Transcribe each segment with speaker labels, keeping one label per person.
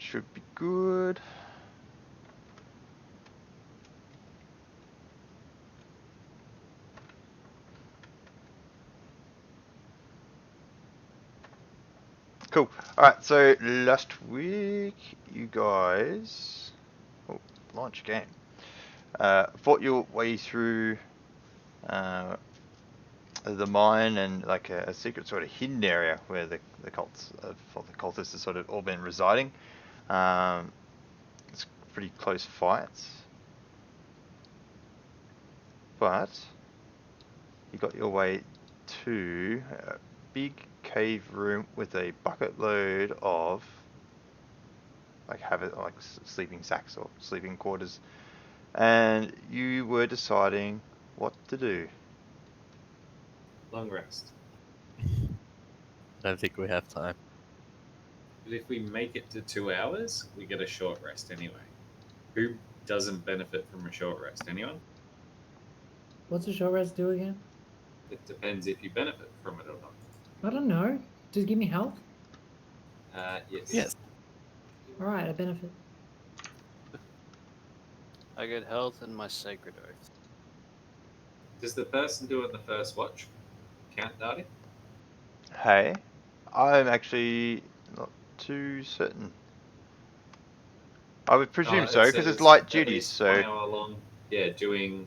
Speaker 1: should be good. Cool. Alright, so last week you guys launch game. Fought your way through the mine and like a secret sort of hidden area where the cultists have sort of all been residing. It's pretty close fights, but you got your way to a big cave room with a bucket load of like sleeping sacks or sleeping quarters, and you were deciding what to do.
Speaker 2: Long rest.
Speaker 3: I don't think we have time.
Speaker 2: But if we make it to 2 hours, we get a short rest anyway. Who doesn't benefit from a short rest? Anyone?
Speaker 4: What's a short rest do again?
Speaker 2: It depends if you benefit from it or not.
Speaker 4: I don't know. Just give me health.
Speaker 2: Yes.
Speaker 3: Yes.
Speaker 4: Alright, I benefit.
Speaker 5: I get health and my sacred oath.
Speaker 2: Does the person doing the first watch count, Darty?
Speaker 1: Hey, I'm actually not too certain. I would presume so, because it's light duties, so...
Speaker 2: 1 hour long, yeah, doing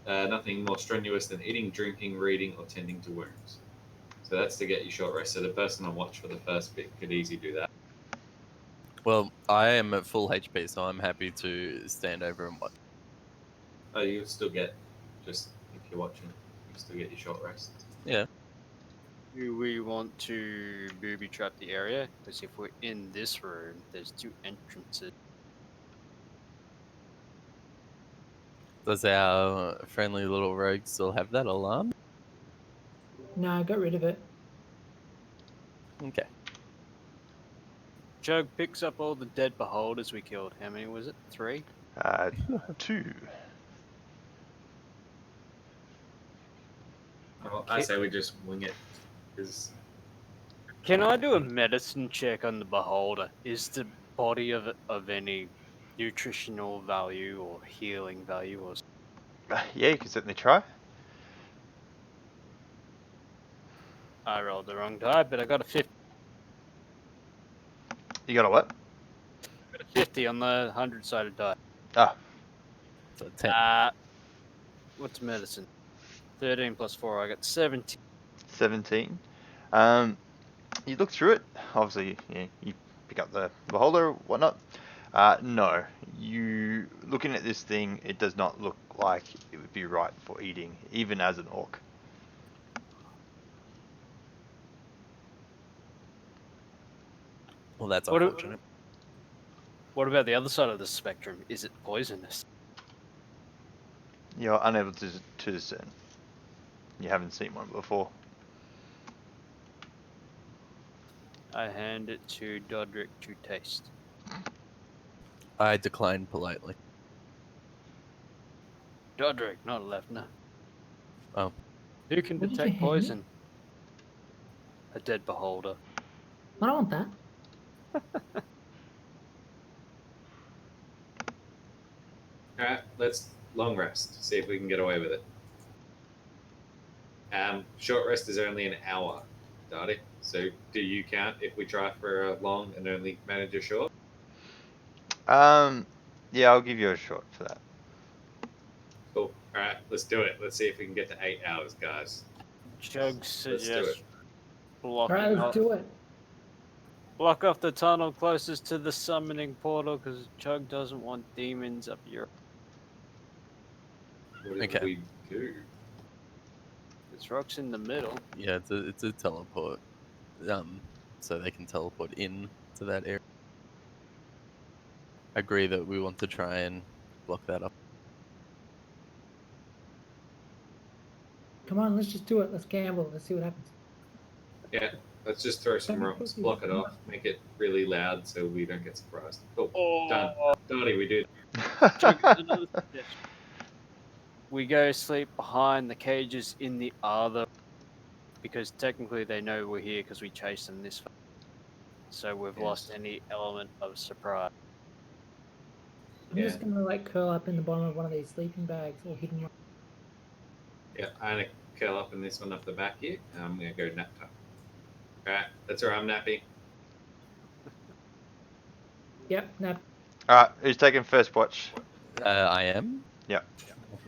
Speaker 2: nothing more strenuous than eating, drinking, reading, or tending to wounds. So that's to get you short rest. So the person on watch for the first bit could easily do that.
Speaker 3: Well, I am at full HP, so I'm happy to stand over and watch.
Speaker 2: Oh, you still get, just if you're watching, you still get your short rest.
Speaker 3: Yeah.
Speaker 5: Do we want to booby trap the area? Because if we're in this room, there's 2 entrances.
Speaker 3: Does our friendly little rogue still have that alarm?
Speaker 4: No, I got rid of it.
Speaker 3: Okay.
Speaker 5: Chug picks up all the dead beholders we killed. How many was it? 3?
Speaker 1: 2.
Speaker 2: Well, I say we just wing it, because
Speaker 5: Can I do a medicine check on the beholder? Is the body of any nutritional value or healing value or?
Speaker 1: Yeah, you can certainly try.
Speaker 5: I rolled the wrong die, but I got a 50.
Speaker 1: You got a what?
Speaker 5: 50 on the 100-sided die.
Speaker 1: Ah,
Speaker 3: So 10.
Speaker 5: What's medicine? 13 plus 4. I got 17.
Speaker 1: 17. You look through it. Obviously, you pick up the beholder, whatnot. No, you looking at this thing, it does not look like it would be right for eating, even as an orc.
Speaker 3: Well, that's
Speaker 5: What
Speaker 3: unfortunate.
Speaker 5: What about the other side of the spectrum? Is it poisonous?
Speaker 1: You're unable to discern. You haven't seen one before.
Speaker 5: I hand it to Dodrick to taste.
Speaker 3: I decline politely.
Speaker 5: Dodrick, not a Lefner.
Speaker 3: Oh.
Speaker 5: Who can
Speaker 4: What did you
Speaker 5: detect
Speaker 4: hand me?
Speaker 5: poison? A dead beholder.
Speaker 4: I don't want that.
Speaker 2: alright, let's long rest. See if we can get away with it. Short rest is only an hour, Darty. So do you count if we try for a long and only manage a short?
Speaker 1: Yeah, I'll give you a shot for that.
Speaker 2: Cool. Alright, let's do it. Let's see if we can get to 8 hours, guys.
Speaker 5: Chug
Speaker 2: Let's do
Speaker 5: suggests
Speaker 2: it.
Speaker 4: Alright, let's do it.
Speaker 5: block off the tunnel closest to the summoning portal because Chug doesn't want demons up your.
Speaker 2: What did
Speaker 3: Okay.
Speaker 2: we do?
Speaker 5: This rock's in the middle.
Speaker 3: Yeah, it's a teleport. So they can teleport in to that area. I agree that we want to try and block that up.
Speaker 4: Come on, let's just do it. Let's gamble. Let's see what happens.
Speaker 2: Yeah, let's just throw some
Speaker 4: Don't be
Speaker 2: rocks,
Speaker 4: pussy.
Speaker 2: block it off, make it really loud so we don't get surprised. Cool.
Speaker 5: Oh,
Speaker 2: Done. Darty, we do.
Speaker 5: Chug, another suggestion. We go sleep behind the cages in the other because technically they know we're here because we chased them this far. So we've
Speaker 2: Yes.
Speaker 5: lost any element of surprise.
Speaker 4: I'm
Speaker 2: Yeah.
Speaker 4: just gonna like curl up in the bottom of one of these sleeping bags or hidden.
Speaker 2: Yeah, I'm gonna curl up in this one off the back here, and I'm gonna go nap time. Alright, that's where I'm napping.
Speaker 4: Yep, nap.
Speaker 1: Alright, who's taking first watch?
Speaker 3: I am.
Speaker 1: Yep.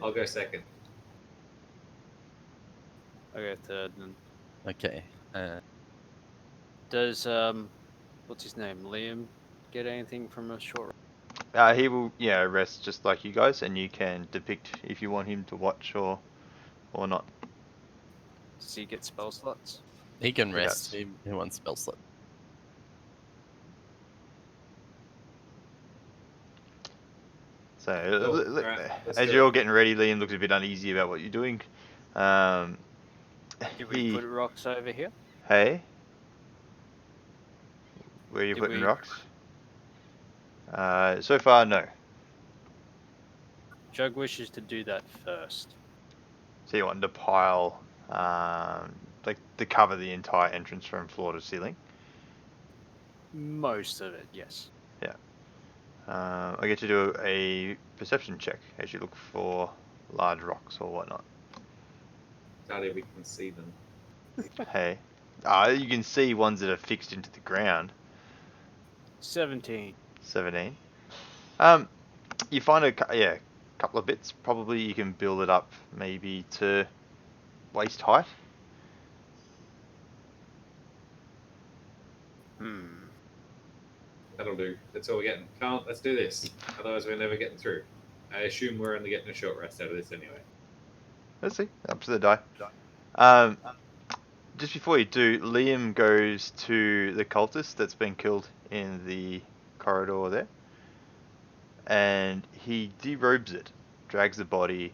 Speaker 2: I'll go second.
Speaker 5: I'll go third. And
Speaker 3: Okay.
Speaker 5: does what's his name, Liam, get anything from a short?
Speaker 1: He will, rest just like you guys, and you can depict if you want him to watch or not.
Speaker 5: Does he get spell slots?
Speaker 3: He can
Speaker 1: He
Speaker 3: rest.
Speaker 1: does.
Speaker 3: He wants spell slot.
Speaker 1: So,
Speaker 2: Cool. Alright, let's
Speaker 1: as
Speaker 2: do
Speaker 1: you're
Speaker 2: it.
Speaker 1: all getting ready, Liam looks a bit uneasy about what you're doing.
Speaker 5: Did we put rocks over here?
Speaker 1: Hey, where are you
Speaker 5: Did
Speaker 1: putting
Speaker 5: we-
Speaker 1: rocks? So far, no.
Speaker 5: Jug wishes to do that first.
Speaker 1: So you want to pile, to cover the entire entrance from floor to ceiling.
Speaker 5: Most of it, yes.
Speaker 1: I get to do a perception check as you look for large rocks or whatnot.
Speaker 2: Daddy, we can see them.
Speaker 1: Hey, you can see ones that are fixed into the ground.
Speaker 5: 17.
Speaker 1: 17. You find a couple of bits. Probably you can build it up maybe to waist height.
Speaker 2: That'll do. That's all we're getting. Come on, let's do this. Otherwise, we're never getting through. I assume we're only getting a short rest out of this anyway.
Speaker 1: Let's see. Up to the die. Just before you do, Liam goes to the cultist that's been killed in the corridor there, and he derobes it, drags the body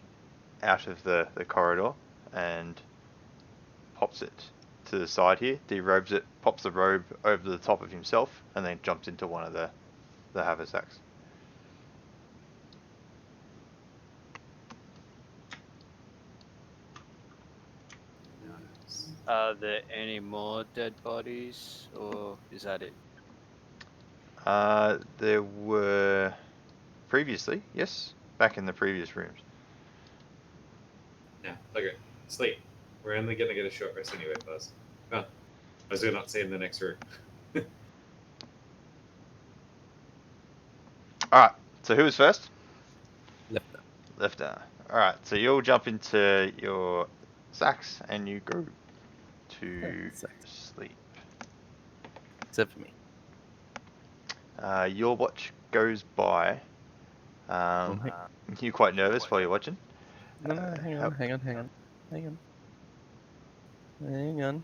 Speaker 1: out of the corridor, and pops it to the side here, derobes it, pops the robe over the top of himself, and then jumps into one of the haversacks.
Speaker 2: Nice.
Speaker 5: Are there any more dead bodies, or is that it?
Speaker 1: There were previously, yes, back in the previous rooms.
Speaker 2: Yeah, okay. Sleep. We're only gonna get a short rest anyway, Buzz. Oh, as we're not seeing the next room.
Speaker 1: Alright, so who was first?
Speaker 3: Left.
Speaker 1: Lefter. Alright, so you'll jump into your sacks and you go to
Speaker 3: Sacks.
Speaker 1: sleep.
Speaker 3: Except for me.
Speaker 1: Your watch goes by. You're quite nervous while you're watching.
Speaker 3: No, hang on. Hang on.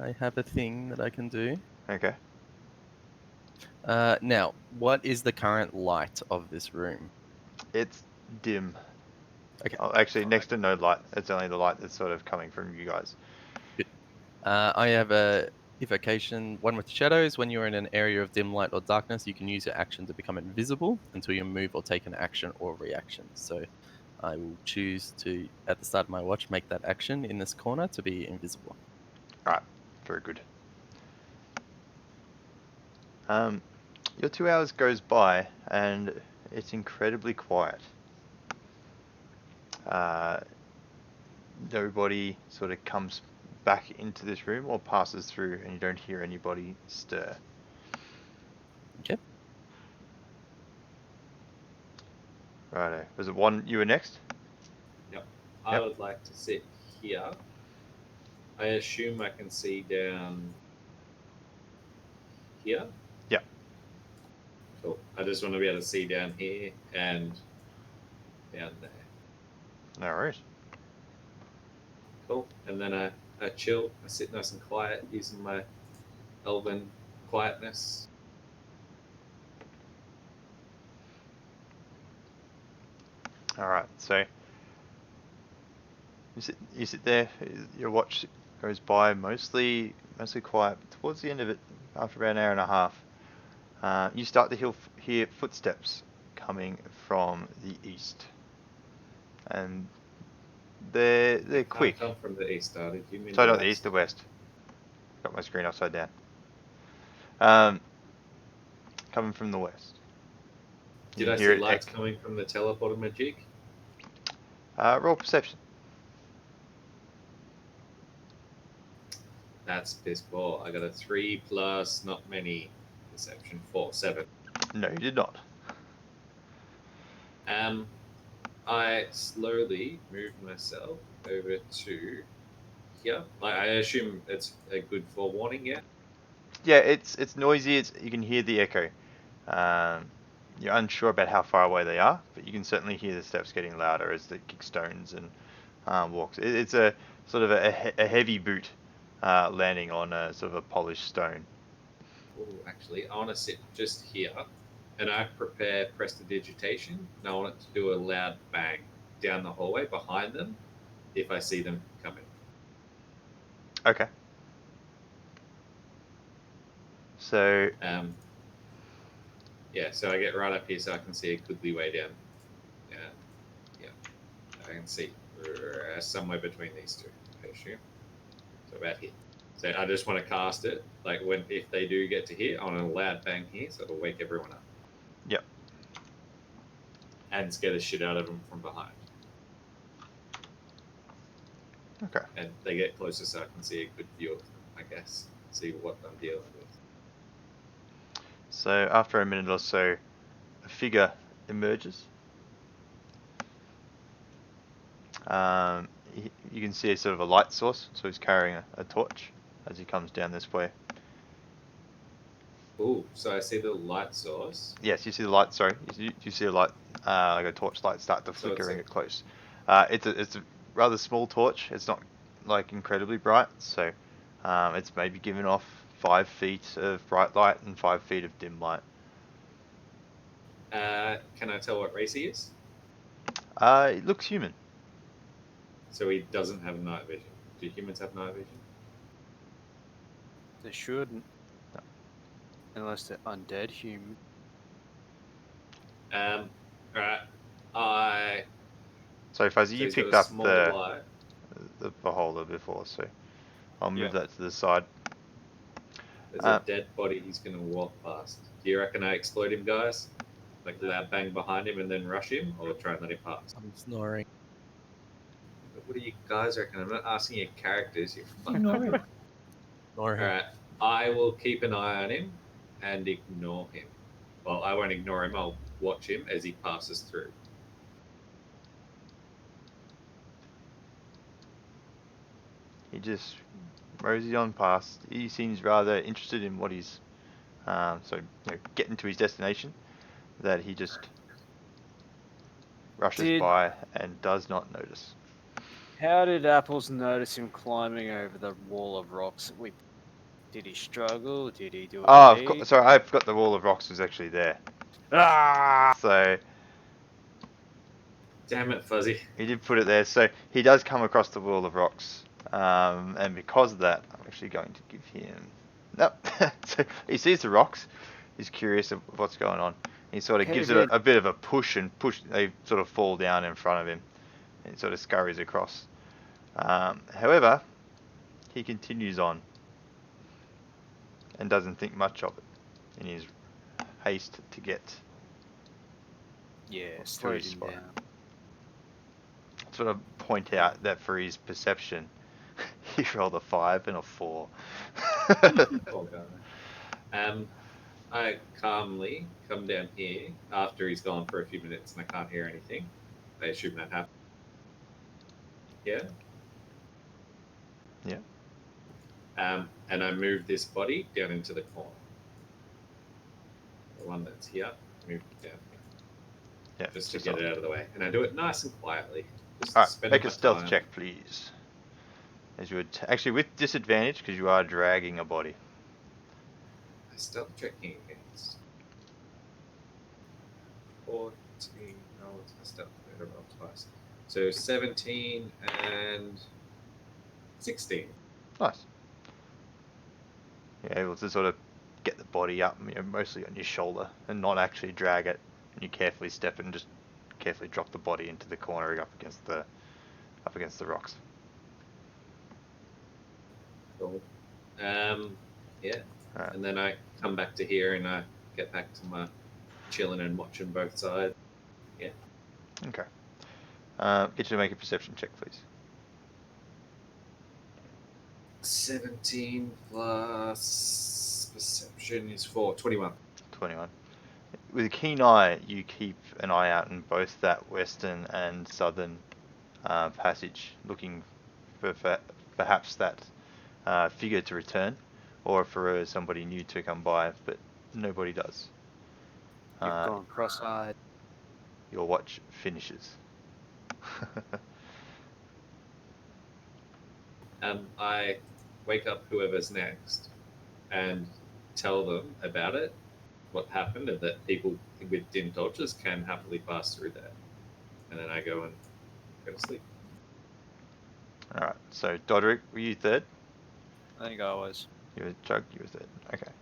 Speaker 3: I have a thing that I can do.
Speaker 1: Okay.
Speaker 3: Now, what is the current light of this room?
Speaker 1: It's dim.
Speaker 3: Okay.
Speaker 1: Oh, actually, next to no light. It's only the light that's sort of coming from you guys.
Speaker 3: I have a evocation, one with shadows. When you're in an area of dim light or darkness, you can use your action to become invisible until you move or take an action or reaction. So I will choose to, at the start of my watch, make that action in this corner to be invisible.
Speaker 1: Alright, very good. Your 2 hours goes by and it's incredibly quiet. Nobody sort of comes back into this room or passes through, and you don't hear anybody stir.
Speaker 3: Okay.
Speaker 1: Righto. Was it one you were next?
Speaker 2: Yep. I
Speaker 1: Yep.
Speaker 2: would like to sit here. I assume I can see down here.
Speaker 1: Yep.
Speaker 2: Cool. I just want to be able to see down here and down there.
Speaker 1: No worries.
Speaker 2: Cool. And then I chill. I sit nice and quiet using my elven quietness.
Speaker 1: Alright, so you sit there, your watch goes by mostly quiet. Towards the end of it, after about an hour and a half, you start to hear footsteps coming from the east. And they're quick.
Speaker 2: Come from the east, did you mean
Speaker 1: So
Speaker 2: the
Speaker 1: not the
Speaker 2: west?
Speaker 1: east, the west. Got my screen upside down. coming from the west.
Speaker 2: Did
Speaker 1: You
Speaker 2: I
Speaker 1: hear
Speaker 2: see
Speaker 1: it
Speaker 2: lights
Speaker 1: ec-
Speaker 2: coming from the teleporter magic?
Speaker 1: Roll perception.
Speaker 2: That's piss poor. I got a 3 plus not many perception 4, 7.
Speaker 1: No, you did not.
Speaker 2: I slowly move myself over to here. I assume it's a good forewarning, yeah?
Speaker 1: Yeah, it's noisy. You can hear the echo. You're unsure about how far away they are, but you can certainly hear the steps getting louder as they kick stones and walks. It's a sort of a heavy boot landing on a sort of a polished stone.
Speaker 2: Oh, actually, I want to sit just here, and I prepare prestidigitation, and I want it to do a loud bang down the hallway behind them if I see them coming.
Speaker 1: Okay. So
Speaker 2: Yeah, so I get right up here so I can see a goodly way down. Yeah, I can see somewhere between these two, I assume. So about here. So I just want to cast it, like if they do get to here, I want a loud bang here, so it'll wake everyone up.
Speaker 1: Yep.
Speaker 2: And scare the shit out of them from behind.
Speaker 1: Okay.
Speaker 2: And they get closer so I can see a good view of them, I guess. See what I'm dealing with.
Speaker 1: So after a minute or so, a figure emerges. You can see a sort of a light source, so he's carrying a torch as he comes down this way.
Speaker 2: Ooh, so I see the light source.
Speaker 1: Yes, you see the light. Sorry, you see a light, like a torch light, start to
Speaker 2: So
Speaker 1: flicker and
Speaker 2: it's
Speaker 1: get close. It's a rather small torch. It's not like incredibly bright, so it's maybe giving off 5 feet of bright light and 5 feet of dim light.
Speaker 2: Can I tell what race he is?
Speaker 1: It looks human.
Speaker 2: So he doesn't have night vision. Do humans have night vision?
Speaker 5: They shouldn't.
Speaker 1: No.
Speaker 5: Unless they're undead human.
Speaker 2: Alright.
Speaker 1: So Fuzzy,
Speaker 2: So
Speaker 1: you
Speaker 2: he's got
Speaker 1: picked
Speaker 2: a
Speaker 1: up
Speaker 2: small
Speaker 1: the
Speaker 2: light.
Speaker 1: beholder before, so I'll move
Speaker 5: Yeah.
Speaker 1: that to the side.
Speaker 2: There's a dead body he's going to walk past. Do you reckon I explode him, guys? Like loud bang behind him and then rush him? Or try and let him pass?
Speaker 3: I'm snoring.
Speaker 2: What do you guys reckon? I'm not asking your characters. You
Speaker 4: Ignore him.
Speaker 3: Snoring.
Speaker 2: Alright, I will keep an eye on him and ignore him. Well, I won't ignore him. I'll watch him as he passes through.
Speaker 1: He just mosey on past. He seems rather interested in what he's getting to his destination, that he just rushes
Speaker 5: Did-
Speaker 1: by and does not notice.
Speaker 5: How did Apples notice him climbing over the wall of rocks? Did he struggle? Did he do it?
Speaker 1: Oh, of course. Sorry, I forgot the wall of rocks was actually there.
Speaker 5: Ah!
Speaker 1: So
Speaker 2: Damn it, Fuzzy.
Speaker 1: he did put it there. So he does come across the wall of rocks, and because of that, I'm actually going to give him. Nope. So he sees the rocks. He's curious of what's going on. He sort of gives it
Speaker 5: Kevin.
Speaker 1: a bit of a push, and they sort of fall down in front of him. And it sort of scurries across. However, he continues on and doesn't think much of it in his haste to get
Speaker 5: Yeah,
Speaker 1: to
Speaker 5: slowed
Speaker 1: his
Speaker 5: him
Speaker 1: spot.
Speaker 5: down.
Speaker 1: Sort of point out that for his perception, he rolled a 5 and a 4.
Speaker 2: Poor guy. I calmly come down here after he's gone for a few minutes and I can't hear anything. I assume that happened. Yeah.
Speaker 1: Yeah.
Speaker 2: And I move this body down into the corner. The one that's here, move it down here.
Speaker 1: Yeah.
Speaker 2: Just to get it out of the way. And I do it nice and quietly. Just
Speaker 1: Alright,
Speaker 2: spending
Speaker 1: make a
Speaker 2: my
Speaker 1: stealth
Speaker 2: time.
Speaker 1: check, please. As you would actually with disadvantage because you are dragging a body.
Speaker 2: I stealth checking against 14. No, it's my stealth. I rolled twice. So 17 and 16.
Speaker 1: Nice. You're able to sort of get the body up, mostly on your shoulder, and not actually drag it. And you carefully step and just carefully drop the body into the corner up against the rocks.
Speaker 2: Cool. Yeah.
Speaker 1: Alright.
Speaker 2: And then I come back to here and I get back to my chilling and watching both sides.
Speaker 1: Okay. Get you to make a perception check, please.
Speaker 2: 17 plus perception is 21.
Speaker 1: 21. With a keen eye, you keep an eye out in both that western and southern passage, looking for perhaps that figure to return, or for somebody new to come by, but nobody does.
Speaker 5: You've gone cross-eyed.
Speaker 1: Your watch finishes.
Speaker 2: I wake up whoever's next and tell them about it, what happened, and that people with dim torches can happily pass through there. And then I go and go to sleep.
Speaker 1: Alright, so Doderick, were you third?
Speaker 5: I think I was.
Speaker 1: You were Chug, you were third. Okay.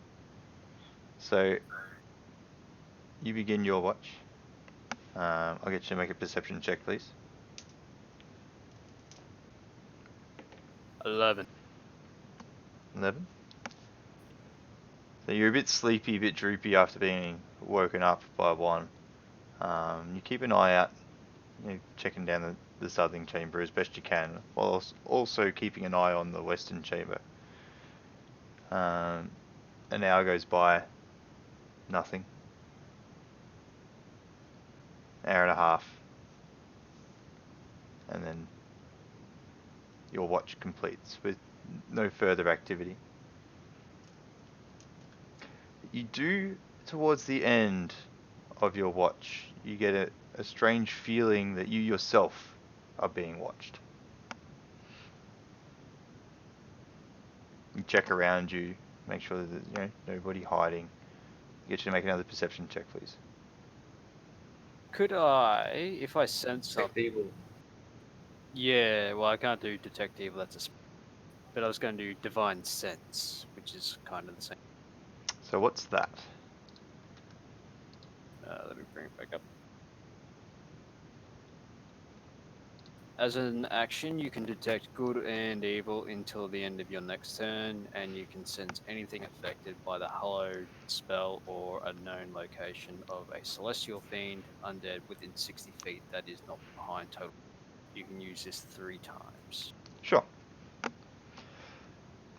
Speaker 1: So, you begin your watch. I'll get you to make a perception check, please.
Speaker 5: 11.
Speaker 1: 11. So you're a bit sleepy, a bit droopy after being woken up by one. You keep an eye out, checking down the southern chamber as best you can, while also keeping an eye on the western chamber. An hour goes by, nothing. Hour and a half. And then your watch completes with no further activity. You do, towards the end of your watch, you get a strange feeling that you yourself are being watched. You check around you, make sure that there's nobody hiding. Get you to make another perception check, please.
Speaker 5: Could I, if I sense
Speaker 2: Detect
Speaker 5: something?
Speaker 2: evil.
Speaker 5: Yeah, well, I can't do detect evil. That's a. But I was going to do divine sense, which is kind of the same.
Speaker 1: So what's that?
Speaker 5: Let me bring it back up. As an action, you can detect good and evil until the end of your next turn, and you can sense anything affected by the hallowed spell or a known location of a celestial fiend, undead within 60 feet that is not behind total. You can use this 3 times.
Speaker 1: Sure.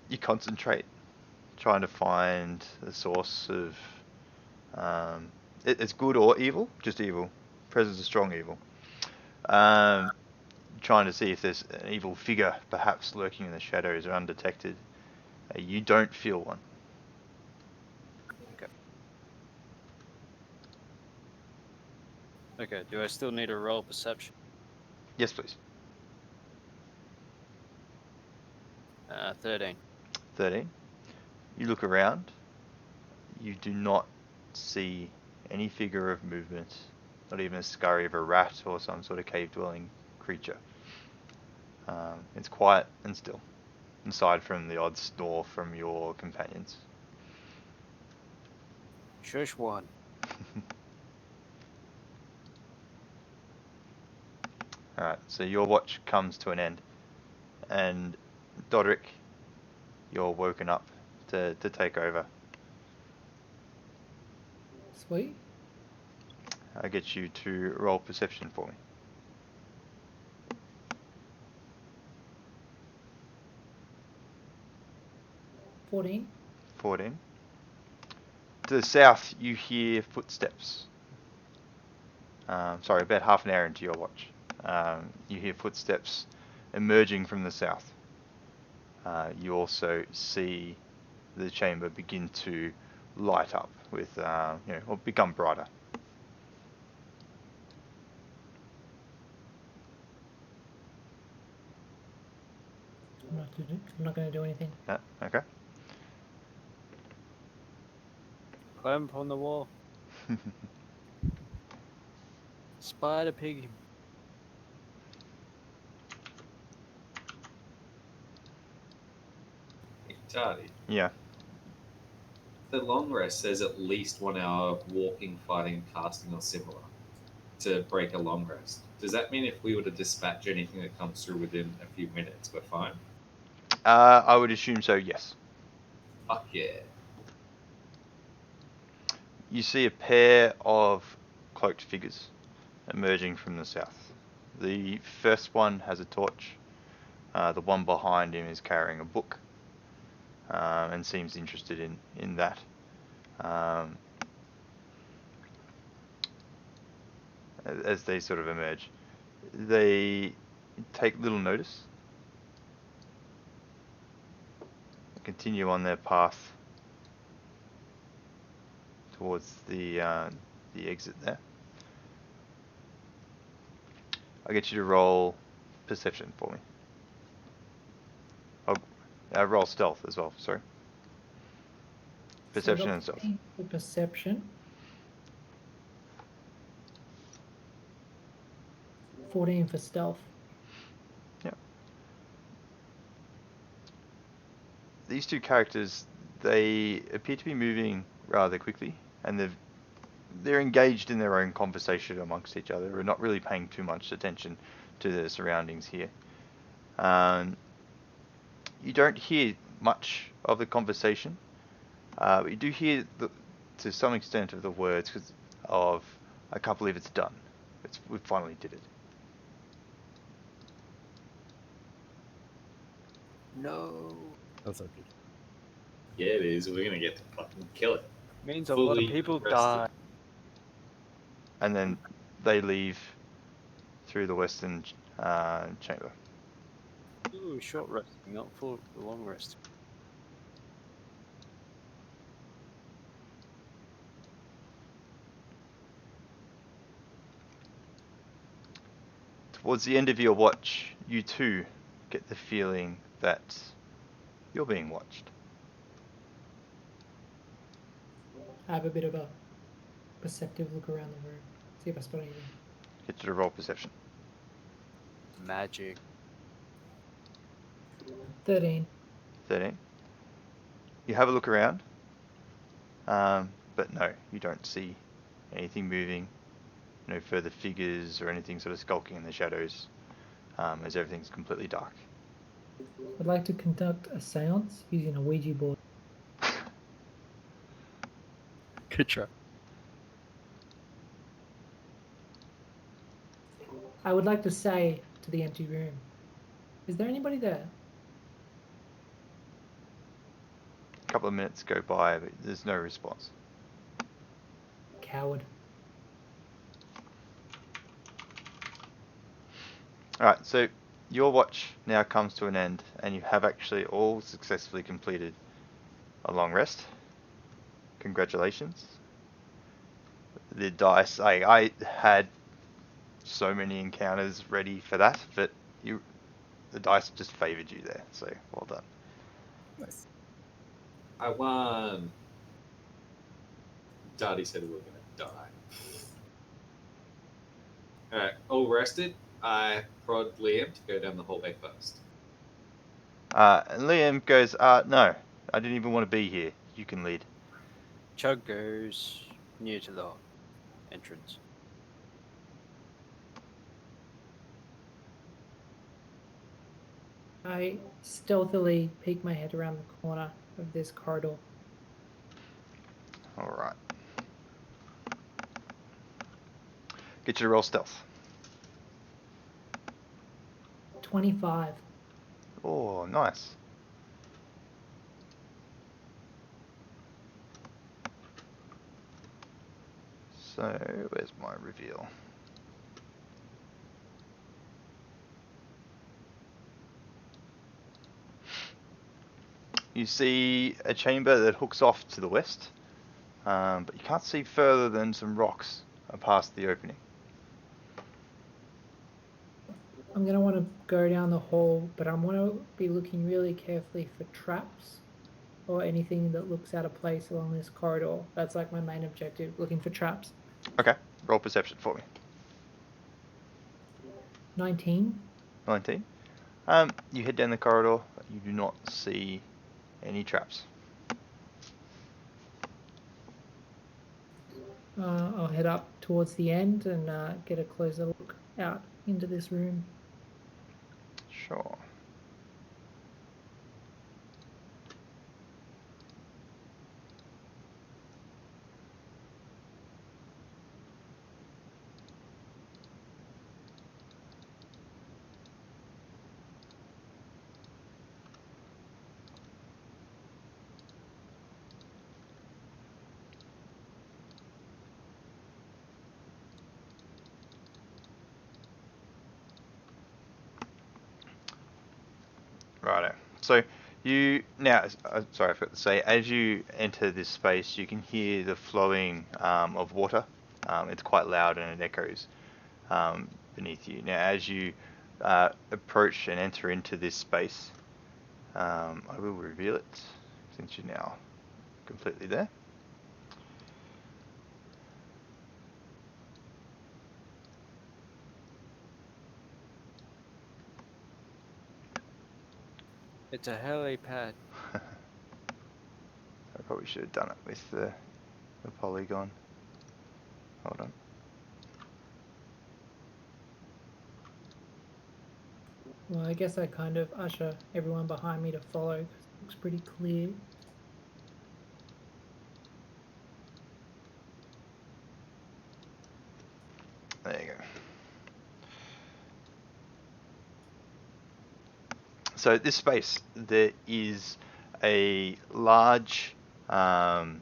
Speaker 1: You concentrate, trying to find the source of it's good or evil, just evil. Presence of strong evil. Trying to see if there's an evil figure perhaps lurking in the shadows or undetected. You don't feel one.
Speaker 5: Okay, do I still need a roll perception?
Speaker 1: Yes, please.
Speaker 5: 13.
Speaker 1: 13. You look around. You do not see any figure of movement, not even a scurry of a rat or some sort of cave-dwelling creature. It's quiet and still, aside from the odd snore from your companions.
Speaker 5: Shush one.
Speaker 1: Alright, so your watch comes to an end, and Doderick, you're woken up to take over.
Speaker 4: Sweet.
Speaker 1: I'll get you to roll perception for me.
Speaker 4: 14.
Speaker 1: 14. To the south, you hear footsteps. Sorry, about half an hour into your watch. You hear footsteps emerging from the south. You also see the chamber begin to light up with, or become brighter.
Speaker 4: I'm not going to do anything.
Speaker 1: Yeah, okay.
Speaker 5: Climb up on the wall. Spider pig.
Speaker 2: Charlie,
Speaker 1: Yeah.
Speaker 2: the long rest says at least 1 hour walking, fighting, casting, or similar to break a long rest. Does that mean if we were to dispatch anything that comes through within a few minutes, we're fine?
Speaker 1: I would assume so, yes.
Speaker 2: Fuck yeah.
Speaker 1: You see a pair of cloaked figures emerging from the south. The first one has a torch. The one behind him is carrying a book and seems interested in that. As they sort of emerge, they take little notice, continue on their path towards the exit there. I'll get you to roll perception for me. Oh, roll stealth as well, sorry. Perception and stealth.
Speaker 4: For perception. 14 for stealth.
Speaker 1: Yep. These two characters, they appear to be moving rather quickly, and they're engaged in their own conversation amongst each other. We're not really paying too much attention to the surroundings here. You don't hear much of the conversation, but you do hear to some extent of the words of "I can't believe it's done. We finally did it."
Speaker 5: No.
Speaker 3: That's not good.
Speaker 2: Yeah, it is. We're gonna get to fucking kill it.
Speaker 5: Means a lot of
Speaker 2: Fully
Speaker 5: people
Speaker 2: rested.
Speaker 5: die.
Speaker 1: And then they leave through the western chamber.
Speaker 5: Ooh, short resting, not full long rest.
Speaker 1: Towards the end of your watch, you too get the feeling that you're being watched.
Speaker 4: I have a bit of a perceptive look around the room. See if I spot anything.
Speaker 1: Get you to roll perception.
Speaker 5: Magic.
Speaker 4: 13.
Speaker 1: 13. You have a look around, but no, you don't see anything moving. No further figures or anything sort of skulking in the shadows, as everything's completely dark.
Speaker 4: I'd like to conduct a seance using a Ouija board.
Speaker 3: Good try.
Speaker 4: I would like to say to the empty room, is there anybody there?
Speaker 1: A couple of minutes go by, but there's no response.
Speaker 4: Coward.
Speaker 1: Alright, so your watch now comes to an end, and you have actually all successfully completed a long rest. Congratulations. The dice, I had so many encounters ready for that, but the dice just favoured you there, so well done.
Speaker 3: Nice.
Speaker 2: I won. Darty said we were gonna die. Alright, all rested. I prod Liam to go down the hallway first.
Speaker 1: And Liam goes, no, I didn't even want to be here. You can lead.
Speaker 5: Chug goes near to the entrance.
Speaker 4: I stealthily peek my head around the corner of this corridor.
Speaker 1: Alright. Get you to roll stealth.
Speaker 4: 25.
Speaker 1: Oh, nice. So, where's my reveal? You see a chamber that hooks off to the west, but you can't see further than some rocks past the opening.
Speaker 4: I'm going to want to go down the hall, but I'm going to be looking really carefully for traps or anything that looks out of place along this corridor. That's like my main objective, looking for traps.
Speaker 1: Okay, roll perception for me.
Speaker 4: 19.
Speaker 1: 19. You head down the corridor. You do not see any traps.
Speaker 4: I'll head up towards the end and get a closer look out into this room.
Speaker 1: Sure. So you now, sorry, I forgot to say, as you enter this space, you can hear the flowing of water. It's quite loud and it echoes beneath you. Now, as you approach and enter into this space, I will reveal it since you're now completely there.
Speaker 5: It's a helipad.
Speaker 1: I probably should have done it with the polygon. Hold on.
Speaker 4: Well, I guess I kind of usher everyone behind me to follow, 'cause it looks pretty clear.
Speaker 1: There you go. So this space, there is a large, two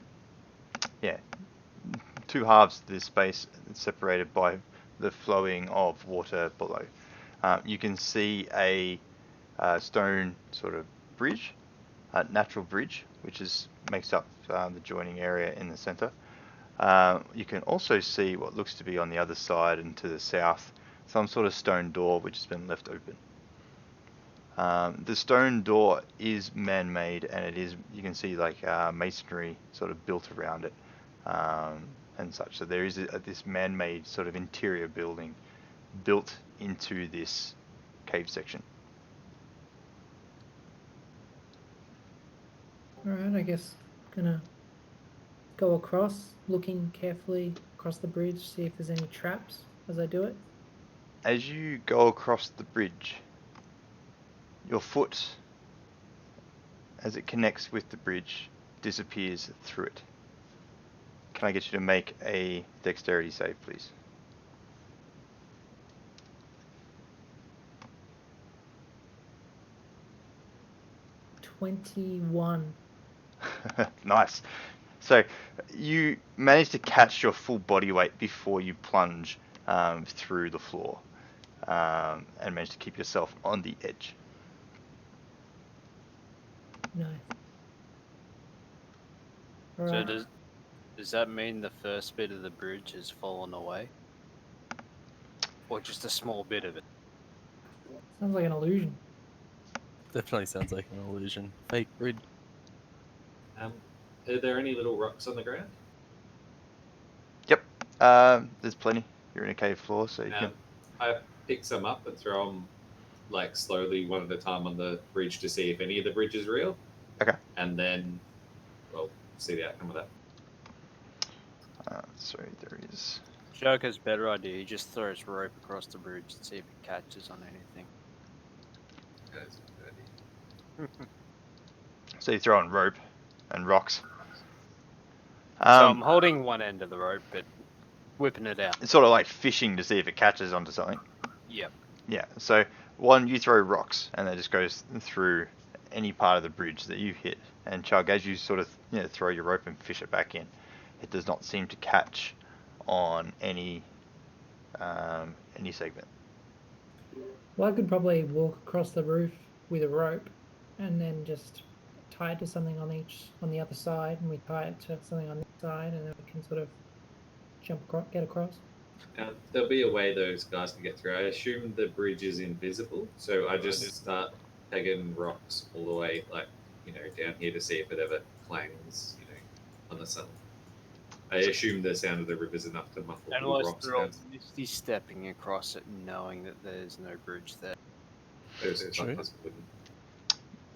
Speaker 1: halves of this space separated by the flowing of water below. You can see a stone sort of bridge, natural bridge, which makes up the joining area in the center. You can also see what looks to be on the other side and to the south, some sort of stone door which has been left open. The stone door is man-made, and you can see like masonry sort of built around it and such. So there is this man-made sort of interior building built into this cave section.
Speaker 4: Alright, I guess gonna go across, looking carefully across the bridge, see if there's any traps as I do it.
Speaker 1: As you go across the bridge, your foot, as it connects with the bridge, disappears through it. Can I get you to make a dexterity save, please?
Speaker 4: $21.
Speaker 1: Nice. So you manage to catch your full body weight before you plunge through the floor and manage to keep yourself on the edge.
Speaker 4: Nice.
Speaker 5: So
Speaker 4: Alright.
Speaker 5: does that mean the first bit of the bridge has fallen away? Or just a small bit of it?
Speaker 4: Sounds like an illusion.
Speaker 3: Definitely sounds like an illusion. Fake bridge.
Speaker 2: Are there any little rocks on the ground?
Speaker 1: Yep. There's plenty. You're in a cave floor, so you can.
Speaker 2: I pick some up and throw them like slowly one at a time on the bridge to see if any of the bridge is real.
Speaker 1: Okay.
Speaker 2: And then, well, see the outcome of that.
Speaker 1: So there is.
Speaker 5: Joke has a better idea. He just throws rope across the bridge to see if it catches on anything.
Speaker 2: That's a good idea.
Speaker 1: So you throw on rope and rocks.
Speaker 5: So I'm holding one end of the rope, but whipping it out.
Speaker 1: It's sort of like fishing to see if it catches onto something.
Speaker 5: Yep.
Speaker 1: Yeah. So one, you throw rocks, and it just goes through any part of the bridge that you hit. And Chug, as you sort of throw your rope and fish it back in, it does not seem to catch on any segment.
Speaker 4: Well, I could probably walk across the roof with a rope and then just tie it to something on the other side, and we tie it to something on this side, and then we can sort of jump across, get across.
Speaker 2: There'll be a way those guys can get through. I assume the bridge is invisible, so I just start pegging rocks all the way, like, down here to see if it ever clangs, on the sun. I assume the sound of the river is enough to muffle the
Speaker 5: Unless
Speaker 2: rocks
Speaker 5: they're all
Speaker 2: down.
Speaker 5: misty stepping across it, knowing that there's no bridge there.
Speaker 2: Those
Speaker 3: True.
Speaker 2: fuckers wouldn't.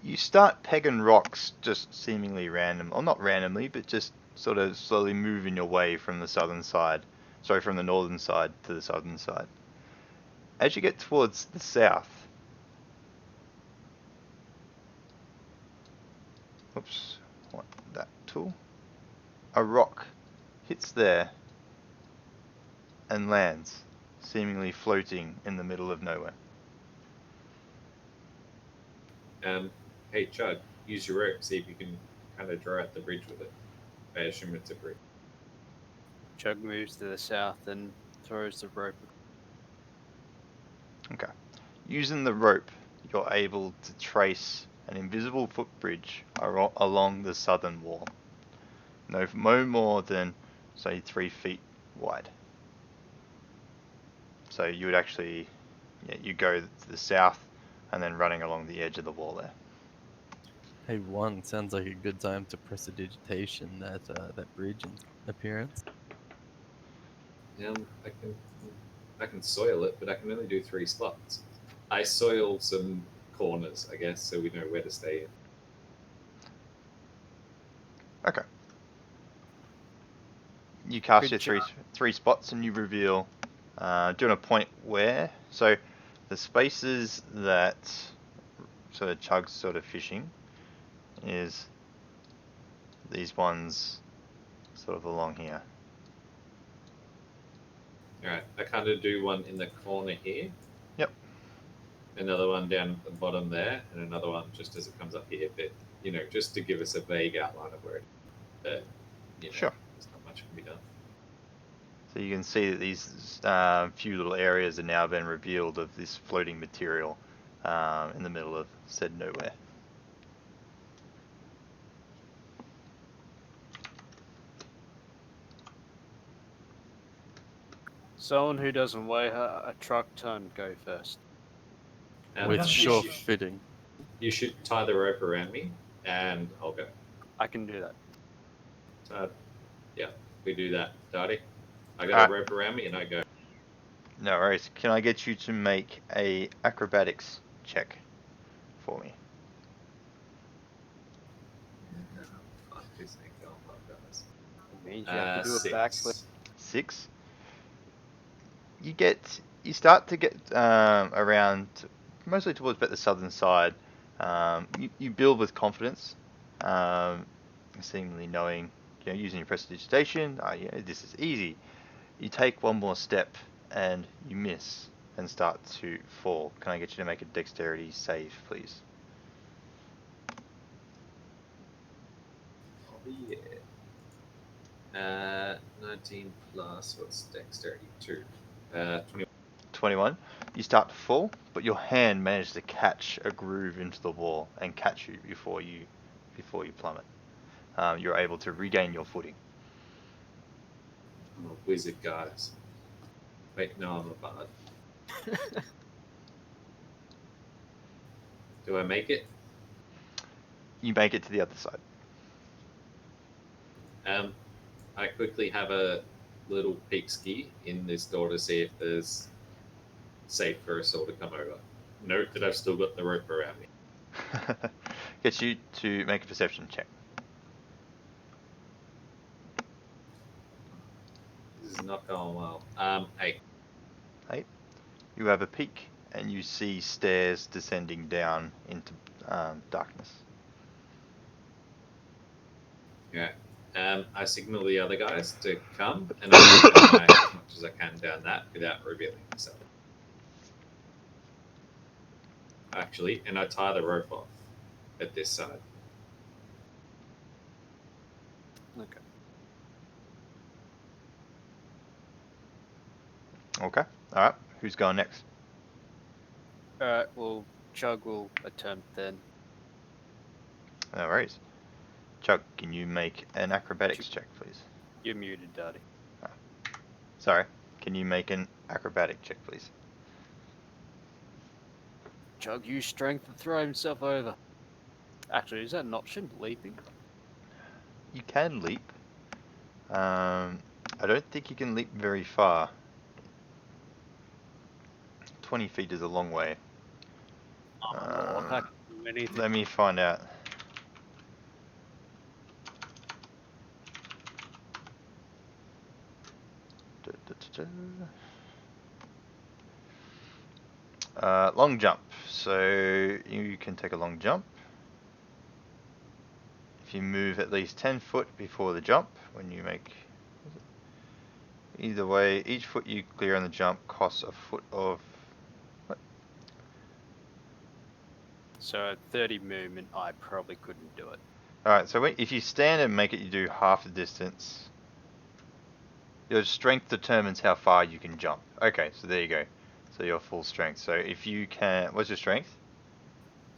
Speaker 1: You start pegging rocks just seemingly random, or not randomly, but just sort of slowly moving your way from the northern side to the southern side. As you get towards the south, oops, want that tool, a rock hits there and lands, seemingly floating in the middle of nowhere.
Speaker 2: Hey, Chug, use your rope, see if you can kind of draw out the bridge with it. I assume it's a bridge.
Speaker 5: Chug moves to the south and throws the rope.
Speaker 1: Okay. Using the rope, you're able to trace an invisible footbridge along the southern wall. No more than, say, 3 feet wide. So you would actually, you go to the south and then running along the edge of the wall there.
Speaker 3: Hey, one sounds like a good time to prestidigitation that bridge in appearance.
Speaker 2: I can soil it, but I can only do 3 slots. I soil some corners, I guess, so we know where to stay in.
Speaker 1: Okay. You cast
Speaker 5: Good
Speaker 1: your three spots and you reveal, doing a point where. So the spaces that sort of Chug's sort of fishing is these ones sort of along here.
Speaker 2: Alright, I kind of do one in the corner here.
Speaker 1: Yep.
Speaker 2: Another one down at the bottom there, and another one just as it comes up here. But, just to give us a vague outline of where it is. But,
Speaker 1: Sure.
Speaker 2: there's not much can be done.
Speaker 1: So you can see that these few little areas have now been revealed of this floating material in the middle of said nowhere.
Speaker 5: Someone who doesn't weigh a truck ton go first.
Speaker 2: And
Speaker 3: With
Speaker 4: Okay.
Speaker 3: sure fitting.
Speaker 2: You should tie the rope around me, and I'll go.
Speaker 5: I can do that.
Speaker 2: Yeah, we do that. Daddy, I got
Speaker 1: Alright.
Speaker 2: a rope around me, and I go.
Speaker 1: No worries. Can I get you to make a acrobatics check for me?
Speaker 2: Fuck this thing. Oh my goodness.
Speaker 5: It means you have to do a
Speaker 2: 6.
Speaker 5: backflip.
Speaker 1: 6. You start to get around, mostly towards about the southern side. You build with confidence, seemingly knowing, using your prestidigitation. This is easy. You take one more step and you miss and start to fall. Can I get you to make a dexterity save, please?
Speaker 2: Oh yeah. 19 plus what's dexterity? 2. 21.
Speaker 1: 21. You start to fall, but your hand manages to catch a groove into the wall and catch you before you plummet. You're able to regain your footing.
Speaker 2: I'm a wizard, guys. Wait, no, I'm a bard. Do I make it?
Speaker 1: You make it to the other side.
Speaker 2: I quickly have a little peek ski in this door to see if there's safe for us all to come over. Note that I've still got the rope around me.
Speaker 1: Gets you to make a perception check.
Speaker 2: This is not going well. 8.
Speaker 1: 8. You have a peek and you see stairs descending down into darkness.
Speaker 2: Yeah. I signal the other guys to come, and I move my as much as I can down that without revealing myself. Actually, and I tie the rope off at this side.
Speaker 5: Okay.
Speaker 1: Okay. Alright. Who's going next?
Speaker 5: Alright, well, Chug will attempt then.
Speaker 1: No worries. Chuck, can you make an acrobatics check, please?
Speaker 5: You're muted, Daddy.
Speaker 1: Sorry. Can you make an acrobatic check, please?
Speaker 5: Chug use strength to throw himself over. Actually, is that an option? Leaping?
Speaker 1: You can leap. I don't think you can leap very far. 20 feet is a long way.
Speaker 5: Oh, Lord, I can do anything.
Speaker 1: Let me find out. Long jump. So you can take a long jump. If you move at least 10 foot before the jump, when you make... Either way, each foot you clear on the jump costs a foot of... What?
Speaker 5: So at 30 movement, I probably couldn't do it.
Speaker 1: Alright, so if you stand and make it, you do half the distance. Your strength determines how far you can jump. Okay, so there you go. So your full strength. So if you can... What's your strength?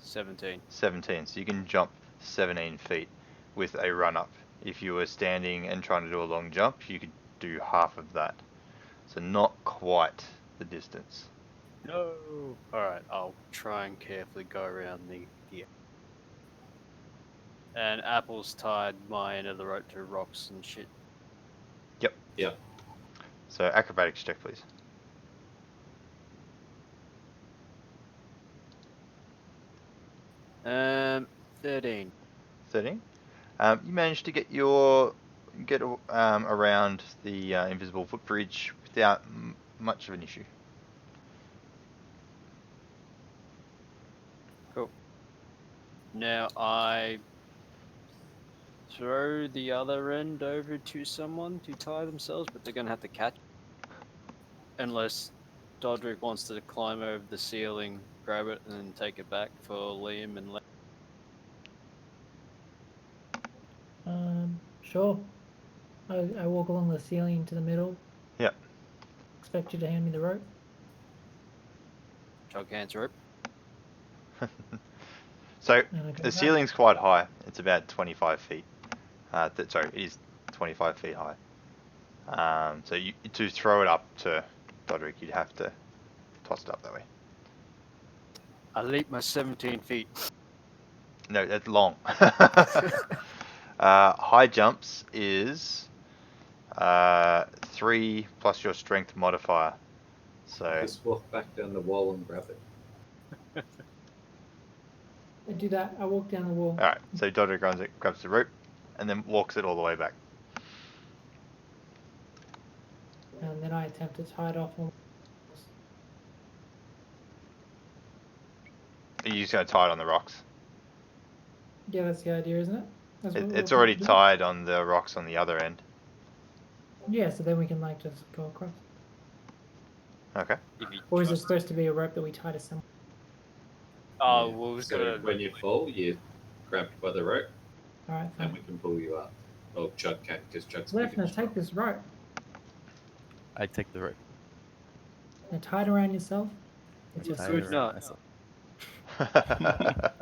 Speaker 5: 17.
Speaker 1: 17. So you can jump 17 feet with a run up. If you were standing and trying to do a long jump, you could do half of that. So not quite the distance.
Speaker 5: No. Alright, I'll try and carefully go around the. And Apple's tied my end of the rope to rocks and shit.
Speaker 1: Yep.
Speaker 2: Yep.
Speaker 1: So acrobatics check, please.
Speaker 5: Um, 13.
Speaker 1: 13. You managed to get around the invisible footbridge without much of an issue.
Speaker 5: Cool. Now I throw the other end over to someone to tie themselves, but they're gonna have to catch. Unless Dodrick wants to climb over the ceiling, grab it, and then take it back for Liam and.
Speaker 4: Sure. I walk along the ceiling to the middle.
Speaker 1: Yep.
Speaker 4: Expect you to hand me the rope.
Speaker 5: Chug hands rope.
Speaker 1: So
Speaker 4: And I go
Speaker 1: the
Speaker 4: back.
Speaker 1: ceiling's quite high. It's about 25 feet. Sorry, it is 25 feet high. So to throw it up to Dodrick, you'd have to toss it up that way.
Speaker 5: I leap my 17 feet.
Speaker 1: No, that's long. High jumps is 3 plus your strength modifier. So
Speaker 2: Just walk back down the wall and grab it.
Speaker 4: I do that. I walk down the wall.
Speaker 1: alright, so Dodrick grabs the rope and then walks it all the way back.
Speaker 4: And then I attempt to tie it off on.
Speaker 1: Are you just going to tie it on the rocks?
Speaker 4: Yeah, that's the idea, isn't it? That's what
Speaker 1: It's
Speaker 4: we're
Speaker 1: already
Speaker 4: doing.
Speaker 1: tied on the rocks on the other end.
Speaker 4: Yeah, so then we can like just go across.
Speaker 1: Okay.
Speaker 5: If you
Speaker 4: Or is it
Speaker 5: trust-
Speaker 4: supposed to be a rope that we tie to someone?
Speaker 5: Oh,
Speaker 2: Yeah.
Speaker 5: well, we've
Speaker 2: So
Speaker 5: got to.
Speaker 2: when you fall, you're grabbed by the rope,
Speaker 4: All right,
Speaker 2: and
Speaker 4: fine.
Speaker 2: we can pull you up. Oh, Chug can, because Chug's
Speaker 4: Left,
Speaker 2: big
Speaker 4: now
Speaker 2: and strong.
Speaker 4: take this rope.
Speaker 3: I take the rope.
Speaker 4: Now tie it around yourself. It's
Speaker 3: I
Speaker 4: your
Speaker 3: tie
Speaker 4: sword.
Speaker 3: it
Speaker 5: no.
Speaker 3: around myself.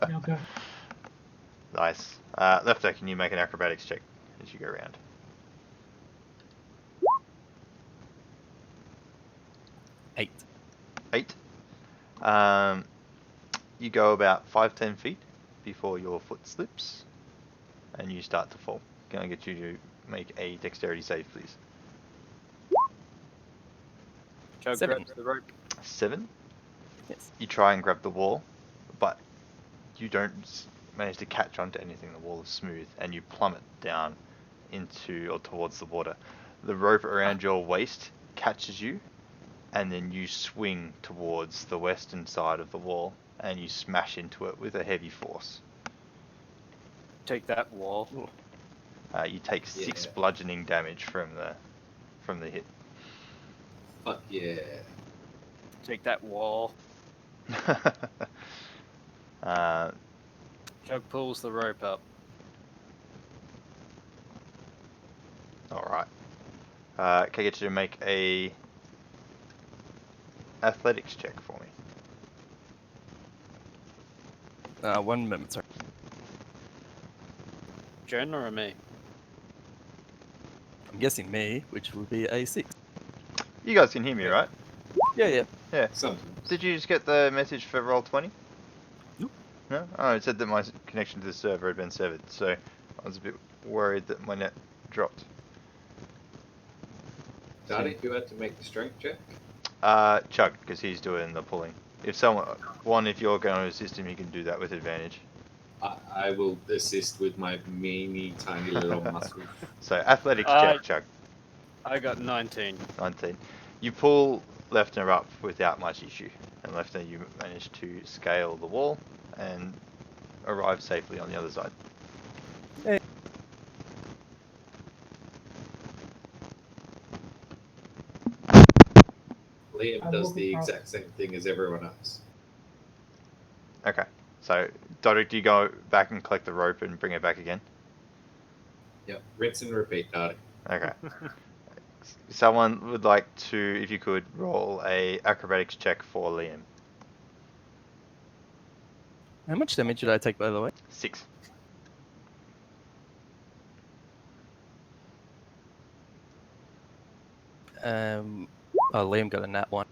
Speaker 4: Now go.
Speaker 1: Nice. Lefto, can you make an acrobatics check as you go around?
Speaker 3: 8.
Speaker 1: 8. You go about 5-10 feet before your foot slips and you start to fall. Can I get you to make a dexterity save, please?
Speaker 5: Chug
Speaker 3: 7.
Speaker 5: grabs the rope.
Speaker 1: 7.
Speaker 3: Yes.
Speaker 1: You try and grab the wall, but you don't manage to catch onto anything. The wall is smooth and you plummet down into or towards the water. The rope around your waist catches you and then you swing towards the western side of the wall and you smash into it with a heavy force.
Speaker 5: Take that wall.
Speaker 1: You take 6
Speaker 2: Yeah.
Speaker 1: bludgeoning damage from the hit.
Speaker 2: Fuck yeah.
Speaker 5: Take that wall. Chug pulls the rope up.
Speaker 1: Alright. Can I get you to make a athletics check for me?
Speaker 3: 1 moment, sorry.
Speaker 5: Jen or me?
Speaker 3: I'm guessing me, which would be a 6.
Speaker 1: You guys can hear me, right?
Speaker 3: Yeah.
Speaker 1: Yeah.
Speaker 2: Sometimes.
Speaker 1: Did you just get the message for Roll20?
Speaker 3: Nope.
Speaker 1: No? Oh, it said that my connection to the server had been severed, so I was a bit worried that my net dropped.
Speaker 2: Darty, you had to make the strength check?
Speaker 1: Chug, because he's doing the pulling. If you're going to assist him, he can do that with advantage.
Speaker 2: I will assist with my meany, tiny little muscle.
Speaker 1: So, athletics
Speaker 5: Uh,
Speaker 1: check, Chug.
Speaker 5: I got 19.
Speaker 1: 19. You pull Lefner up without much issue, and Lefner, you manage to scale the wall and arrive safely on the other side.
Speaker 2: Liam
Speaker 4: I'm
Speaker 2: does
Speaker 4: walking
Speaker 2: the
Speaker 4: across.
Speaker 2: exact same thing as everyone else.
Speaker 1: Okay. So, Dodrick, do you go back and collect the rope and bring it back again?
Speaker 2: Yep. Rinse and repeat, Darty.
Speaker 1: Okay. Someone would like to, if you could, roll a acrobatics check for Liam.
Speaker 3: How much damage did I take, by the way?
Speaker 1: 6.
Speaker 3: Liam got a nat 1.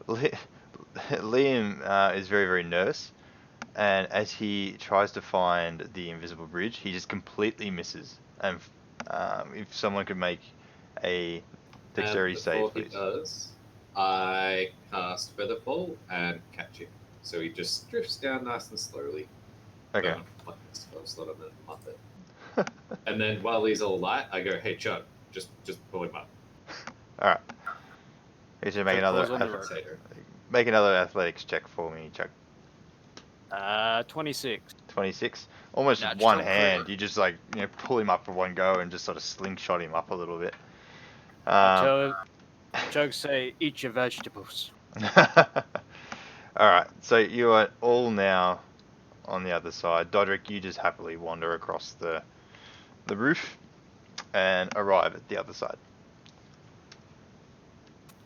Speaker 1: Liam is very, very nervous, and as he tries to find the invisible bridge, he just completely misses. And if someone could make a dexterity save,
Speaker 2: Before he
Speaker 1: please.
Speaker 2: does, I cast Featherfall and catch him. So he just drifts down nice and slowly.
Speaker 1: Okay.
Speaker 2: Don't fucking spell slot on the Muppet. And then while he's all light, I go, "Hey, Chug, just pull him up."
Speaker 1: All right. You should make
Speaker 5: Chuck
Speaker 1: another
Speaker 5: falls on the rope.
Speaker 1: make another athletics check for me, Chuck.
Speaker 5: 26.
Speaker 1: 26. Almost
Speaker 5: Natural
Speaker 1: one
Speaker 5: crit.
Speaker 1: hand. You just pull him up for one go and just sort of slingshot him up a little bit.
Speaker 5: I tell Chug, say, eat your vegetables.
Speaker 1: Alright, so you are all now on the other side. Dodrick, you just happily wander across the roof and arrive at the other side.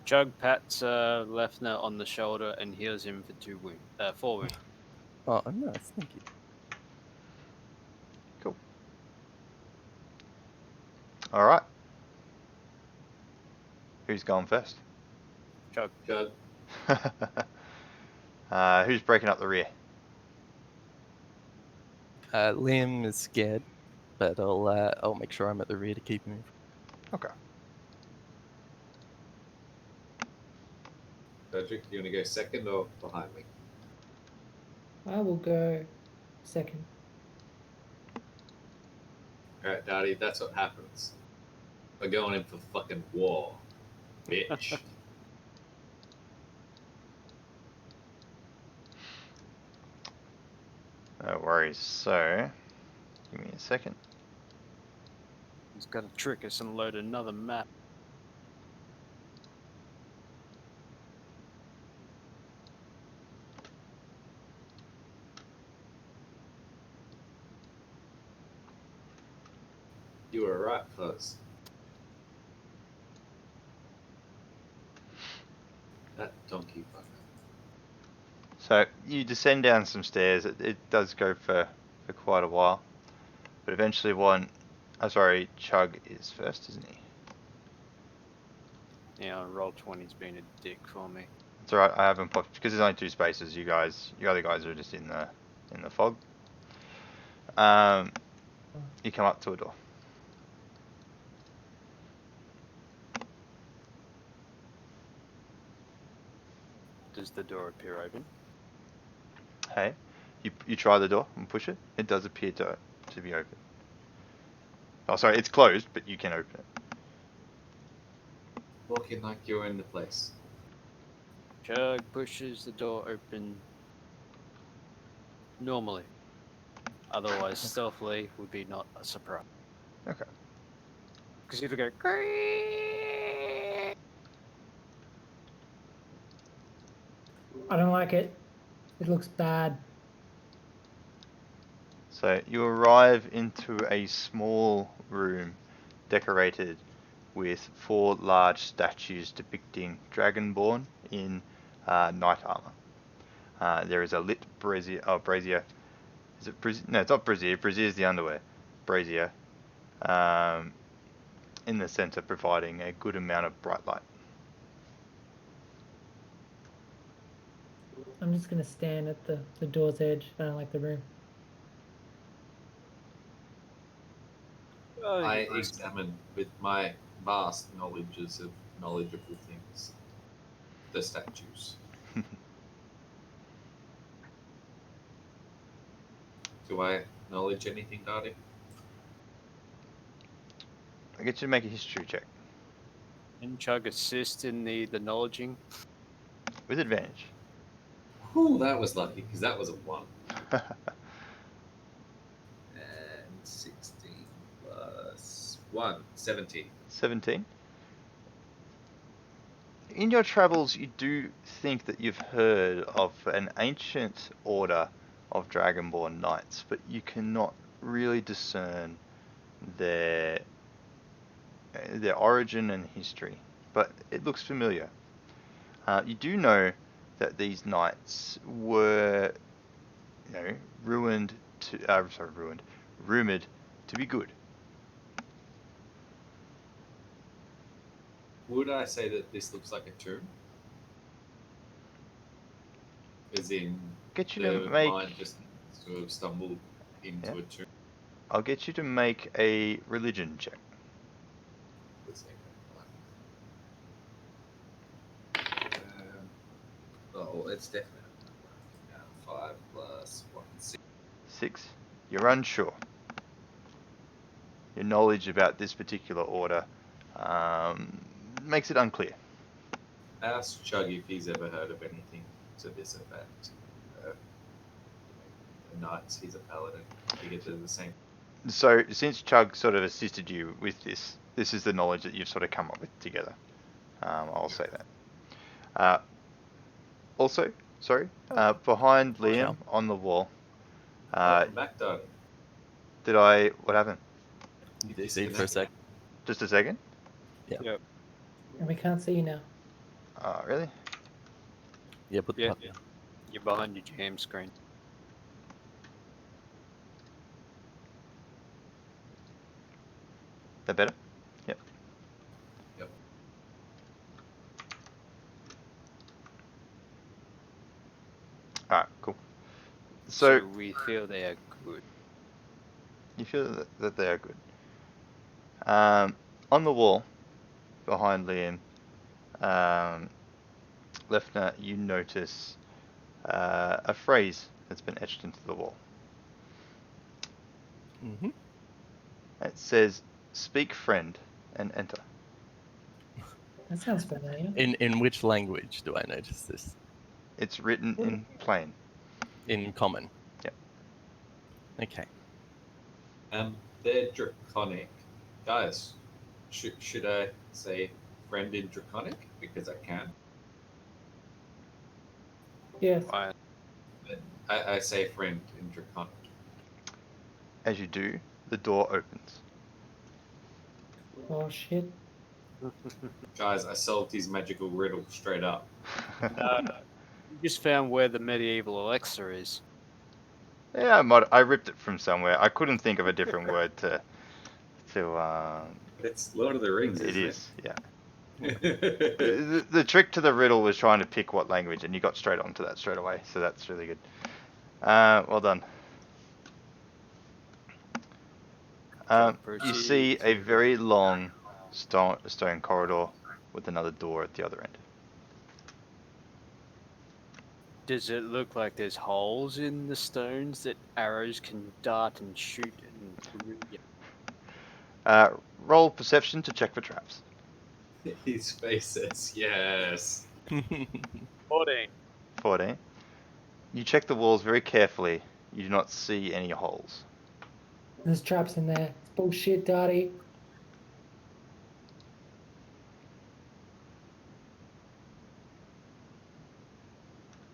Speaker 5: Chug pats Lefner on the shoulder and heals him for 4 wounds.
Speaker 3: Oh, nice. Thank you.
Speaker 1: Cool. Alright. Who's going first?
Speaker 5: Chug.
Speaker 2: Chug,
Speaker 1: Who's breaking up the rear?
Speaker 3: Liam is scared, but I'll make sure I'm at the rear to keep him.
Speaker 1: Okay.
Speaker 2: Patrick, you want to go second or behind me?
Speaker 4: I will go second.
Speaker 2: Alright, Daddy, that's what happens. We're going in for fucking war, bitch.
Speaker 1: No worries. So, give me a second.
Speaker 5: He's going to trick us and load another map.
Speaker 2: You were right, cuz. That donkey fucker.
Speaker 1: So you descend down some stairs. It does go for quite a while, but eventually Chug is first, isn't he?
Speaker 5: Yeah, roll 20's been a dick for me.
Speaker 1: It's alright. I haven't popped because there's only 2 spaces. You other guys are just in the fog. You come up to a door.
Speaker 5: Does the door appear open?
Speaker 1: Hey, you try the door and push it. It does appear to be open. Oh, sorry, it's closed, but you can open it.
Speaker 2: Walking like you're in the place.
Speaker 5: Chug pushes the door open normally. Otherwise, stealthily would be not a surprise.
Speaker 1: Okay.
Speaker 5: Because if you go,
Speaker 4: I don't like it. It looks bad.
Speaker 1: So you arrive into a small room decorated with 4 large statues depicting Dragonborn in knight armor. There is a lit brazier. Is it brazier? No, it's not brazier. Brazier is the underwear. Brazier. In the center, providing a good amount of bright light.
Speaker 4: I'm just going to stand at the door's edge. I don't like the room.
Speaker 2: I examine with my vast knowledges of knowledgeable things the statues. Do I knowledge anything, Daddy?
Speaker 1: I get you to make a history check
Speaker 5: and Chug assist in the knowledging.
Speaker 1: with advantage.
Speaker 2: Whew, that was lucky, because that was a 1. And 16 plus 1, 17.
Speaker 1: 17. In your travels, you do think that you've heard of an ancient order of Dragonborn knights, but you cannot really discern their origin and history. But it looks familiar. You do know that these knights were, rumored to be good.
Speaker 2: Would I say that this looks like a tomb? As in,
Speaker 1: Get you
Speaker 2: the
Speaker 1: to make.
Speaker 2: mind just sort of stumbled into a tomb.
Speaker 1: I'll get you to make a religion check.
Speaker 2: Let's see. Oh, it's definitely 5 plus 1, 6.
Speaker 1: 6. You're unsure. Your knowledge about this particular order makes it unclear.
Speaker 2: Ask Chug if he's ever heard of anything to this effect. The knights, he's a paladin. You get to the same.
Speaker 1: So, since Chug sort of assisted you with this is the knowledge that you've sort of come up with together. I'll say that. Also, behind Liam on the wall.
Speaker 2: Welcome back, Doug.
Speaker 1: What happened?
Speaker 3: DC for a sec.
Speaker 1: Just a second?
Speaker 5: Yep.
Speaker 4: And we can't see you now.
Speaker 1: Really?
Speaker 3: Yeah, put the
Speaker 5: Yeah.
Speaker 3: button down.
Speaker 5: You're behind your jam screen.
Speaker 1: That better? Yep.
Speaker 2: Yep.
Speaker 1: Alright, cool.
Speaker 5: So we feel they are good.
Speaker 1: You feel that they are good. On the wall, behind Liam, Lefner, you notice a phrase that's been etched into the wall.
Speaker 3: Mm-hmm.
Speaker 1: It says, "Speak, friend, and enter."
Speaker 4: That sounds familiar.
Speaker 3: In which language do I notice this?
Speaker 1: It's written in plain.
Speaker 3: In common.
Speaker 1: Yep.
Speaker 3: Okay.
Speaker 2: They're draconic. Guys, should I say friend in draconic? Because I can.
Speaker 4: Yes.
Speaker 5: Fine.
Speaker 2: I say friend in draconic.
Speaker 1: As you do, the door opens.
Speaker 4: Oh shit.
Speaker 2: Guys, I solved his magical riddle straight up.
Speaker 5: You just found where the medieval elixir is.
Speaker 1: Yeah, I ripped it from somewhere. I couldn't think of a different word to.
Speaker 2: It's Lord of the Rings,
Speaker 1: It
Speaker 2: isn't
Speaker 1: is, yeah.
Speaker 2: it?
Speaker 1: The trick to the riddle was trying to pick what language, and you got straight onto that straight away. So that's really good. Well done. You see a very long stone corridor with another door at the other end.
Speaker 5: Does it look like there's holes in the stones that arrows can dart and shoot and
Speaker 1: Roll perception to check for traps.
Speaker 2: His face says yes.
Speaker 5: 14.
Speaker 1: 14. You check the walls very carefully. You do not see any holes.
Speaker 4: There's traps in there. It's bullshit, Daddy.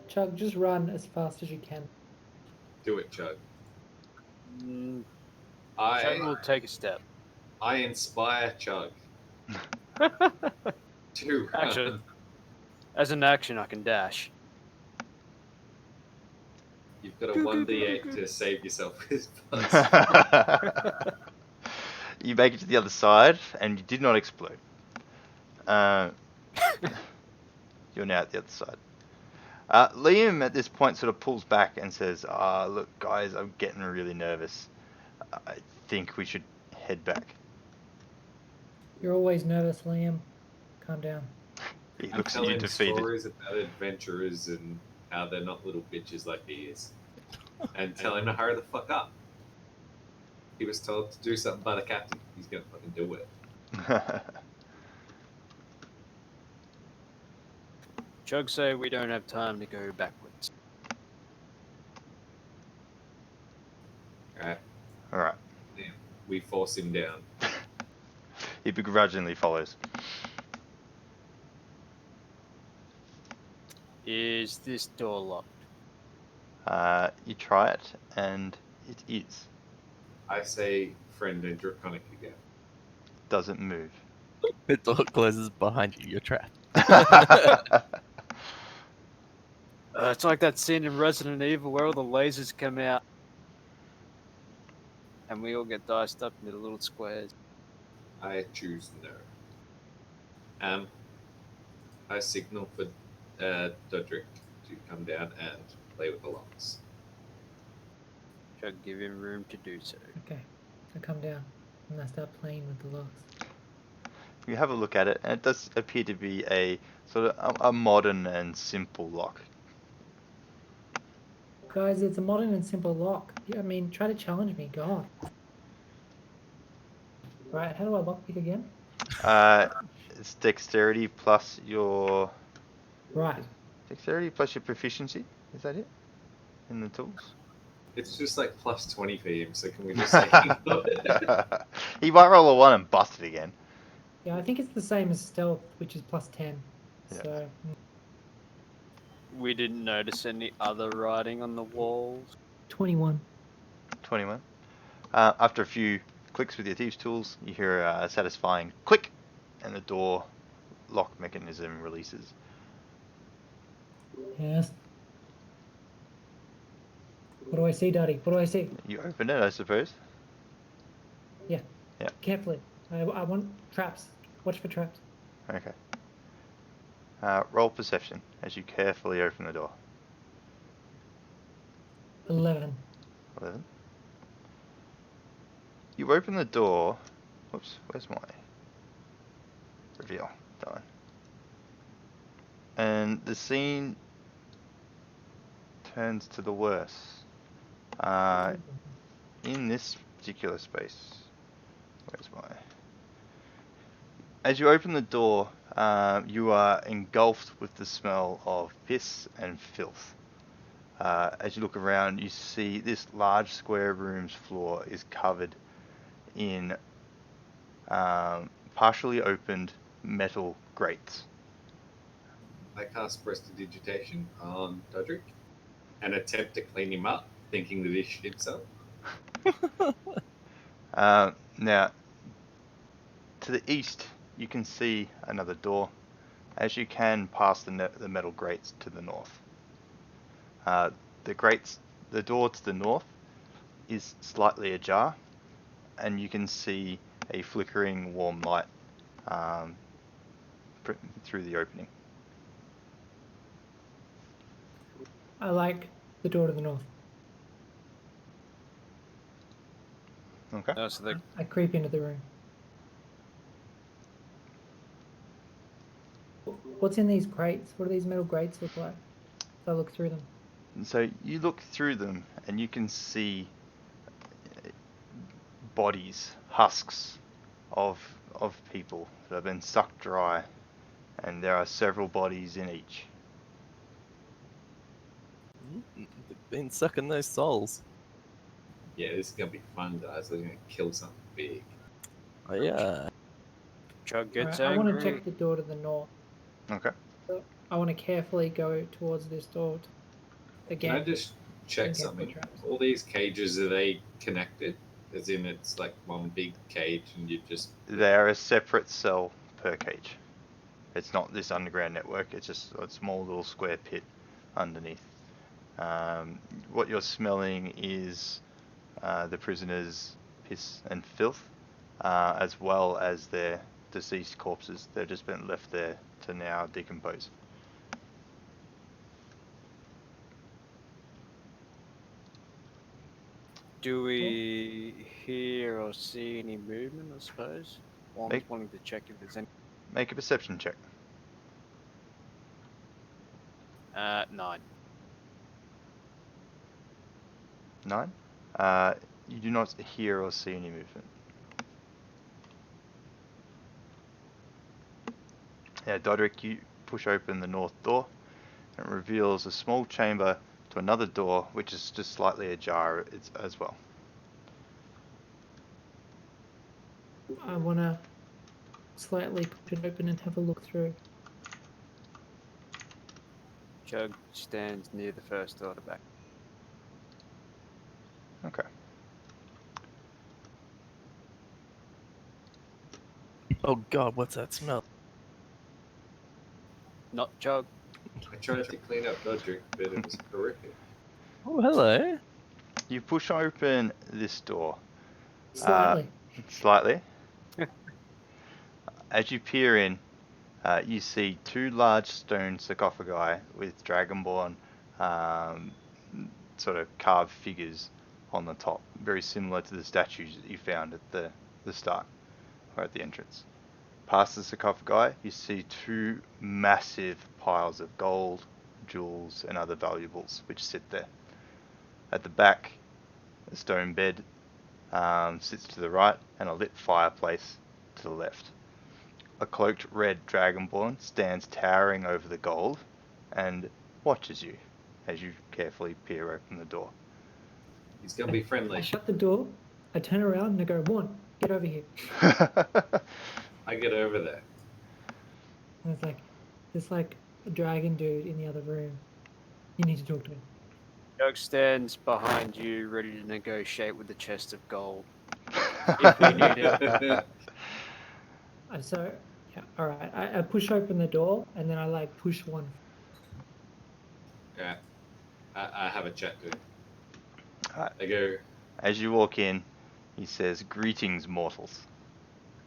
Speaker 4: Chug, just run as fast as you can.
Speaker 2: Do it, Chug.
Speaker 5: Chug will take a step.
Speaker 2: I inspire Chug. to
Speaker 5: Actually, as an action, I can dash.
Speaker 2: You've got a 1d8 to save yourself with plus.
Speaker 1: You make it to the other side, and you did not explode. You're now at the other side. Liam at this point sort of pulls back and says, "Look, guys, I'm getting really nervous. I think we should head back."
Speaker 4: You're always nervous, Liam. Calm down.
Speaker 1: He
Speaker 2: I'm
Speaker 1: looks at you
Speaker 2: telling
Speaker 1: defeated.
Speaker 2: stories about adventurers and how they're not little bitches like he is. And tell him to hurry the fuck up. He was told to do something by the captain. He's gonna fucking do it.
Speaker 5: Chug say we don't have time to go backwards.
Speaker 2: Alright.
Speaker 1: Alright.
Speaker 2: We force him down.
Speaker 1: He begrudgingly follows.
Speaker 5: Is this door locked?
Speaker 1: You try it, and it is.
Speaker 2: I say friend in draconic again.
Speaker 1: Doesn't move.
Speaker 3: The door closes behind you. You're trapped.
Speaker 5: It's like that scene in Resident Evil where all the lasers come out and we all get diced up into little squares.
Speaker 2: I choose no. I signal for Dodrick to come down and play with the locks.
Speaker 5: Chug, give him room to do so.
Speaker 4: Okay, so come down and I start playing with the locks.
Speaker 1: You have a look at it, and it does appear to be a sort of a modern and simple lock.
Speaker 4: Guys, it's a modern and simple lock. I mean, try to challenge me, God. Right, how do I lockpick again?
Speaker 1: It's dexterity plus your
Speaker 4: Right.
Speaker 1: proficiency. Is that it? In the tools?
Speaker 2: It's just like plus 20 for him, so can we just say
Speaker 1: He might roll a 1 and bust it again.
Speaker 4: Yeah, I think it's the same as stealth, which is plus 10.
Speaker 1: Yeah.
Speaker 4: So,
Speaker 5: We didn't notice any other writing on the walls.
Speaker 4: 21.
Speaker 1: 21. After a few clicks with your thieves' tools, you hear a satisfying click, and the door lock mechanism releases.
Speaker 4: Yes. What do I see, Daddy? What do I see?
Speaker 1: You open it, I suppose.
Speaker 4: Yeah.
Speaker 1: Yeah.
Speaker 4: Carefully. I want traps. Watch for traps.
Speaker 1: Okay. Roll perception as you carefully open the door.
Speaker 4: 11.
Speaker 1: 11. You open the door. Whoops, where's my reveal? Done. And the scene turns to the worse. In this particular space, where's my... As you open the door, you are engulfed with the smell of piss and filth. As you look around, you see this large square room's floor is covered in partially opened metal grates.
Speaker 2: I cast Prestidigitation on Dodrick and attempt to clean him up, thinking that he shit himself.
Speaker 1: Now, to the east, you can see another door, as you can pass the metal grates to the north. The door to the north is slightly ajar, and you can see a flickering warm light through the opening.
Speaker 4: I like the door to the north.
Speaker 1: Okay.
Speaker 5: Oh, so the
Speaker 4: I creep into the room. What's in these crates? What do these metal grates look like? If I look through them.
Speaker 1: And so you look through them, and you can see bodies, husks of people that have been sucked dry, and there are several bodies in each.
Speaker 3: They've been sucking those souls.
Speaker 2: Yeah, this is gonna be fun, guys. They're gonna kill something big.
Speaker 3: Oh, yeah.
Speaker 5: Chug gets
Speaker 4: Alright, I want to
Speaker 5: angry.
Speaker 4: check the door to the north.
Speaker 1: Okay.
Speaker 4: I want to carefully go towards this door.
Speaker 2: Can I
Speaker 4: Again.
Speaker 2: just check
Speaker 4: Okay,
Speaker 2: something?
Speaker 4: traps.
Speaker 2: All these cages, are they connected? As in, it's like one big cage, and you just
Speaker 1: They're a separate cell per cage. It's not this underground network. It's just a small little square pit underneath. What you're smelling is the prisoners' piss and filth, as well as their deceased corpses. They've just been left there to now decompose.
Speaker 5: Do we hear or see any movement, I suppose? Well, I'm
Speaker 1: Make-
Speaker 5: just wanting to check if there's any.
Speaker 1: Make a perception check.
Speaker 5: 9.
Speaker 1: 9. You do not hear or see any movement. Yeah, Dodrick, you push open the north door, and it reveals a small chamber to another door, which is just slightly ajar as well.
Speaker 4: I want to slightly push it open and have a look through.
Speaker 5: Chug stands near the first door to back.
Speaker 1: Okay.
Speaker 3: Oh, God, what's that smell?
Speaker 5: Not Chug.
Speaker 2: I tried to clean up Godric, but it was horrific.
Speaker 3: Oh, hello.
Speaker 1: You push open this door.
Speaker 4: Slightly.
Speaker 1: Slightly. As you peer in, you see two large stone sarcophagi with dragonborn sort of carved figures on the top, very similar to the statues that you found at the start, or at the entrance. Past the sarcophagi, you see two massive piles of gold, jewels, and other valuables which sit there. At the back, a stone bed sits to the right, and a lit fireplace to the left. A cloaked red dragonborn stands towering over the gold and watches you as you carefully peer open the door.
Speaker 2: He's gonna be
Speaker 4: I
Speaker 2: friendly.
Speaker 4: shut the door. I turn around and I go, "One, get over here."
Speaker 2: I get over there.
Speaker 4: And it's like, there's like a dragon dude in the other room. You need to talk to him.
Speaker 5: Doug stands behind you, ready to negotiate with the chest of gold. If we need it.
Speaker 4: So, yeah, all right. I push open the door and then I like push one.
Speaker 2: Yeah. I have a chat to him.
Speaker 1: Alright.
Speaker 2: I go,
Speaker 1: As you walk in, he says, "Greetings, mortals,"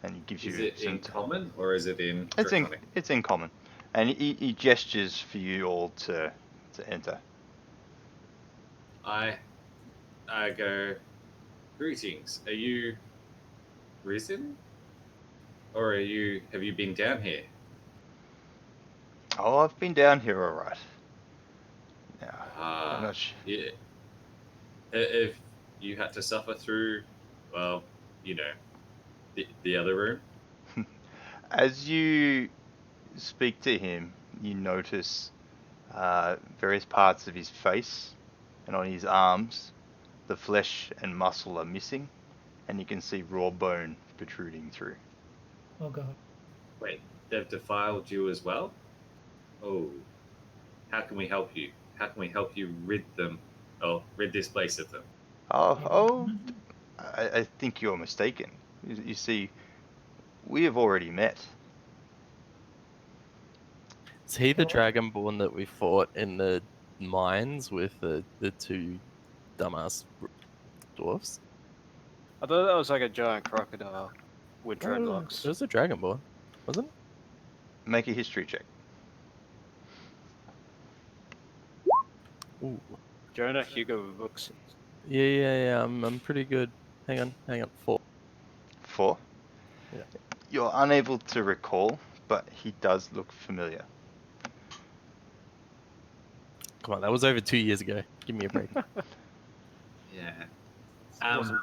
Speaker 1: and he gives
Speaker 2: is
Speaker 1: you
Speaker 2: it
Speaker 1: some.
Speaker 2: in common or is it in
Speaker 1: It's in
Speaker 2: Draconic?
Speaker 1: it's in common, and he gestures for you all to enter.
Speaker 2: I go, greetings. Are you risen? Or have you been down here?
Speaker 1: Oh, I've been down here all right. Yeah, I'm not sure.
Speaker 2: Yeah. If you had to suffer through, well, you know, the other room.
Speaker 1: As you speak to him, you notice various parts of his face and on his arms. The flesh and muscle are missing, and you can see raw bone protruding through.
Speaker 4: Oh god.
Speaker 2: Wait, they've defiled you as well? Oh, how can we help you? How can we help you rid this place of them?
Speaker 1: Oh, I think you're mistaken. You see, we have already met.
Speaker 3: Is he the
Speaker 4: Oh.
Speaker 3: dragonborn that we fought in the mines with the two dumbass dwarfs?
Speaker 5: I thought that was like a giant crocodile with
Speaker 3: No,
Speaker 5: dreadlocks.
Speaker 3: it was a dragonborn, wasn't it?
Speaker 1: Make a history check.
Speaker 3: Ooh.
Speaker 5: Jonah Hugo books.
Speaker 3: Yeah. I'm pretty good. Hang on. 4.
Speaker 1: 4.
Speaker 3: Yeah.
Speaker 1: You're unable to recall, but he does look familiar.
Speaker 3: Come on, that was over 2 years ago. Give me a break.
Speaker 2: Yeah.
Speaker 5: Wasn't-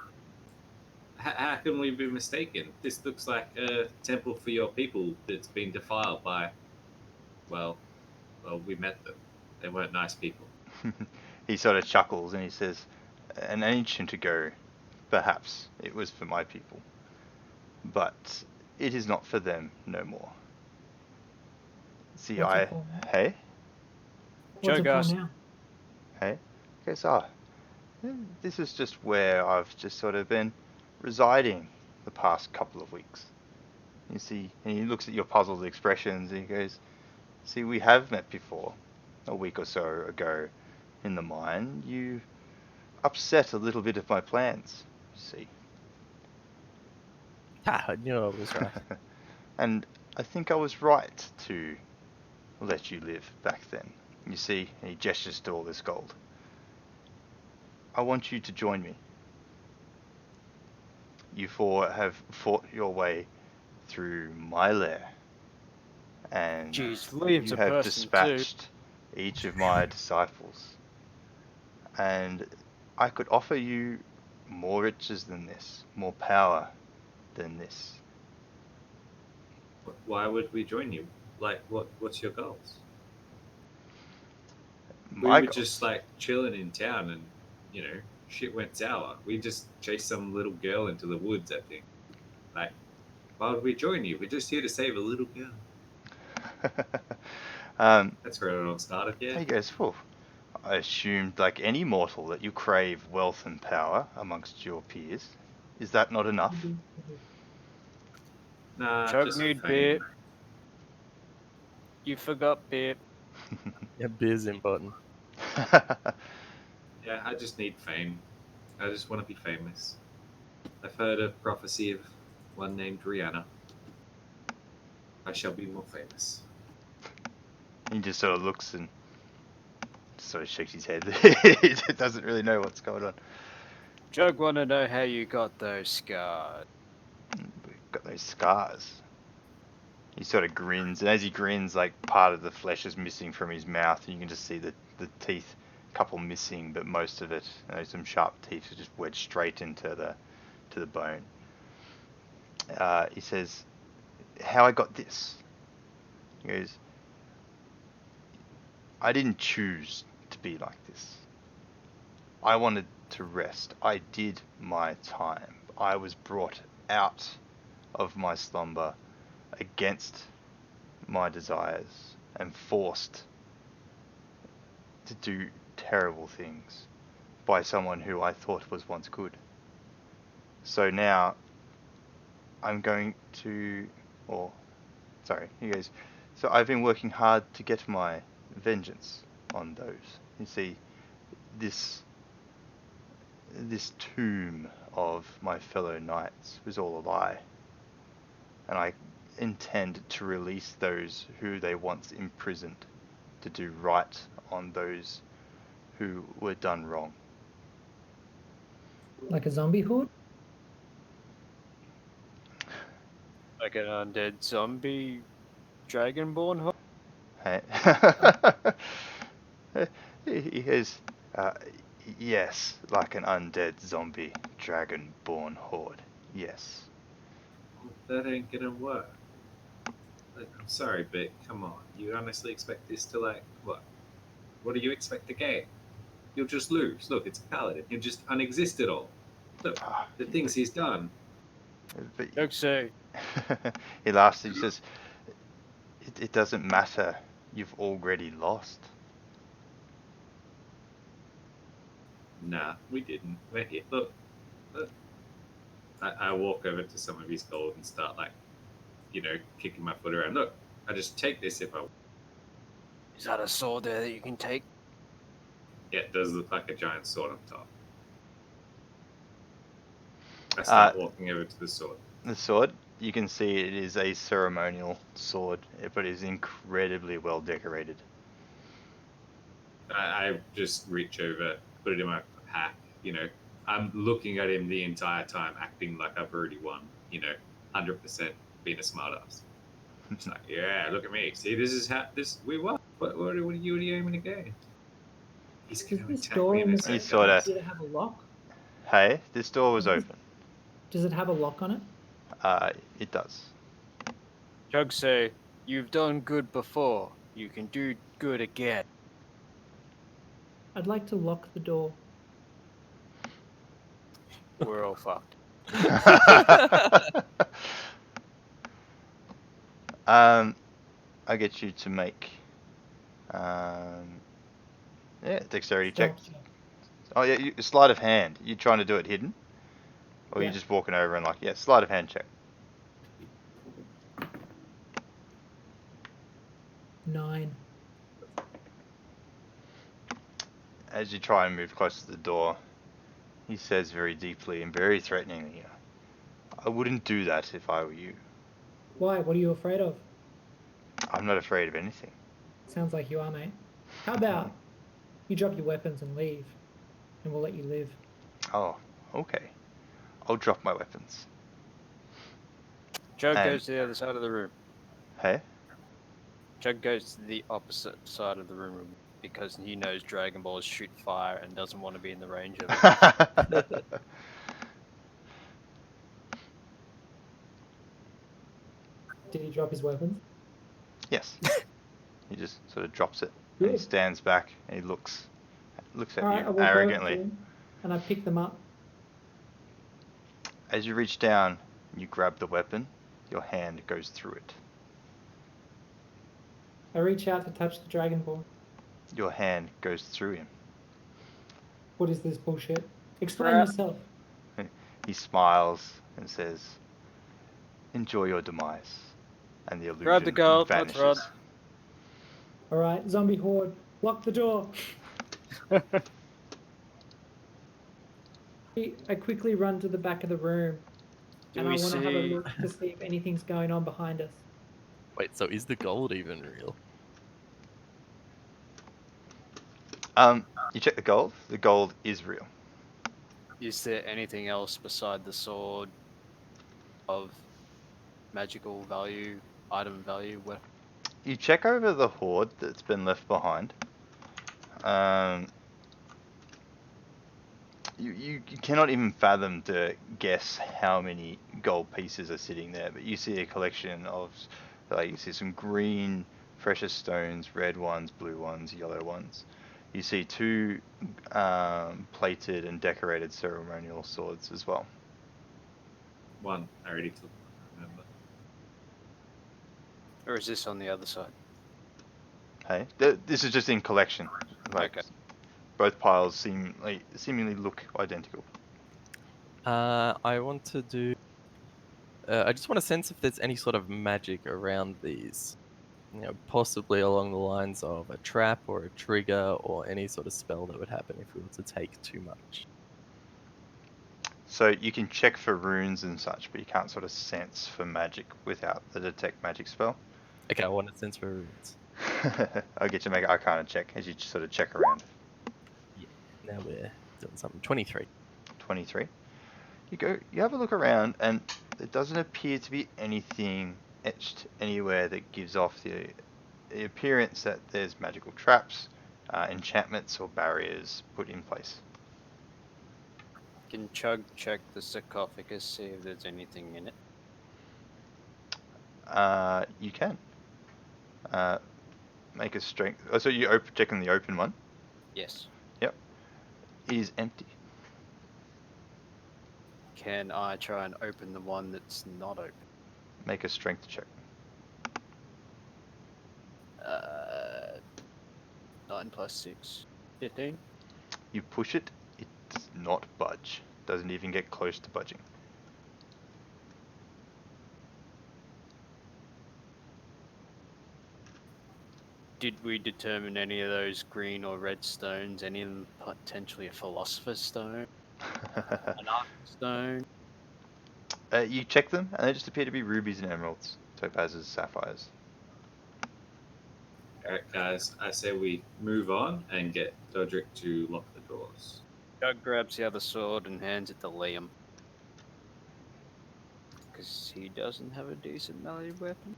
Speaker 2: How can we be mistaken? This looks like a temple for your people that's been defiled by, well, we met them. They weren't nice people.
Speaker 1: He sort of chuckles and he says, "An ancient ago, perhaps it was for my people, but it is not for them no more." See,
Speaker 4: What's it for?
Speaker 1: hey,
Speaker 4: What's it for
Speaker 5: Jogas.
Speaker 4: now?
Speaker 1: hey, okay, so this is just where I've just sort of been residing the past couple of weeks. You see, and he looks at your puzzled expressions and he goes, "See, we have met before, a week or so ago in the mine. You upset a little bit of my plans, you see."
Speaker 3: I knew I was right.
Speaker 1: And I think I was right to let you live back then. You see, and he gestures to all this gold. I want you to join me. You four have fought your way through my lair, and
Speaker 5: Jeez, Liam's
Speaker 1: you
Speaker 5: a
Speaker 1: have
Speaker 5: person
Speaker 1: dispatched each of my disciples. And I could offer you more riches than this, more power than this.
Speaker 2: Why would we join you? Like, what's your goals? We
Speaker 1: My
Speaker 2: were
Speaker 1: goals.
Speaker 2: just like chilling in town and, shit went sour. We just chased some little girl into the woods, I think. Like, why would we join you? We're just here to save a little girl. That's where it all started, yeah.
Speaker 1: He goes, "Well, I assumed, like any mortal, that you crave wealth and power amongst your peers. Is that not enough?"
Speaker 2: Nah,
Speaker 5: Chug
Speaker 2: just
Speaker 5: need
Speaker 2: fame.
Speaker 5: beer. You forgot beer.
Speaker 3: Yeah, beer's important.
Speaker 2: Yeah, I just need fame. I just want to be famous. I've heard a prophecy of one named Rihanna. I shall be more famous.
Speaker 1: He just sort of looks and sort of shakes his head. He doesn't really know what's going on.
Speaker 5: Jug want to know how you got those scars.
Speaker 1: We've got those scars. He sort of grins, and as he grins, like part of the flesh is missing from his mouth, and you can just see the teeth, a couple missing, but most of it, some sharp teeth, are just wedged straight into the bone. He says, "How I got this?" He goes, "I didn't choose to be like this. I wanted to rest. I did my time. I was brought out of my slumber against my desires and forced to do terrible things by someone who I thought was once good. So now I'm going to, he goes, so I've been working hard to get my vengeance on those. You see, this tomb of my fellow knights was all a lie, and I intend to release those who they once imprisoned to do right on those who were done wrong."
Speaker 4: Like a zombie horde?
Speaker 5: Like an undead zombie dragonborn horde?
Speaker 1: Hey. He goes, yes, like an undead zombie dragon-born horde. Yes.
Speaker 2: That ain't gonna work. Like, I'm sorry, but come on. You honestly expect this to, like, what? What do you expect to gain? You'll just lose. Look, it's a paladin. He'll just unexist at all. Look, the things he's done.
Speaker 1: But
Speaker 5: Jug say,
Speaker 1: he laughs. He says, "It doesn't matter. You've already lost."
Speaker 2: Nah, we didn't. We're here. Look. I walk over to some of his gold and start, like, kicking my foot around. Look, I just take this if I want.
Speaker 5: is that a sword there that you can take?
Speaker 2: Yeah, it does look like a giant sword on top. I start walking over to the sword.
Speaker 1: The sword, you can see it is a ceremonial sword, but it is incredibly well decorated.
Speaker 2: I just reach over, put it in my pack. I'm looking at him the entire time, acting like I've already won. 100% being a smartass. It's like, yeah, look at me. See, this is how we won. What are you aiming to gain? He's
Speaker 4: Does
Speaker 2: going to
Speaker 4: this
Speaker 2: attack
Speaker 4: door
Speaker 2: me
Speaker 4: in
Speaker 2: in a
Speaker 4: the
Speaker 2: second.
Speaker 1: He's sorta-
Speaker 4: did it have a lock?
Speaker 1: Hey, this door was open.
Speaker 4: Does it have a lock on it?
Speaker 1: It does.
Speaker 5: Jug say, you've done good before. You can do good again.
Speaker 4: I'd like to lock the door.
Speaker 5: We're all fucked.
Speaker 1: I get you to make, dexterity check.
Speaker 4: Stealth check.
Speaker 1: Oh yeah, sleight of hand. You trying to do it hidden, or
Speaker 4: Yeah.
Speaker 1: you just walking over and sleight of hand check.
Speaker 4: 9.
Speaker 1: As you try and move closer to the door, he says very deeply and very threateningly, "I wouldn't do that if I were you.
Speaker 4: Why? What are you afraid of?
Speaker 1: I'm not afraid of anything."
Speaker 4: Sounds like you are, mate. How about you drop your weapons and leave, and we'll let you live.
Speaker 1: Oh, okay. I'll drop my weapons.
Speaker 5: Jug
Speaker 1: And-
Speaker 5: goes to the other side of the room.
Speaker 1: Hey?
Speaker 5: Jug goes to the opposite side of the room because he knows Dragon Balls shoot fire and doesn't want to be in the range of it.
Speaker 4: Did he drop his weapons?
Speaker 1: Yes. He just sort of drops it, and he
Speaker 4: Good.
Speaker 1: stands back, and he looks at
Speaker 4: All right, I
Speaker 1: you
Speaker 4: walk over to
Speaker 1: arrogantly.
Speaker 4: him, and I pick them up.
Speaker 1: As you reach down, and you grab the weapon, your hand goes through it.
Speaker 4: I reach out to touch the Dragon Ball.
Speaker 1: Your hand goes through him.
Speaker 4: What is this bullshit? Explain
Speaker 5: Crap.
Speaker 4: yourself.
Speaker 1: He smiles and says, "Enjoy your demise," and the illusion
Speaker 5: Grab the gold, let's
Speaker 1: vanishes.
Speaker 4: All right, zombie horde, lock the door. I quickly run to the back of the room,
Speaker 5: Do
Speaker 4: and I
Speaker 5: we
Speaker 4: want to have a
Speaker 5: see?
Speaker 4: look to see if anything's going on behind us.
Speaker 3: Wait, so is the gold even real?
Speaker 1: You check the gold. The gold is real.
Speaker 5: Is there anything else beside the sword of magical value, item value, weapon?
Speaker 1: You check over the hoard that's been left behind. You cannot even fathom to guess how many gold pieces are sitting there, but you see a collection of, like, you see some green precious stones, red ones, blue ones, yellow ones. You see two plated and decorated ceremonial swords as well.
Speaker 2: One, I already took. Remember.
Speaker 5: Or is this on the other side?
Speaker 1: Hey, this is just in collection. Like,
Speaker 5: Okay.
Speaker 1: both piles seemingly look identical.
Speaker 3: I want to do. I just want to sense if there's any sort of magic around these. You know, possibly along the lines of a trap or a trigger or any sort of spell that would happen if we were to take too much.
Speaker 1: So you can check for runes and such, but you can't sort of sense for magic without the detect magic spell.
Speaker 3: Okay, I want to sense for runes.
Speaker 1: I'll get you to make an Arcana check as you sort of check around.
Speaker 3: Yeah, now we're doing something. 23.
Speaker 1: 23. You have a look around, and there doesn't appear to be anything etched anywhere that gives off the appearance that there's magical traps, enchantments, or barriers put in place.
Speaker 5: Can Chug check the sarcophagus, see if there's anything in it?
Speaker 1: You can make a strength. Oh, so you checking the open one?
Speaker 5: Yes.
Speaker 1: Yep. It is empty.
Speaker 5: Can I try and open the one that's not open?
Speaker 1: Make a strength check.
Speaker 5: 9 plus 6. 15.
Speaker 1: You push it, it does not budge. Doesn't even get close to budging.
Speaker 5: Did we determine any of those green or red stones, any of them potentially a philosopher's stone, an arc stone?
Speaker 1: You check them, and they just appear to be rubies and emeralds, topazes, sapphires.
Speaker 2: Alright, guys, I say we move on and get Dodrick to lock the doors.
Speaker 5: Chug grabs the other sword and hands it to Liam. Because he doesn't have a decent melee weapon.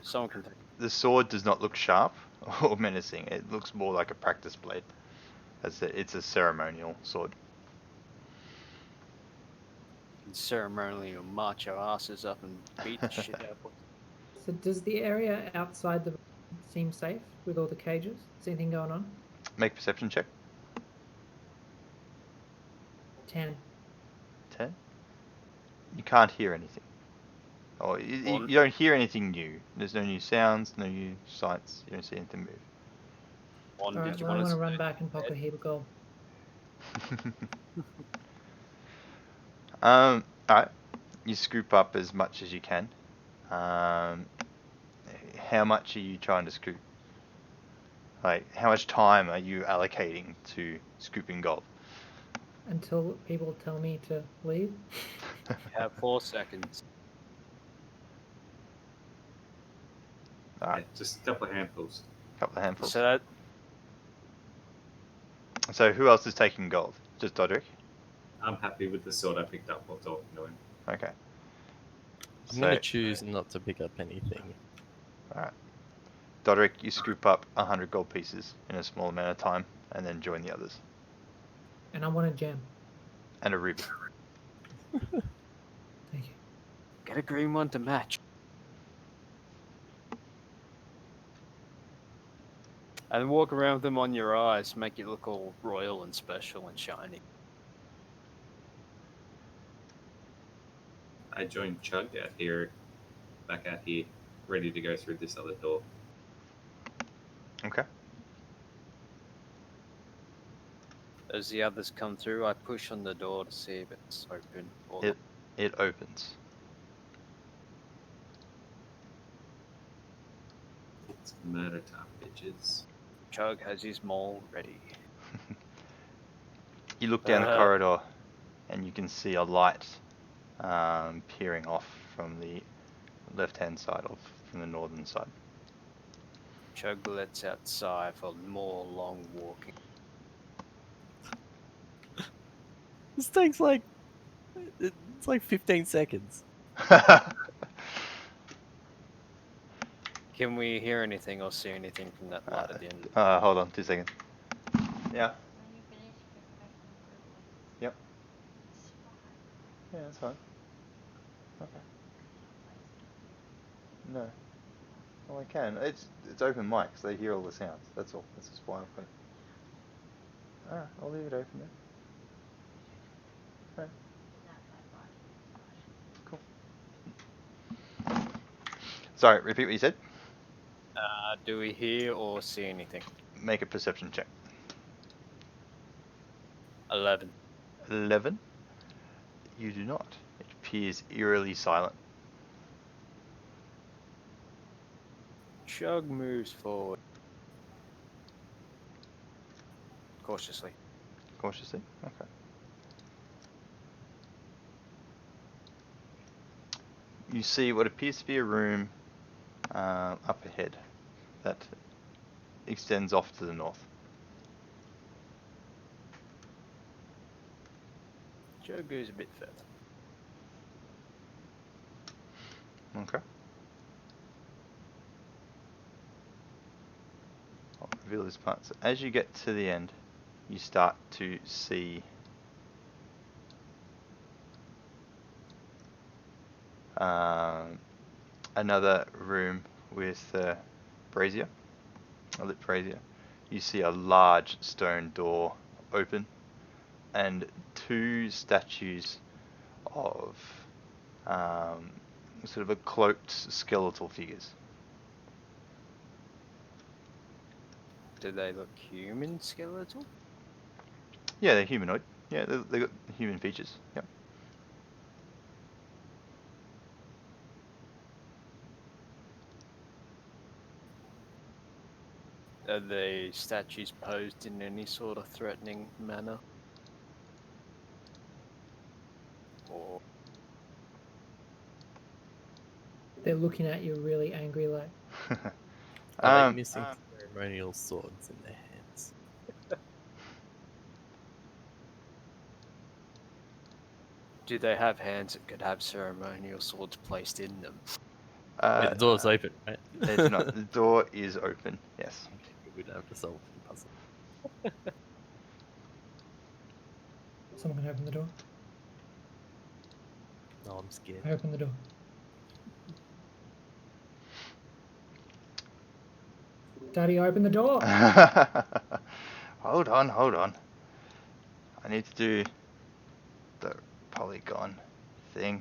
Speaker 5: Someone can take it.
Speaker 1: The sword does not look sharp or menacing. It looks more like a practice blade. It's a ceremonial sword.
Speaker 5: And ceremonially march our asses up and beat the shit out of them.
Speaker 4: So does the area outside the room seem safe with all the cages? Is anything going on?
Speaker 1: Make a perception check.
Speaker 4: 10.
Speaker 1: 10. You can't hear anything. Or you don't hear anything new. There's no new sounds, no new sights. You don't see anything move.
Speaker 5: One,
Speaker 4: All
Speaker 5: did
Speaker 4: right,
Speaker 5: you
Speaker 4: well, I
Speaker 5: want
Speaker 4: want
Speaker 5: to
Speaker 4: to run back and pocket a heap of gold.
Speaker 1: Alright. You scoop up as much as you can. How much are you trying to scoop? Like, how much time are you allocating to scooping gold?
Speaker 4: Until people tell me to leave.
Speaker 5: have 4 seconds?
Speaker 1: Alright,
Speaker 2: Yeah, just a couple of handfuls.
Speaker 1: couple of handfuls.
Speaker 5: So that
Speaker 1: So who else is taking gold? Just Dodrick?
Speaker 2: I'm happy with the sword I picked up while talking to him.
Speaker 1: Okay.
Speaker 3: I'm going to choose not to pick up anything.
Speaker 1: Alright. Dodrick, you scoop up 100 gold pieces in a small amount of time, and then join the others.
Speaker 4: And I want a gem.
Speaker 1: And a ruby.
Speaker 4: Thank you.
Speaker 5: get a green one to match. And walk around with them on your eyes, make it look all royal and special and shiny.
Speaker 2: I joined Chug out here, back out here, ready to go through this other door.
Speaker 1: Okay.
Speaker 5: As the others come through, I push on the door to see if it's open or
Speaker 1: It opens.
Speaker 2: It's murder time, bitches.
Speaker 5: Chug has his maul ready.
Speaker 1: You look down the
Speaker 5: Uh-huh.
Speaker 1: corridor, and you can see a light peering off from the left-hand side from the northern side.
Speaker 5: Chug lets out sigh for more long walking.
Speaker 3: This takes like it's like 15 seconds.
Speaker 5: Can we hear anything or see anything from that light at the end?
Speaker 1: Hold on 2 seconds. Yeah.
Speaker 6: When you finish, come back and prove like
Speaker 1: Yep.
Speaker 6: it's fine.
Speaker 1: Yeah, that's fine. Okay. No. Well, I can. It's open mic, so they hear all the sounds. That's all. That's just why I've got it. Alright, I'll leave it open then. Alright, cool. Sorry, repeat what you said.
Speaker 5: Do we hear or see anything?
Speaker 1: Make a perception check.
Speaker 5: 11.
Speaker 1: 11. You do not. It appears eerily silent.
Speaker 5: Chug moves forward. Cautiously.
Speaker 1: Cautiously. Okay. You see what appears to be a room up ahead that extends off to the north.
Speaker 5: Chug goes a bit further.
Speaker 1: Okay. I'll reveal this part. So as you get to the end, you start to see another room with a brazier, a lit brazier. You see a large stone door open and two statues of sort of a cloaked skeletal figures.
Speaker 5: Do they look human skeletal?
Speaker 1: Yeah, they're humanoid. Yeah, they got human features. Yep.
Speaker 5: Are the statues posed in any sort of threatening manner? Or
Speaker 4: They're looking at you really angry, like,
Speaker 3: Are they missing ceremonial swords in their hands?
Speaker 5: do they have hands that could have ceremonial swords placed in them?
Speaker 3: Wait, the door's open, right?
Speaker 1: They do not. The door is open. Yes.
Speaker 3: Okay, we don't have to solve the puzzle.
Speaker 4: someone can open the door.
Speaker 3: No, I'm scared.
Speaker 4: I open the door. Daddy, open the door.
Speaker 1: Hold on, hold on. I need to do the polygon thing.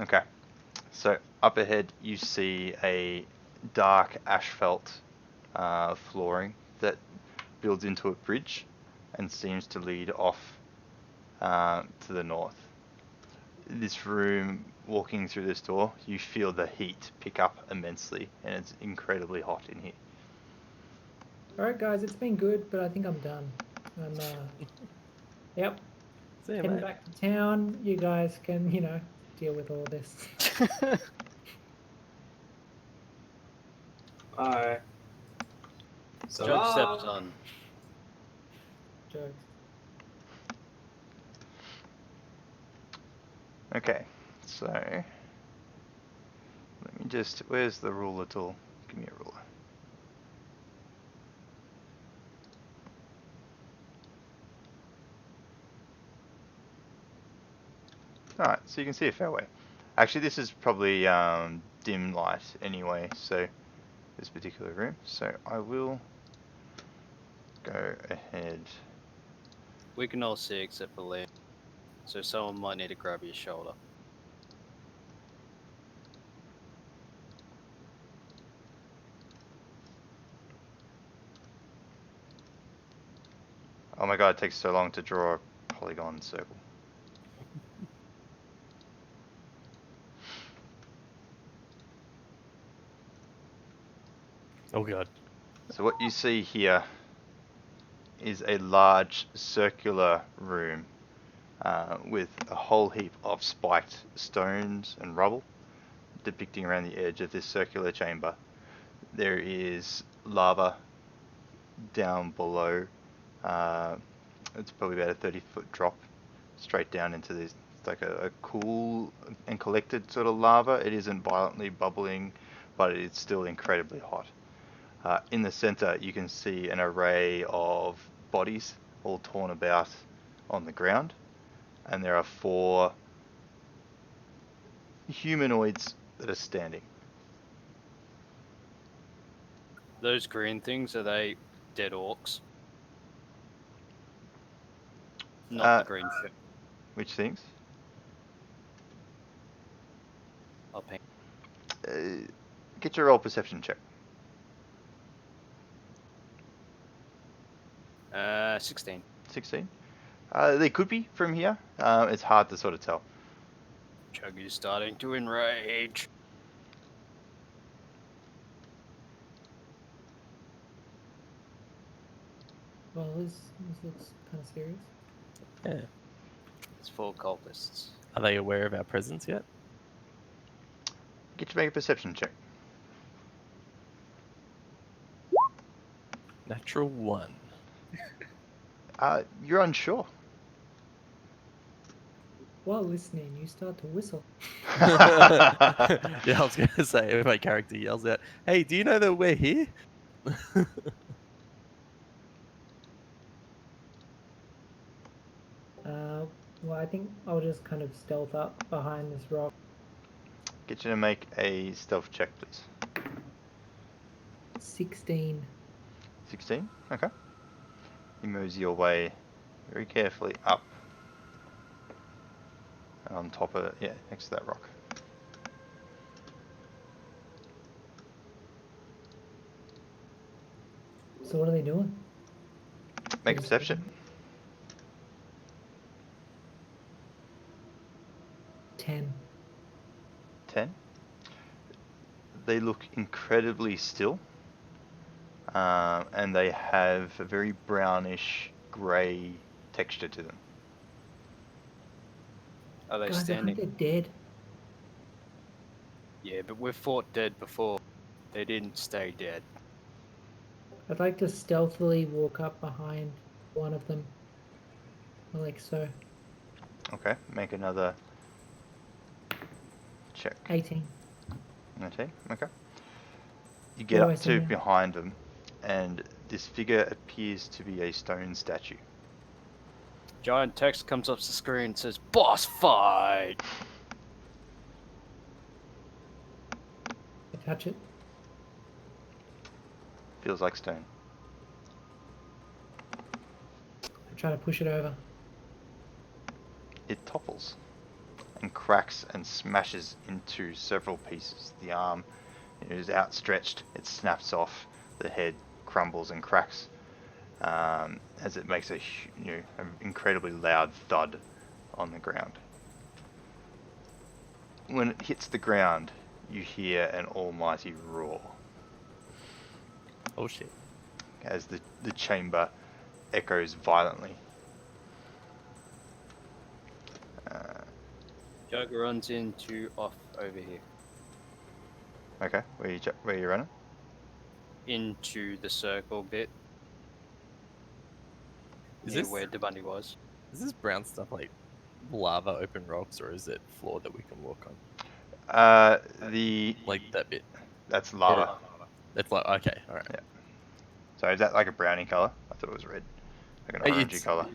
Speaker 1: Okay. So up ahead you see a dark asphalt flooring that builds into a bridge and seems to lead off to the north. This room, walking through this door, you feel the heat pick up immensely, and it's incredibly hot in here.
Speaker 4: All right, guys, it's been good, but I think I'm done. I'm yep,
Speaker 3: See you,
Speaker 4: heading
Speaker 3: mate.
Speaker 4: back to town. You guys can, deal with all this.
Speaker 2: Bye. So
Speaker 5: Chug
Speaker 2: long.
Speaker 5: steps on.
Speaker 4: Jokes.
Speaker 1: Okay, so let me just, where's the ruler tool? Give me a ruler. Alright, so you can see a fair way. Actually, this is probably dim light anyway, so this particular room. So I will go ahead.
Speaker 5: We can all see except for Liam. So someone might need to grab your shoulder.
Speaker 1: Oh my god, it takes so long to draw a polygon circle.
Speaker 3: Oh god.
Speaker 1: So what you see here is a large circular room with a whole heap of spiked stones and rubble depicting around the edge of this circular chamber. There is lava down below. It's probably about a 30-foot drop straight down into this. It's like a cool and collected sort of lava. It isn't violently bubbling, but it's still incredibly hot. In the center, you can see an array of bodies all torn about on the ground, and there are 4 humanoids that are standing.
Speaker 5: Those green things, are they dead orcs? Not the green shit.
Speaker 1: Which things?
Speaker 5: I'll ping.
Speaker 1: Get your roll perception check.
Speaker 5: 16.
Speaker 1: 16. They could be from here. It's hard to sort of tell.
Speaker 5: Chug is starting to enrage.
Speaker 4: Well, this looks kind of serious.
Speaker 3: Yeah.
Speaker 5: It's full cultists.
Speaker 3: Are they aware of our presence yet?
Speaker 1: Get you to make a perception check.
Speaker 3: Natural 1.
Speaker 1: You're unsure.
Speaker 4: While listening, you start to whistle.
Speaker 3: Yeah, I was gonna say if my character yells out, "Hey, do you know that we're here?"
Speaker 4: Well, I think I'll just kind of stealth up behind this rock.
Speaker 1: Get you to make a stealth check, please.
Speaker 4: 16.
Speaker 1: 16? Okay. You mosey your way very carefully up. And on top of it, yeah, next to that rock.
Speaker 4: So what are they doing?
Speaker 1: Make a
Speaker 4: Just-
Speaker 1: perception.
Speaker 4: 10.
Speaker 1: 10. They look incredibly still. And they have a very brownish grey texture to them.
Speaker 5: Are they
Speaker 4: Guys, I
Speaker 5: standing?
Speaker 4: think they're dead.
Speaker 5: Yeah, but we've fought dead before. They didn't stay dead.
Speaker 4: I'd like to stealthily walk up behind one of them. Like so.
Speaker 1: Okay, make another check.
Speaker 4: 18.
Speaker 1: 19, okay. You get
Speaker 4: What do I
Speaker 1: up
Speaker 4: see
Speaker 1: to
Speaker 4: now?
Speaker 1: behind them, and this figure appears to be a stone statue.
Speaker 5: Giant text comes up the screen and says, "Boss fight!"
Speaker 4: I touch it.
Speaker 1: Feels like stone.
Speaker 4: I try to push it over.
Speaker 1: It topples and cracks and smashes into several pieces. The arm is outstretched, it snaps off, the head crumbles and cracks as it makes an incredibly loud thud on the ground. When it hits the ground, you hear an almighty roar
Speaker 3: Oh shit.
Speaker 1: as the chamber echoes violently.
Speaker 5: Jug runs into off over here.
Speaker 1: Okay, where you running?
Speaker 5: Into the circle bit.
Speaker 3: Is
Speaker 5: near
Speaker 3: this
Speaker 5: where the bunny was.
Speaker 3: is this brown stuff like lava, open rocks, or is it floor that we can walk on? Like that bit.
Speaker 1: That's lava.
Speaker 3: It's like okay, all right.
Speaker 1: Yeah. So is that like a brownie color? I thought it was red, like an orangey
Speaker 3: It's
Speaker 1: color.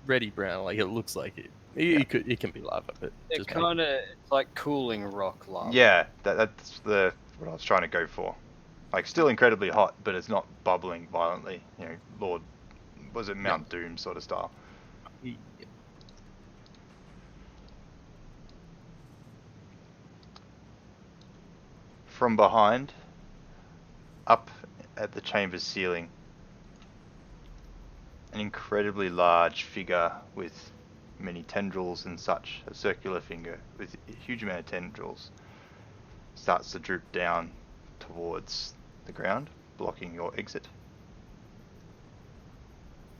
Speaker 3: reddy brown, like it looks like it.
Speaker 1: Yeah.
Speaker 3: It can be lava, but
Speaker 5: It
Speaker 3: just
Speaker 5: kind of like cooling rock lava.
Speaker 1: Yeah, that's what I was trying to go for. Like still incredibly hot, but it's not bubbling violently. You know, Lord, was it Mount Doom sort of style?
Speaker 3: make...
Speaker 1: From behind, up at the chamber's ceiling, an incredibly large figure with many tendrils and such, a circular figure with a huge amount of tendrils, starts to droop down towards the ground. blocking your exit.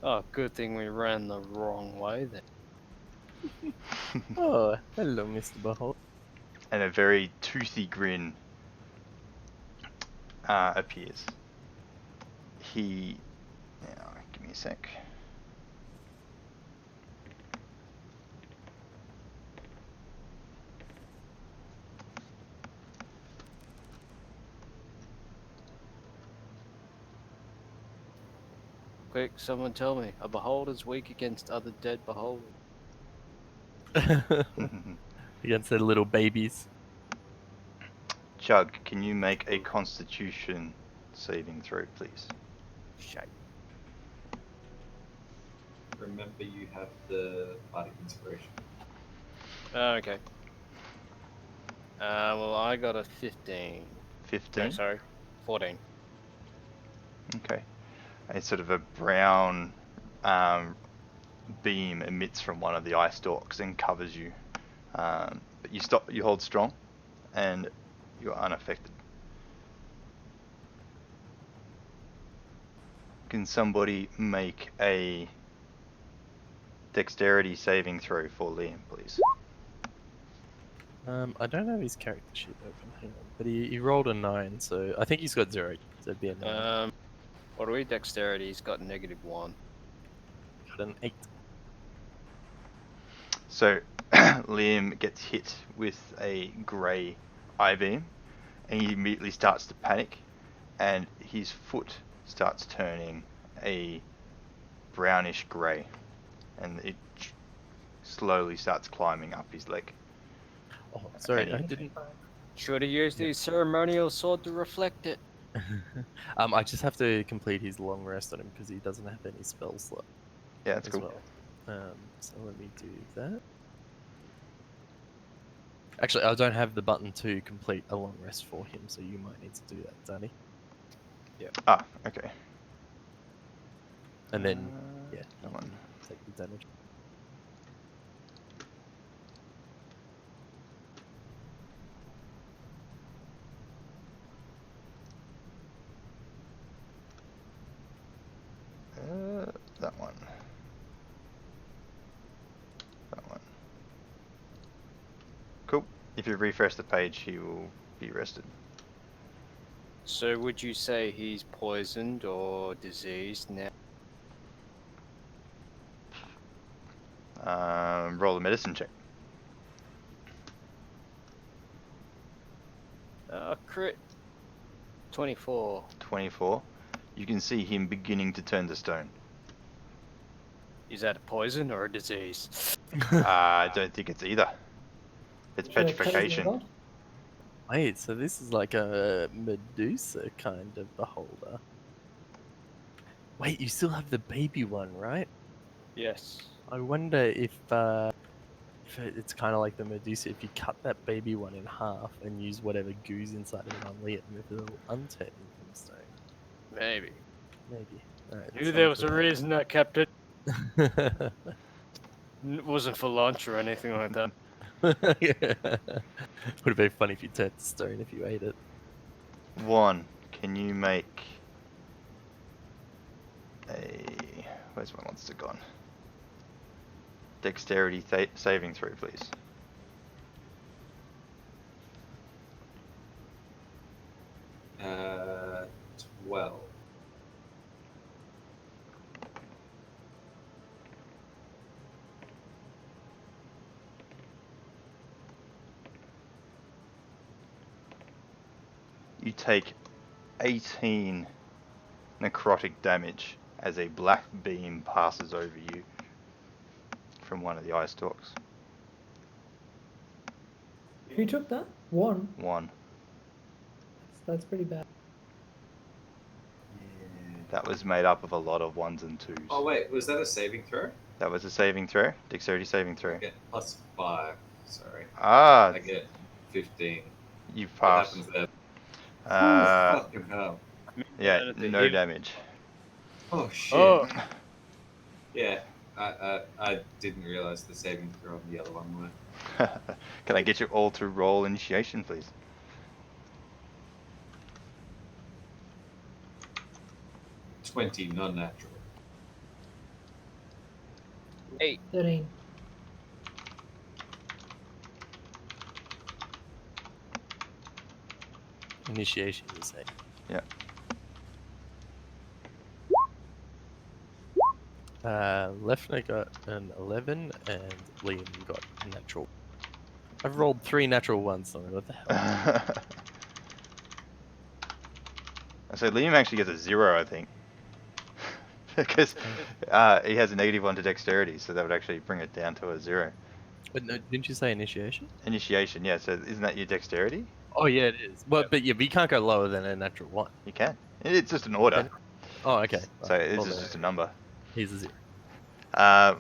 Speaker 5: Oh, good thing we ran the wrong way then.
Speaker 3: Oh, hello, Mr. Behold.
Speaker 1: And a very toothy grin appears. He... Now, give me a sec.
Speaker 5: Quick, someone tell me, a beholder's weak against other dead beholders.
Speaker 3: Against their little babies.
Speaker 1: Chug, can you make a Constitution saving throw, please?
Speaker 5: Shite.
Speaker 2: Remember, you have the Bardic Inspiration.
Speaker 5: Okay. Well, I got a 15.
Speaker 1: 15?
Speaker 5: No, sorry, 14.
Speaker 1: Okay. A sort of a brown beam emits from one of the eye stalks and covers you. But you hold strong, and you're unaffected. Can somebody make a dexterity saving throw for Liam, please?
Speaker 3: I don't have his character sheet open. Hang on, but he rolled a 9, so I think he's got 0. So it'd be a 9.
Speaker 5: What are we? Dexterity, he's got -1.
Speaker 3: Got an 8.
Speaker 1: So Liam gets hit with a grey eye beam, and he immediately starts to panic, and his foot starts turning a brownish grey, and it slowly starts climbing up his leg.
Speaker 3: Oh, sorry, I
Speaker 1: Any-
Speaker 3: didn't.
Speaker 5: Should have used
Speaker 3: Yeah.
Speaker 5: his ceremonial sword to reflect it.
Speaker 3: I just have to complete his long rest on him because he doesn't have any spell slot
Speaker 1: Yeah, that's
Speaker 3: as
Speaker 1: cool.
Speaker 3: well. So let me do that. Actually, I don't have the button to complete a long rest for him, so you might need to do that, Danny.
Speaker 1: Ah, okay.
Speaker 3: And then, yeah,
Speaker 1: that
Speaker 3: you
Speaker 1: one.
Speaker 3: can take the damage.
Speaker 1: That one. That one. Cool. If you refresh the page, he will be rested.
Speaker 5: So would you say he's poisoned or diseased now?
Speaker 1: Roll a medicine check.
Speaker 5: Crit. 24.
Speaker 1: 24. You can see him beginning to turn to stone.
Speaker 5: Is that a poison or a disease?
Speaker 1: I don't think it's either. It's
Speaker 4: Should I cut his leg
Speaker 1: petrification.
Speaker 4: off?
Speaker 3: Wait, so this is like a Medusa kind of beholder. Wait, you still have the baby one, right?
Speaker 5: Yes.
Speaker 3: I wonder if it's kind of like the Medusa, if you cut that baby one in half and use whatever goo's inside of it on Liam, if it'll unturn him from stone.
Speaker 5: Maybe.
Speaker 3: Maybe. Alright,
Speaker 5: Knew there was a reason I kept it. It wasn't for lunch or anything like that.
Speaker 3: Would have been funny if you turned to stone if you ate it.
Speaker 1: 1. Can you make a... Where's my monster gone? Dexterity saving throw, please.
Speaker 2: Uh, 12.
Speaker 1: You take 18 necrotic damage as a black beam passes over you from one of the eye stalks.
Speaker 4: Who took that? One.
Speaker 1: 1.
Speaker 4: That's pretty bad.
Speaker 1: That was made up of a lot of 1s and 2s.
Speaker 2: Oh wait, was that a saving throw?
Speaker 1: That was a saving throw. Dexterity saving throw.
Speaker 2: I get +5. Sorry.
Speaker 1: Ah,
Speaker 2: I get 15.
Speaker 1: you've
Speaker 2: What
Speaker 1: passed.
Speaker 2: happens there? Fucking hell.
Speaker 1: Yeah,
Speaker 5: Down at the
Speaker 1: no
Speaker 5: hip.
Speaker 1: damage.
Speaker 2: Oh shit.
Speaker 5: Oh,
Speaker 2: Yeah, I didn't realize the saving throw on the other one were.
Speaker 1: Can I get you all to roll initiation, please?
Speaker 2: 20 non-natural.
Speaker 5: 8.
Speaker 4: 13.
Speaker 3: Initiation is 8.
Speaker 1: Yeah.
Speaker 3: Lefner got an 11 and Liam got a natural. I've rolled 3 natural ones, so what the hell?
Speaker 1: So Liam actually gets a 0, I think. Because he has a -1 to dexterity, so that would actually bring it down to a 0.
Speaker 3: But no, didn't you say initiation?
Speaker 1: Initiation, yeah, so isn't that your dexterity?
Speaker 3: Oh yeah, it is. Well, but yeah, but you can't go lower than a natural 1.
Speaker 1: You can. It's just an order.
Speaker 3: Can- Oh, okay.
Speaker 1: So
Speaker 3: Right.
Speaker 1: it's
Speaker 3: Well,
Speaker 1: just a number.
Speaker 3: he's a 0.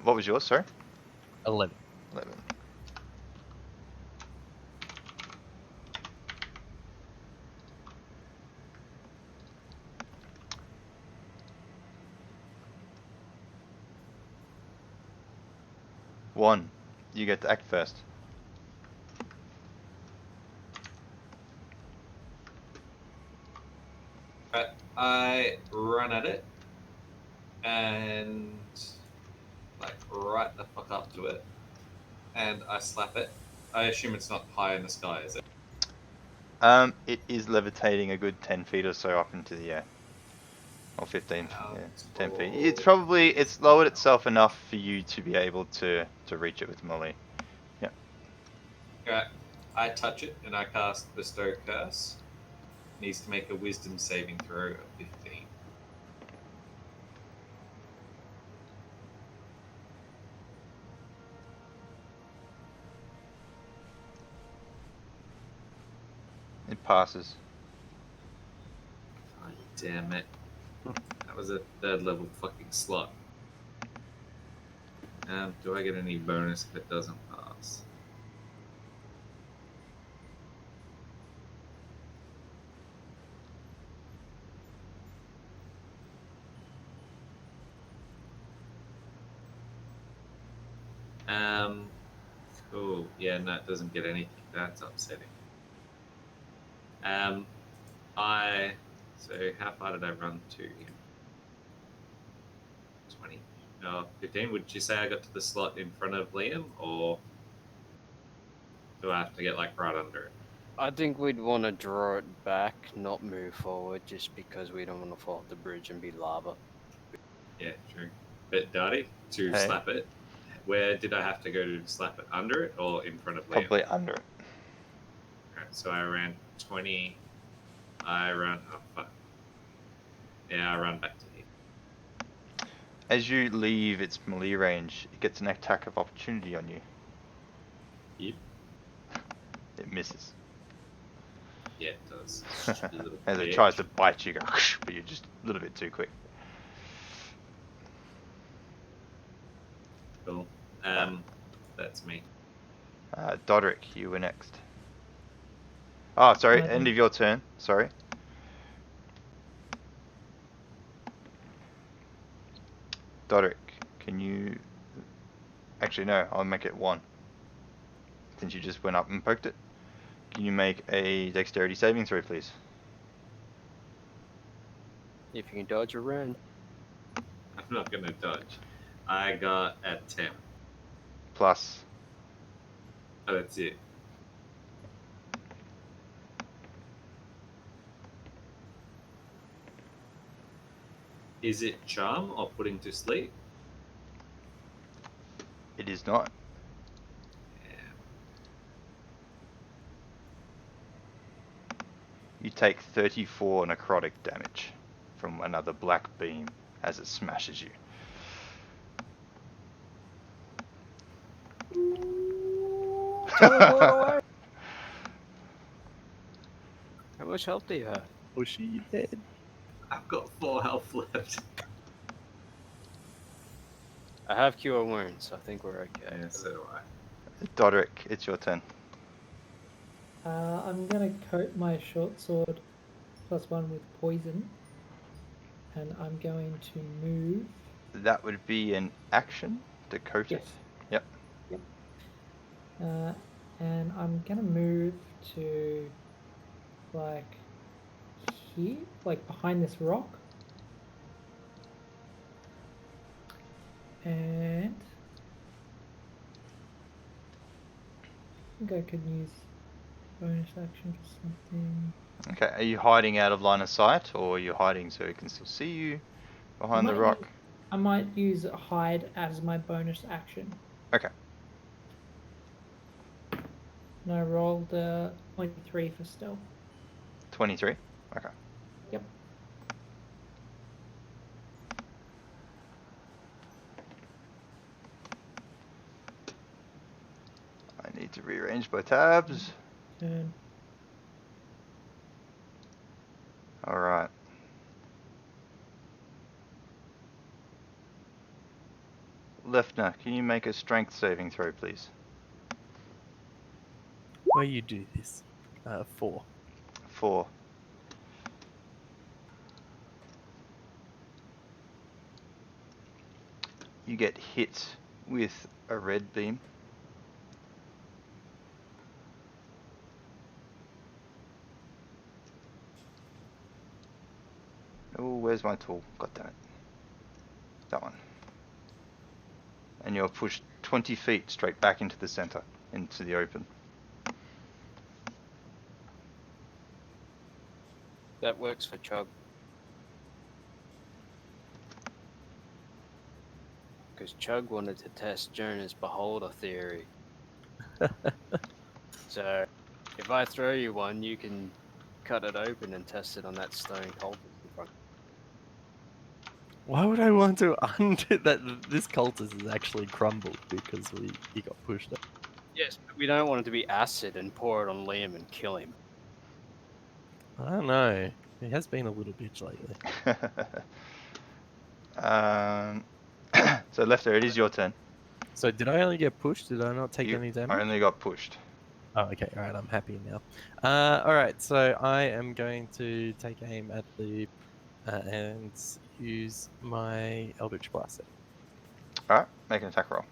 Speaker 1: What was yours, sorry?
Speaker 3: 11.
Speaker 1: 11. One. You get to act first.
Speaker 2: I run at it and like right the fuck up to it, and I slap it. I assume it's not high in the sky, is it?
Speaker 1: It is levitating a good 10 feet or so up into the air. Or 15, yeah, 10 feet. It's lowered itself enough for you to be able to reach it with melee. Yeah.
Speaker 2: Alright, I touch it and I cast Bestow Curse. Needs to make a Wisdom saving throw of 15.
Speaker 1: It passes.
Speaker 2: God damn it. That was a 3rd level fucking slot. Do I get any bonus if it doesn't pass? Cool. Yeah, no, it doesn't get anything. That's upsetting. So how far did I run to him? 20. No, 15. Would you say I got to the slot in front of Liam, or do I have to get like right under it?
Speaker 5: I think we'd want to draw it back, not move forward, just because we don't want to fall off the bridge and be lava.
Speaker 2: Yeah, true. But Darty, to
Speaker 1: Hey.
Speaker 2: slap it, where did I have to go to slap it? Under it or in front of Liam?
Speaker 1: Probably under it.
Speaker 2: Alright, so I ran 20. I run. Oh, fuck. Yeah, I run back to here.
Speaker 1: As you leave its melee range, it gets an attack of opportunity on you.
Speaker 2: Yep.
Speaker 1: It misses.
Speaker 2: Yeah, it does. Little
Speaker 1: As it
Speaker 2: bitch.
Speaker 1: tries to bite you, go, but you're just a little bit too quick.
Speaker 2: Cool. That's me.
Speaker 1: Dodric, you were next. Oh, sorry,
Speaker 4: I
Speaker 1: end
Speaker 4: think-
Speaker 1: of your turn. Sorry. Dodric, can you... Actually, no, I'll make it 1. Since you just went up and poked it. Can you make a dexterity saving throw, please?
Speaker 5: If you can dodge or run.
Speaker 2: I'm not gonna dodge. I got a 10.
Speaker 1: Plus.
Speaker 2: Oh, that's it. Is it charm or putting to sleep?
Speaker 1: It is not.
Speaker 2: Yeah.
Speaker 1: You take 34 necrotic damage from another black beam as it smashes you.
Speaker 5: Teleport away! How much health do you have?
Speaker 3: Oh, she dead.
Speaker 2: I've got 4 health left.
Speaker 5: I have cure wounds, so I think we're okay.
Speaker 2: Yeah, so do I.
Speaker 1: Dodric, it's your turn.
Speaker 4: I'm gonna coat my short sword +1 with poison, and I'm going to move.
Speaker 1: That would be an action to coat it.
Speaker 4: Yes.
Speaker 1: Yep.
Speaker 4: And I'm gonna move to like here, like behind this rock. And I think I could use bonus action for something.
Speaker 1: Okay, are you hiding out of line of sight, or are you hiding so he can still see you behind the rock?
Speaker 4: I might use hide as my bonus action.
Speaker 1: Okay.
Speaker 4: And I rolled 23 for stealth.
Speaker 1: 23? Okay.
Speaker 4: Yep.
Speaker 1: I need to rearrange my tabs.
Speaker 4: Turn.
Speaker 1: Alright. Lefner, can you make a strength saving throw, please?
Speaker 3: Where you do this? 4.
Speaker 1: 4. You get hit with a red beam. Oh, where's my tool? God damn it. That one. And you're pushed 20 feet straight back into the center, into the open.
Speaker 5: That works for Chug. Because Chug wanted to test Jonah's beholder theory. So, if I throw you one, you can cut it open and test it on that stone cultist in front.
Speaker 3: Why would I want to undo that? This cultist is actually crumbled because he got pushed up.
Speaker 5: Yes, but we don't want it to be acid and pour it on Liam and kill him.
Speaker 3: I don't know. He has been a little bitch lately.
Speaker 1: So Lefter, it is your turn.
Speaker 3: So did I only get pushed? Did I not take
Speaker 1: You
Speaker 3: any damage?
Speaker 1: only got pushed.
Speaker 3: Oh, okay. All right. I'm happy now. All right. So I am going to take aim at the and use my Eldritch Blaster.
Speaker 1: Alright, make an attack roll.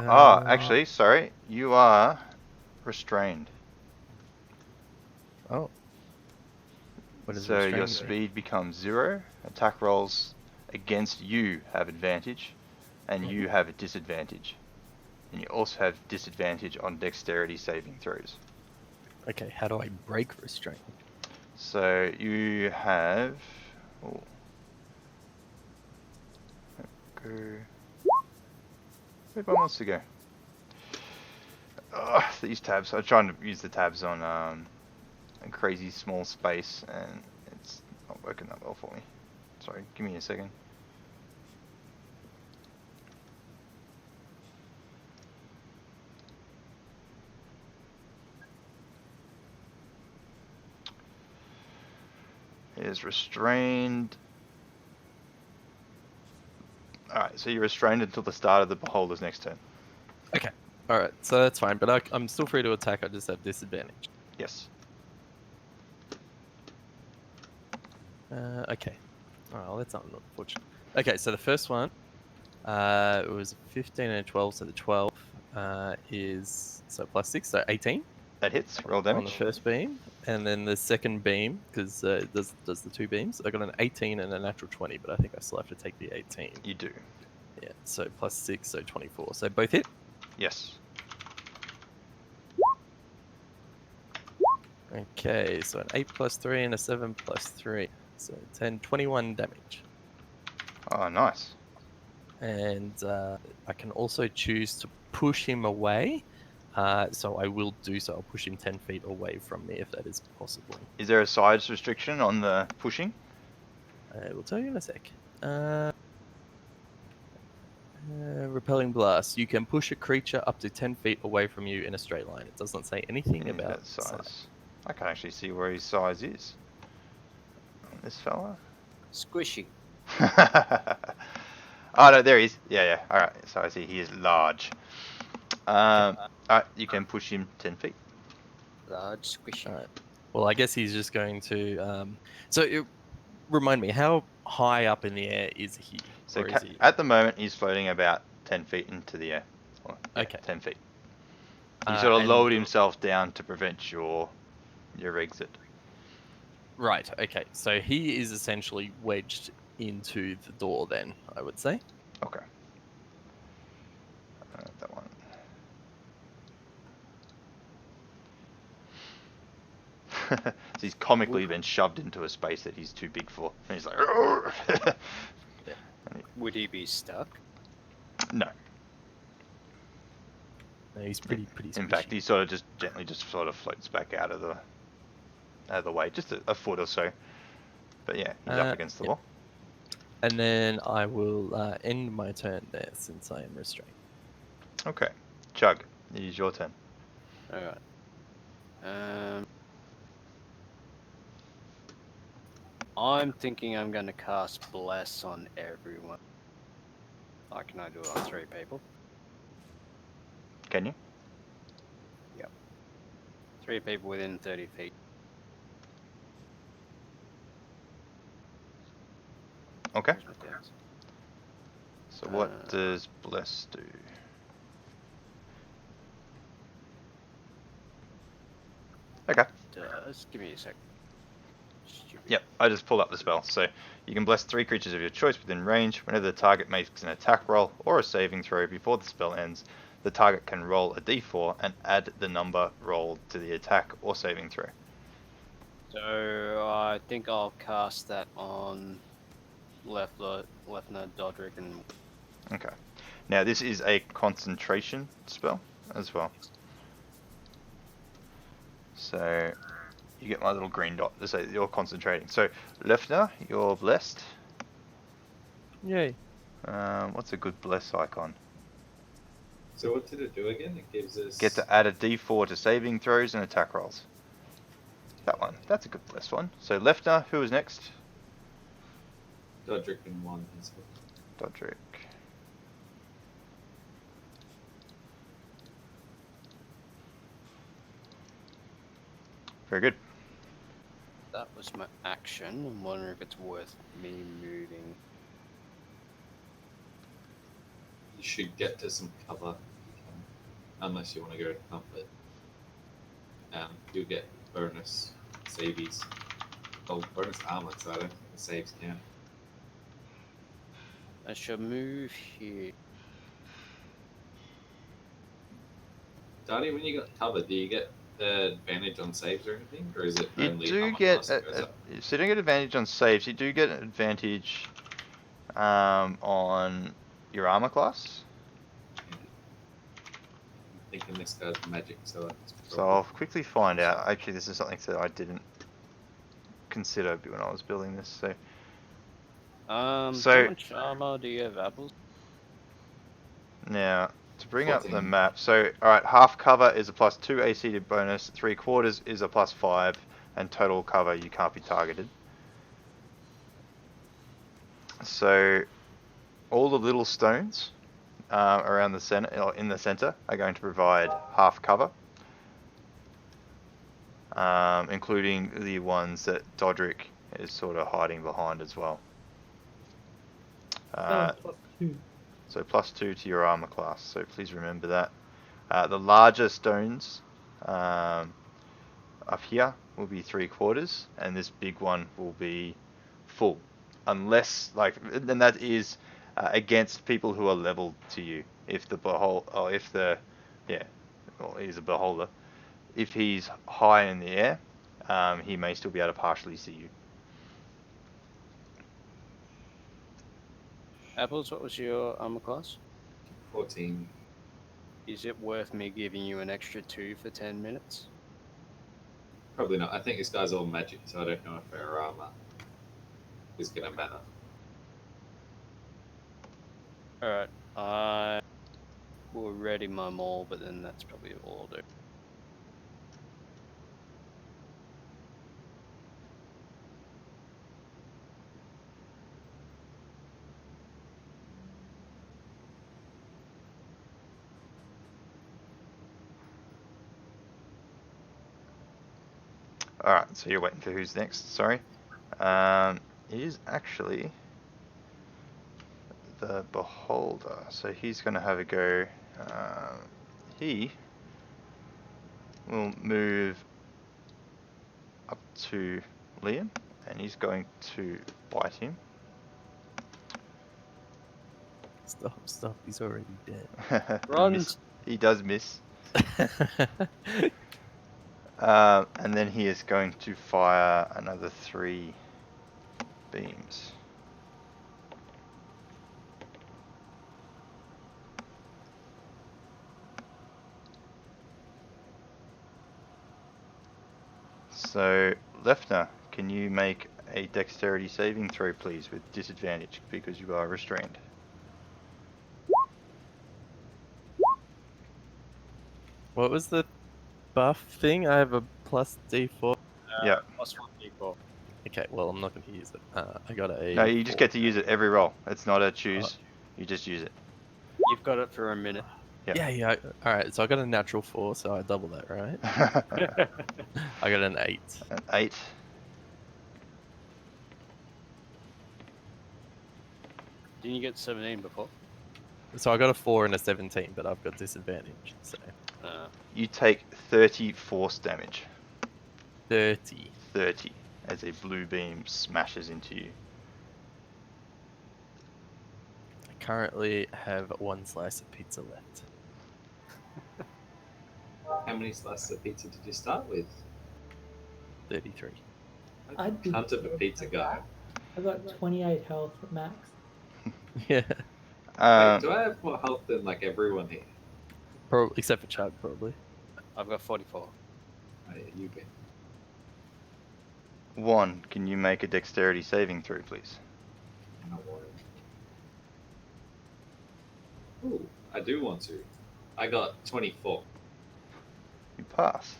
Speaker 1: Actually, sorry. You are restrained.
Speaker 3: Oh. What does
Speaker 1: So your
Speaker 3: restraint do?
Speaker 1: speed becomes 0. Attack rolls against you have advantage, and you have a disadvantage. And you also have disadvantage on dexterity saving throws.
Speaker 3: Okay. How do I break restraint?
Speaker 1: So you have... Oh. Go... Where'd my monster go? These tabs. I'm trying to use the tabs on a crazy small space, and it's not working that well for me. Sorry, give me a second. It is restrained. Alright, so you're restrained until the start of the beholder's next turn.
Speaker 3: Okay. All right. So that's fine, but I'm still free to attack. I just have disadvantage.
Speaker 1: Yes.
Speaker 3: Okay. Oh, that's not unfortunate. Okay, so the first one, it was 15 and a 12, so the 12 is so plus 6, so 18
Speaker 1: That hits. Roll
Speaker 3: on the
Speaker 1: damage.
Speaker 3: first beam, and then the second beam, because it does the 2 beams. I got an 18 and a natural 20, but I think I still have to take the 18.
Speaker 1: You do.
Speaker 3: Yeah, so plus 6, so 24. So both hit.
Speaker 1: Yes.
Speaker 3: Okay, so an 8 plus 3 and a 7 plus 3. So 10, 21 damage.
Speaker 1: Oh, nice.
Speaker 3: And I can also choose to push him away. So I will do so. I'll push him 10 feet away from me if that is possible.
Speaker 1: Is there a size restriction on the pushing?
Speaker 3: I will tell you in a sec. Repelling blast. You can push a creature up to 10 feet away from you in a straight line. It doesn't say anything
Speaker 1: Yeah,
Speaker 3: about
Speaker 1: that
Speaker 3: size.
Speaker 1: size. I can actually see where his size is. This fella.
Speaker 5: Squishy.
Speaker 1: Oh no, there he is. Yeah. Alright, so I see he is large. Alright, you can push him 10 feet.
Speaker 5: Large squishy.
Speaker 3: All right. Well, I guess he's just going to. Remind me, how high up in the air is he?
Speaker 1: So
Speaker 3: Or is he?
Speaker 1: at the moment, he's floating about 10 feet into the air.
Speaker 3: Okay.
Speaker 1: 10 feet. He sort of
Speaker 3: and-
Speaker 1: lowered himself down to prevent your exit.
Speaker 3: Right. Okay. So he is essentially wedged into the door. Then I would say.
Speaker 1: Okay. That one. So he's comically been shoved into a space that he's too big for. And he's like,
Speaker 5: Would he be stuck?
Speaker 1: no.
Speaker 3: No, he's pretty
Speaker 1: In
Speaker 3: squishy.
Speaker 1: fact, he sort of just gently just sort of floats back out of the way, just a foot or so. But yeah, he's up against the wall.
Speaker 3: And then I will end my turn there since I am restrained.
Speaker 1: Okay. Chug, it is your turn.
Speaker 5: All right. I'm thinking I'm going to cast Bless on everyone. Can I do it on 3 people?
Speaker 1: Can you?
Speaker 5: 3 people within 30 feet.
Speaker 1: Okay.
Speaker 5: Where's my dice?
Speaker 1: So what does Bless do? Okay.
Speaker 5: Does give me a sec. Stupid.
Speaker 1: Yep, I just pulled up the spell. So you can bless 3 creatures of your choice within range. Whenever the target makes an attack roll or a saving throw before the spell ends, the target can roll a d4 and add the number rolled to the attack or saving throw.
Speaker 5: So I think I'll cast that on Lieutenant Dodrick and.
Speaker 1: Okay. Now this is a concentration spell as well. So you get my little green dot to say that you're concentrating. So Lefner, you're blessed.
Speaker 3: Yay.
Speaker 1: What's a good bless icon?
Speaker 2: So what did it do again? It gives us...
Speaker 1: Get to add a d4 to saving throws and attack rolls. That one. That's a good bless one. So Lefner, who is next?
Speaker 2: Dodrick and 1.
Speaker 1: Dodrick. Very good.
Speaker 5: That was my action. I'm wondering if it's worth me moving.
Speaker 2: You should get to some cover, unless you want to go to comfort. You'll get bonus savies. Oh, bonus armor, so I don't think the saves count.
Speaker 5: I shall move here.
Speaker 2: Darty, when you got cover, do you get advantage on saves or anything? Or is it
Speaker 1: You
Speaker 2: only
Speaker 1: do
Speaker 2: armor
Speaker 1: get
Speaker 2: class that goes up?
Speaker 1: so you don't get advantage on saves. You do get an advantage on your armor class.
Speaker 2: I'm thinking this guy's magic, so that's
Speaker 1: So I'll quickly find out. Actually, this is something that I didn't consider when I was building this. So
Speaker 5: How
Speaker 1: So-
Speaker 5: much armor do you have, Apples?
Speaker 1: now to bring up the
Speaker 2: 14.
Speaker 1: map. So alright, half cover is a +2 AC to bonus, 3/4 is a +5, and total cover you can't be targeted. So all the little stones around the center, or in the center, are going to provide half cover, including the ones that Dodrick is sort of hiding behind as well.
Speaker 4: +2.
Speaker 1: So +2 to your armor class. So please remember that. The larger stones up here will be 3/4, and this big one will be full, unless and that is against people who are leveled to you. If the he's a beholder. If he's high in the air, he may still be able to partially see you.
Speaker 5: Apples, what was your armor class?
Speaker 2: 14.
Speaker 5: Is it worth me giving you an extra 2 for 10 minutes?
Speaker 2: Probably not. I think this guy's all magic, so I don't know if our armor is going to matter.
Speaker 5: Alright, I will ready my maul, but then that's probably all I'll do.
Speaker 1: Alright, so you're waiting for who's next, sorry. It is actually the beholder, so he's going to have a go. He will move up to Liam, and he's going to bite him.
Speaker 3: Stop. He's already dead.
Speaker 5: Run.
Speaker 1: He does miss. And then he is going to fire another 3 beams. So, Lefner, can you make a dexterity saving throw, please, with disadvantage because you are restrained?
Speaker 3: What was the buff thing? I have a plus D4.
Speaker 1: Yeah.
Speaker 5: Plus 1d4.
Speaker 3: Okay, well, I'm not going to use it. I got a.
Speaker 1: No, you just
Speaker 3: 4.
Speaker 1: get to use it every roll. It's not a choose. You just use it.
Speaker 5: You've got it for a minute.
Speaker 3: Yeah. All right, so I got a natural 4, so I double that, right? I got an 8.
Speaker 1: An 8.
Speaker 5: Didn't you get 17 before?
Speaker 3: So I got a 4 and a 17, but I've got disadvantage. So
Speaker 1: You take 30 force damage.
Speaker 3: 30.
Speaker 1: 30 as a blue beam smashes into you.
Speaker 3: I currently have 1 slice of pizza left.
Speaker 2: How many slices of pizza did you start with?
Speaker 3: 33.
Speaker 4: I'd be
Speaker 2: Cunt of a pizza guy.
Speaker 4: I've got 28 health max.
Speaker 3: Yeah,
Speaker 2: Wait, do I have more health than like everyone here?
Speaker 3: probably except for Chug, probably.
Speaker 5: I've got 44.
Speaker 2: Oh, yeah, you win.
Speaker 1: 1, can you make a dexterity saving throw, please?
Speaker 2: I want to. Ooh, I do want to. I got 24.
Speaker 1: You pass.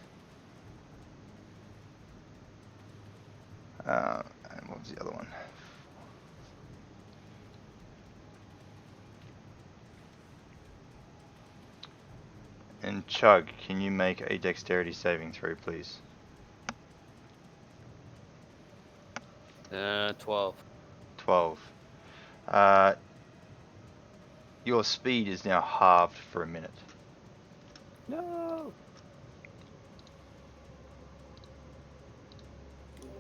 Speaker 1: And what was the other one? And Chug, can you make a dexterity saving throw, please?
Speaker 5: 12.
Speaker 1: 12. Your speed is now halved for a minute.
Speaker 5: No.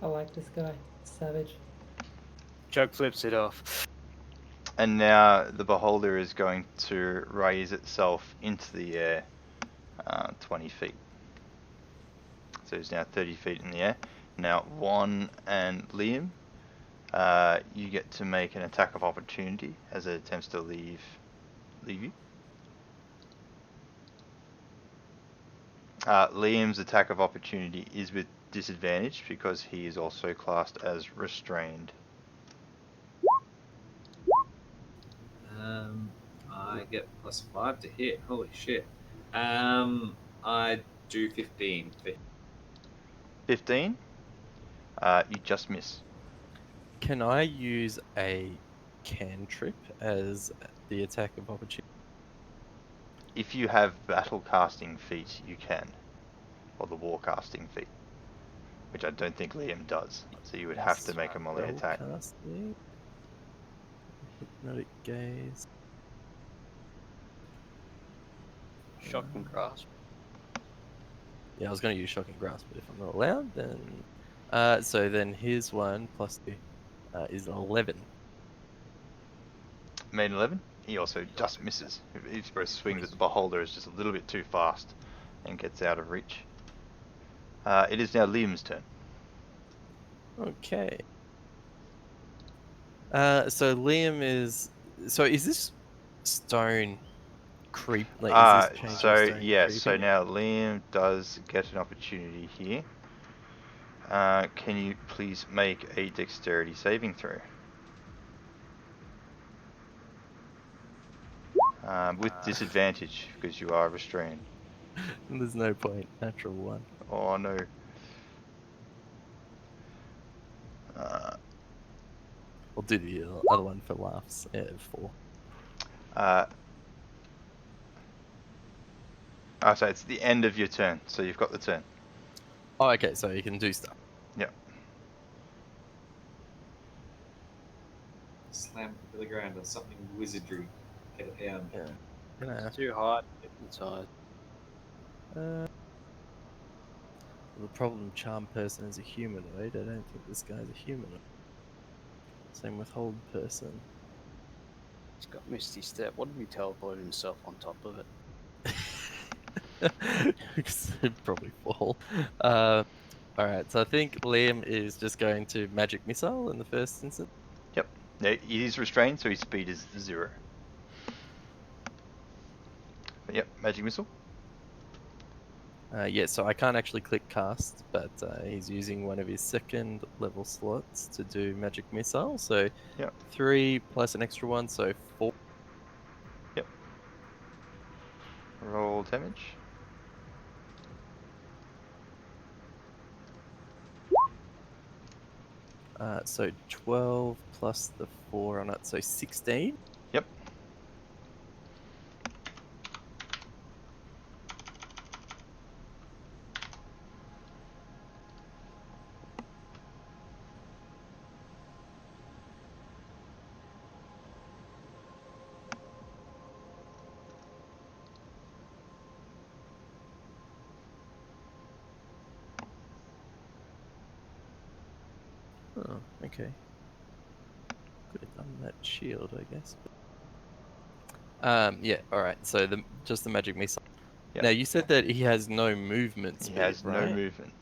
Speaker 4: I like this guy. Savage.
Speaker 5: Chug flips it off.
Speaker 1: And now the beholder is going to raise itself into the air 20 feet. So it's now 30 feet in the air. Now Juan and Liam, you get to make an attack of opportunity as it attempts to leave you. Liam's attack of opportunity is with disadvantage because he is also classed as restrained.
Speaker 2: I get +5 to hit. Holy shit. I do 15.
Speaker 1: 15. You just miss.
Speaker 3: Can I use a cantrip as the attack of opportunity?
Speaker 1: If you have battle casting feat, you can, or the war casting feat, which I don't think Liam does. So you would have to make a melee attack.
Speaker 3: Spellcasting. Hypnotic gaze.
Speaker 5: Shock and grasp.
Speaker 3: Yeah, I was going to use shocking grasp, but if I'm not allowed, then so then his one plus 2 is 11.
Speaker 1: Made 11. He also just misses. His first swings at the beholder is just a little bit too fast and gets out of reach. It is now Liam's turn.
Speaker 3: Okay. So Liam is. So is this stone creep? Like, is this change
Speaker 1: So
Speaker 3: of stone
Speaker 1: yeah,
Speaker 3: creepy?
Speaker 1: so now Liam does get an opportunity here. Can you please make a dexterity saving throw? With disadvantage because you are restrained.
Speaker 3: There's no point. Natural 1.
Speaker 1: Oh no.
Speaker 3: We'll do the other one for laughs. Yeah, 4.
Speaker 1: So it's the end of your turn, so you've got the turn.
Speaker 3: Oh, okay. So you can do stuff.
Speaker 1: Yep.
Speaker 2: Slam to the ground or something wizardry. Get it down.
Speaker 3: Yeah. Gonna
Speaker 5: Too hard to get inside.
Speaker 3: The problem charm person is a humanoid. I don't think this guy's a humanoid. Same with hold person.
Speaker 5: He's got Misty Step. What if he teleported himself on top of it?
Speaker 3: It'd probably fall. Alright, so I think Liam is just going to magic missile in the first instance.
Speaker 1: Yep. No, he is restrained, so his speed is 0. But yep, magic missile.
Speaker 3: Yeah, so I can't actually click cast, but he's using one of his second level slots to do magic missile. So
Speaker 1: Yep.
Speaker 3: 3 plus an extra 1, so 4.
Speaker 1: Yep. Roll damage.
Speaker 3: So 12 plus the 4 on it, so 16.
Speaker 1: Yep.
Speaker 3: Oh, okay. Could have done that shield, I guess. Yeah, alright, so just the magic missile.
Speaker 1: Yep.
Speaker 3: Now, you said that he has no movement
Speaker 1: He
Speaker 3: speed,
Speaker 1: has
Speaker 3: right?
Speaker 1: no movement.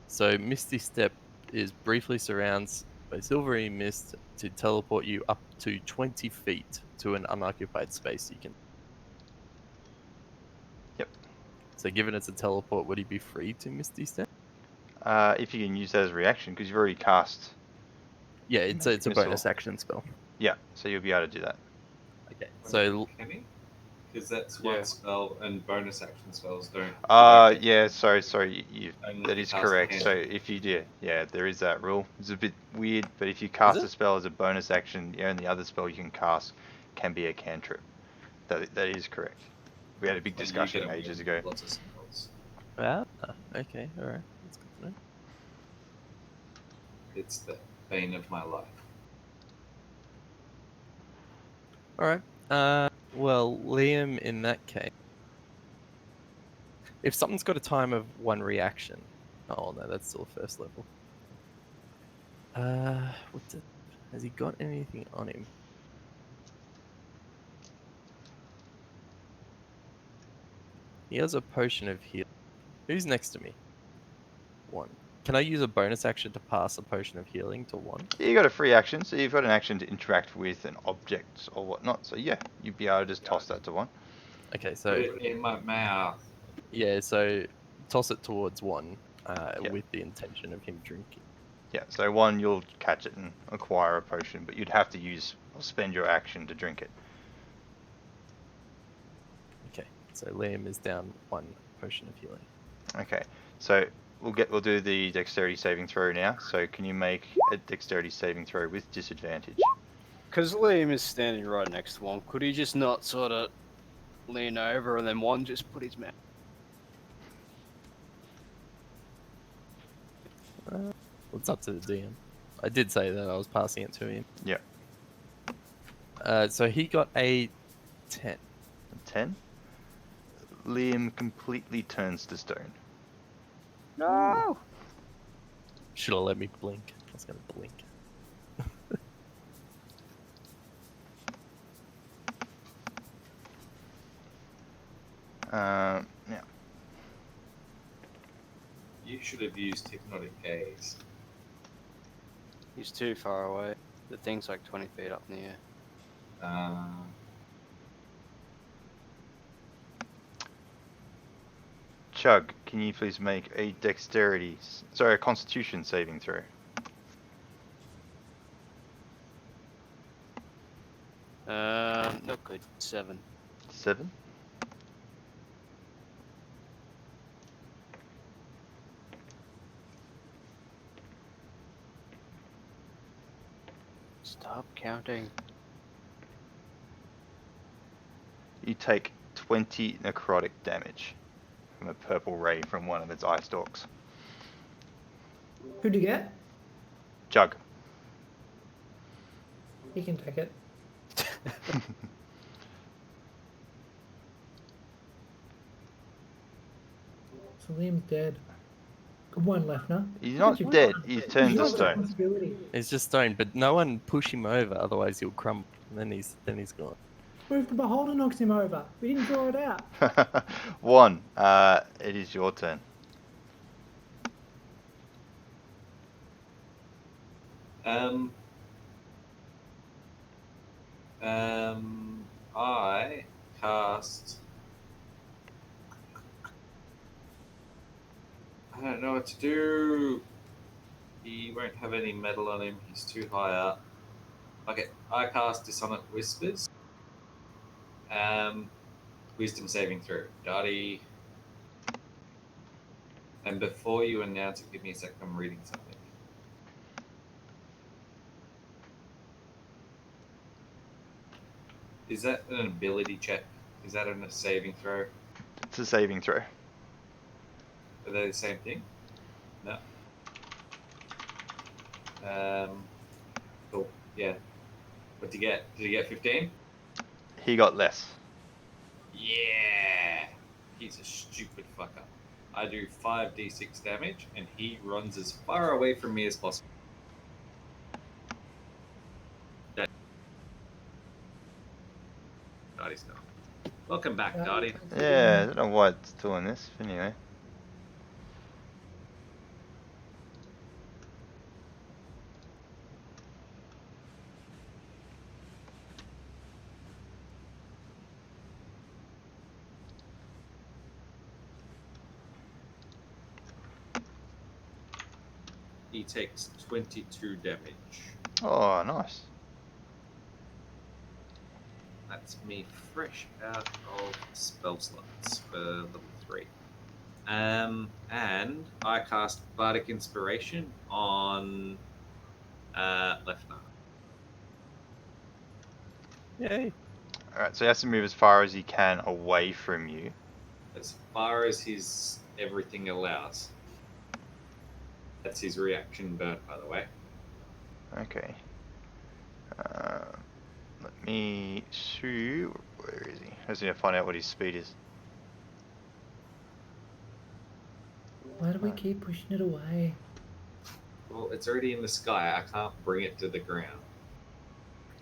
Speaker 3: So Misty Step is briefly surrounds a silvery mist to teleport you up to 20 feet to an unoccupied space you can.
Speaker 1: Yep.
Speaker 3: So given it's a teleport, would he be free to Misty Step?
Speaker 1: If you can use that as a reaction, because you've already cast.
Speaker 3: Yeah, it's
Speaker 1: Magic
Speaker 3: a
Speaker 1: missile.
Speaker 3: bonus action spell.
Speaker 1: Yeah, so you'll be able to do that.
Speaker 3: Okay, so
Speaker 2: Can he? Because that's
Speaker 5: Yeah.
Speaker 2: one spell, and bonus action spells don't.
Speaker 1: Yeah, sorry,
Speaker 2: Only
Speaker 1: that
Speaker 2: if
Speaker 1: is
Speaker 2: you cast a
Speaker 1: correct. So
Speaker 2: cantrip.
Speaker 1: if you do, yeah, there is that rule. It's a bit weird, but if you cast
Speaker 3: it?
Speaker 1: a spell as a bonus action, the only other spell you can cast can be a cantrip. That is correct. We had a big
Speaker 2: So you
Speaker 1: discussion
Speaker 2: get away
Speaker 1: ages
Speaker 2: with
Speaker 1: ago.
Speaker 2: Lots of spells.
Speaker 3: okay, alright, that's good to know.
Speaker 2: It's the bane of my life.
Speaker 3: Alright, well, Liam, in that case, if something's got a time of 1 reaction, oh no, that's still first level. Has he got anything on him? He has a potion of heal. Who's next to me? 1. Can I use a bonus action to pass a potion of healing to 1?
Speaker 1: You got a free action, so you've got an action to interact with an object or whatnot. So yeah, you'd be able to just toss that to 1.
Speaker 3: Okay,
Speaker 2: Put
Speaker 3: so
Speaker 2: it in my mouth.
Speaker 3: yeah, so toss it towards 1
Speaker 1: Yeah.
Speaker 3: with the intention of him drinking.
Speaker 1: Yeah, so 1 you'll catch it and acquire a potion, but you'd have to spend your action to drink it.
Speaker 3: Okay, so Liam is down 1 potion of healing.
Speaker 1: Okay, so we'll do the dexterity saving throw now. So can you make a dexterity saving throw with disadvantage?
Speaker 5: Because Liam is standing right next to one, could he just not sort of lean over and then one just put his mouth?
Speaker 3: Well, it's up to the DM. I did say that I was passing it to him.
Speaker 1: Yeah.
Speaker 3: So he got a 10.
Speaker 1: 10. Liam completely turns to stone.
Speaker 5: No!
Speaker 3: Should have let me blink. I was going to blink.
Speaker 1: Yeah.
Speaker 2: You should have used hypnotic gaze.
Speaker 5: He's too far away. The thing's like 20 feet up in the air.
Speaker 1: Chug, can you please make a a constitution saving throw?
Speaker 5: Not good. 7.
Speaker 1: 7.
Speaker 5: Stop counting.
Speaker 1: You take 20 necrotic damage from a purple ray from one of its eye stalks.
Speaker 4: Who'd you get?
Speaker 1: Jug.
Speaker 4: He can take it. So Liam's dead. Come on, Lefner.
Speaker 1: He's
Speaker 4: Look at
Speaker 1: not
Speaker 4: you.
Speaker 1: dead. He's turned
Speaker 4: You
Speaker 1: to
Speaker 4: have
Speaker 1: stone.
Speaker 4: responsibility.
Speaker 3: He's just stoned, but no one push him over, otherwise he'll crumble. And then he's gone.
Speaker 4: What if the beholder knocks him over? We didn't draw it out.
Speaker 1: 1. It is your turn.
Speaker 2: I cast. I don't know what to do. He won't have any metal on him. He's too high up. Okay, I cast Dissonant Whispers. Wisdom saving throw. Daddy. And before you announce it, give me a second. I'm reading something. Is that an ability check? Is that a saving throw?
Speaker 1: It's a saving throw.
Speaker 2: Are they the same thing? No. Cool. Yeah. What did you get? Did you get 15?
Speaker 1: He got less.
Speaker 2: Yeah. He's a stupid fucker. I do 5d6 damage, and he runs as far away from me as possible. Darty's gone. Welcome back, Darty.
Speaker 1: Yeah, I don't know why it's doing this. Anyway.
Speaker 2: He takes 22 damage.
Speaker 1: Oh, nice.
Speaker 2: That's me fresh out of spell slots for level 3. And I cast Bardic Inspiration on Lefner.
Speaker 3: Yay.
Speaker 1: Alright, so he has to move as far as he can away from you.
Speaker 2: As far as his everything allows. That's his reaction burn, by the way.
Speaker 1: Okay. Let me see. Where is he? I just need to find out what his speed is.
Speaker 4: Why do we keep pushing it away?
Speaker 2: Well, it's already in the sky. I can't bring it to the ground.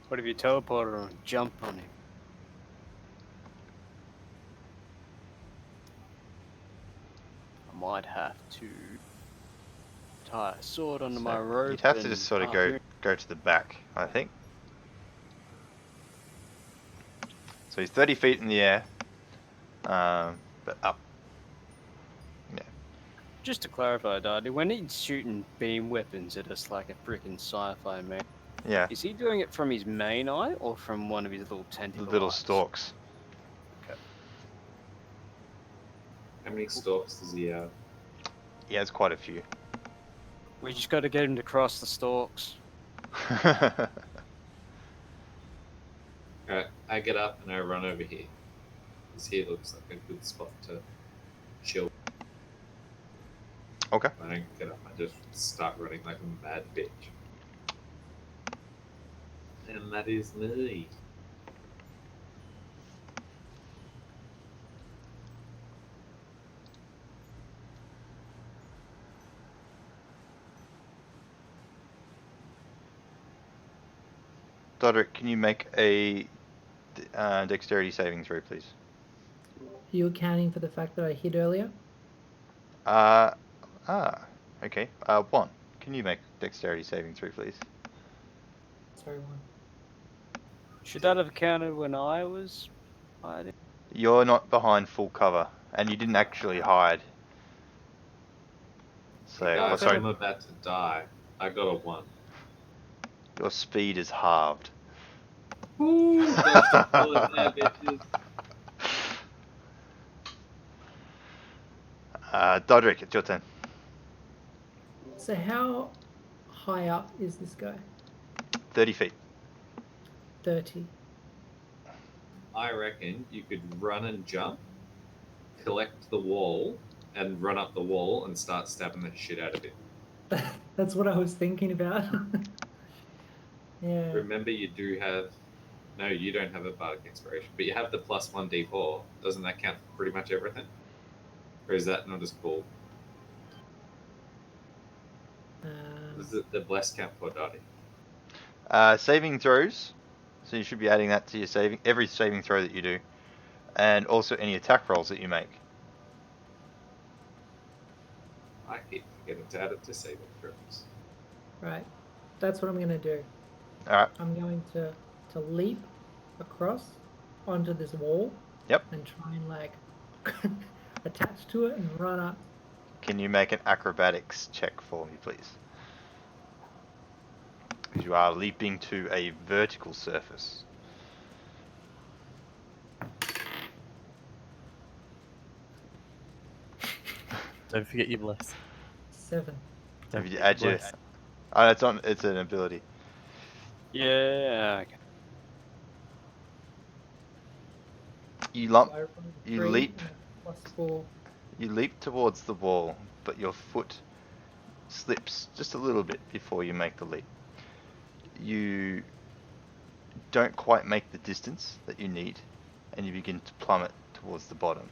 Speaker 5: What if you teleported and jump on him? I might have to tie a sword under my rope.
Speaker 1: You'd have to
Speaker 5: and
Speaker 1: just sort of
Speaker 5: harpoon.
Speaker 1: go to the back, I think. So he's 30 feet in the air, but up. Yeah.
Speaker 5: Just to clarify, Darty, when he's shooting beam weapons at us like a freaking sci-fi man,
Speaker 1: Yeah.
Speaker 5: is he doing it from his main eye or from one of his little
Speaker 1: The
Speaker 5: tentacle
Speaker 1: little
Speaker 5: eyes?
Speaker 1: stalks.
Speaker 5: Okay.
Speaker 2: How many stalks does he have?
Speaker 1: He has quite a few.
Speaker 5: We just got to get him to cross the stalks.
Speaker 2: Alright, I get up and I run over here. Because here looks like a good spot to chill.
Speaker 1: Okay.
Speaker 2: I don't get up, I just start running like a mad bitch. And that is me.
Speaker 1: Dodrick, can you make a dexterity saving throw, please?
Speaker 4: Are you accounting for the fact that I hit earlier?
Speaker 1: Okay. 1. Can you make dexterity saving throw, please?
Speaker 4: Sorry, one.
Speaker 5: Should that have counted when I was hiding?
Speaker 1: You're not behind full cover, and you didn't actually hide. So,
Speaker 2: Guys,
Speaker 1: sorry,
Speaker 2: I'm about to die. I got a 1.
Speaker 1: your speed is halved.
Speaker 2: Ooh, dodged a bullet there, bitches.
Speaker 1: Dodrick, it's your turn.
Speaker 4: So how high up is this guy?
Speaker 1: 30 feet.
Speaker 4: 30.
Speaker 2: I reckon you could run and jump, collect the wall, and run up the wall and start stabbing the shit out of it.
Speaker 4: That's what I was thinking about. Yeah.
Speaker 2: Remember, you do have... No, you don't have a Bardic Inspiration, but you have the +1 d4. Doesn't that count for pretty much everything? Or is that not as cool? Was it the blessed camp or daddy?
Speaker 1: Saving throws. So you should be adding that to your every saving throw that you do, and also any attack rolls that you make.
Speaker 2: I keep forgetting to add it to saving throws.
Speaker 4: Right. That's what I'm going to do.
Speaker 1: All right.
Speaker 4: I'm going to leap across onto this wall.
Speaker 1: Yep.
Speaker 4: And try and like attach to it and run up.
Speaker 1: Can you make an acrobatics check for me, please? Because you are leaping to a vertical surface.
Speaker 3: Don't forget your bless.
Speaker 4: 7.
Speaker 3: Don't
Speaker 1: If you
Speaker 3: forget
Speaker 1: add your,
Speaker 3: bless.
Speaker 1: oh, it's on. It's an ability.
Speaker 5: Yeah. Okay.
Speaker 1: You
Speaker 4: So
Speaker 1: lump.
Speaker 4: I rolled a
Speaker 1: You
Speaker 4: 3
Speaker 1: leap.
Speaker 4: and a +4.
Speaker 1: You leap towards the wall, but your foot slips just a little bit before you make the leap. You don't quite make the distance that you need, and you begin to plummet towards the bottom.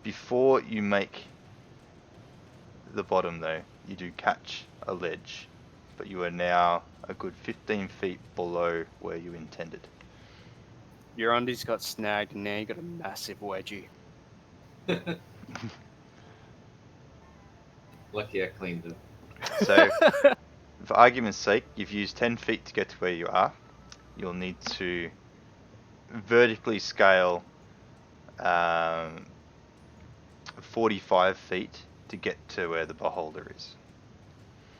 Speaker 1: Before you make the bottom, though, you do catch a ledge, but you are now a good 15 feet below where you intended.
Speaker 5: Your undies got snagged, and now you got a massive wedgie.
Speaker 2: Lucky I cleaned them.
Speaker 1: So, for argument's sake, you've used 10 feet to get to where you are. You'll need to vertically scale 45 feet to get to where the beholder is.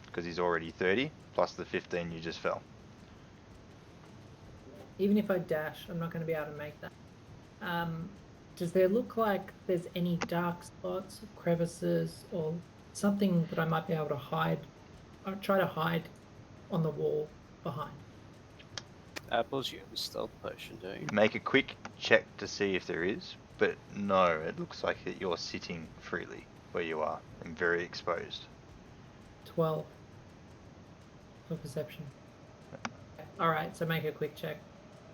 Speaker 1: Because he's already 30, plus the 15 you just fell.
Speaker 4: Even if I dash, I'm not going to be able to make that. Does there look like there's any dark spots, crevices, or something that I might be able to hide? I'll try to hide on the wall behind.
Speaker 5: Apples, you have a stealth potion, don't you?
Speaker 1: Make a quick check to see if there is, but no, it looks like that you're sitting freely where you are and very exposed.
Speaker 4: 12 for perception. Alright, so make a quick check.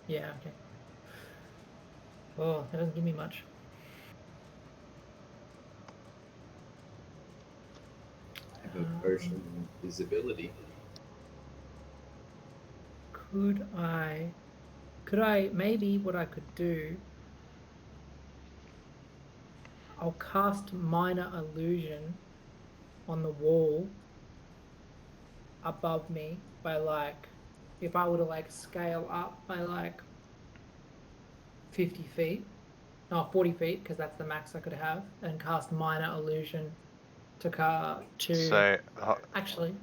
Speaker 4: Yeah, okay. Oh, that doesn't give me much.
Speaker 2: I have a potion of visibility.
Speaker 4: Could I maybe what I could do, I'll cast minor illusion on the wall above me by like, if I were to like scale up by like 50 feet, no, 40 feet, because that's the max I could have, and cast minor illusion to actually,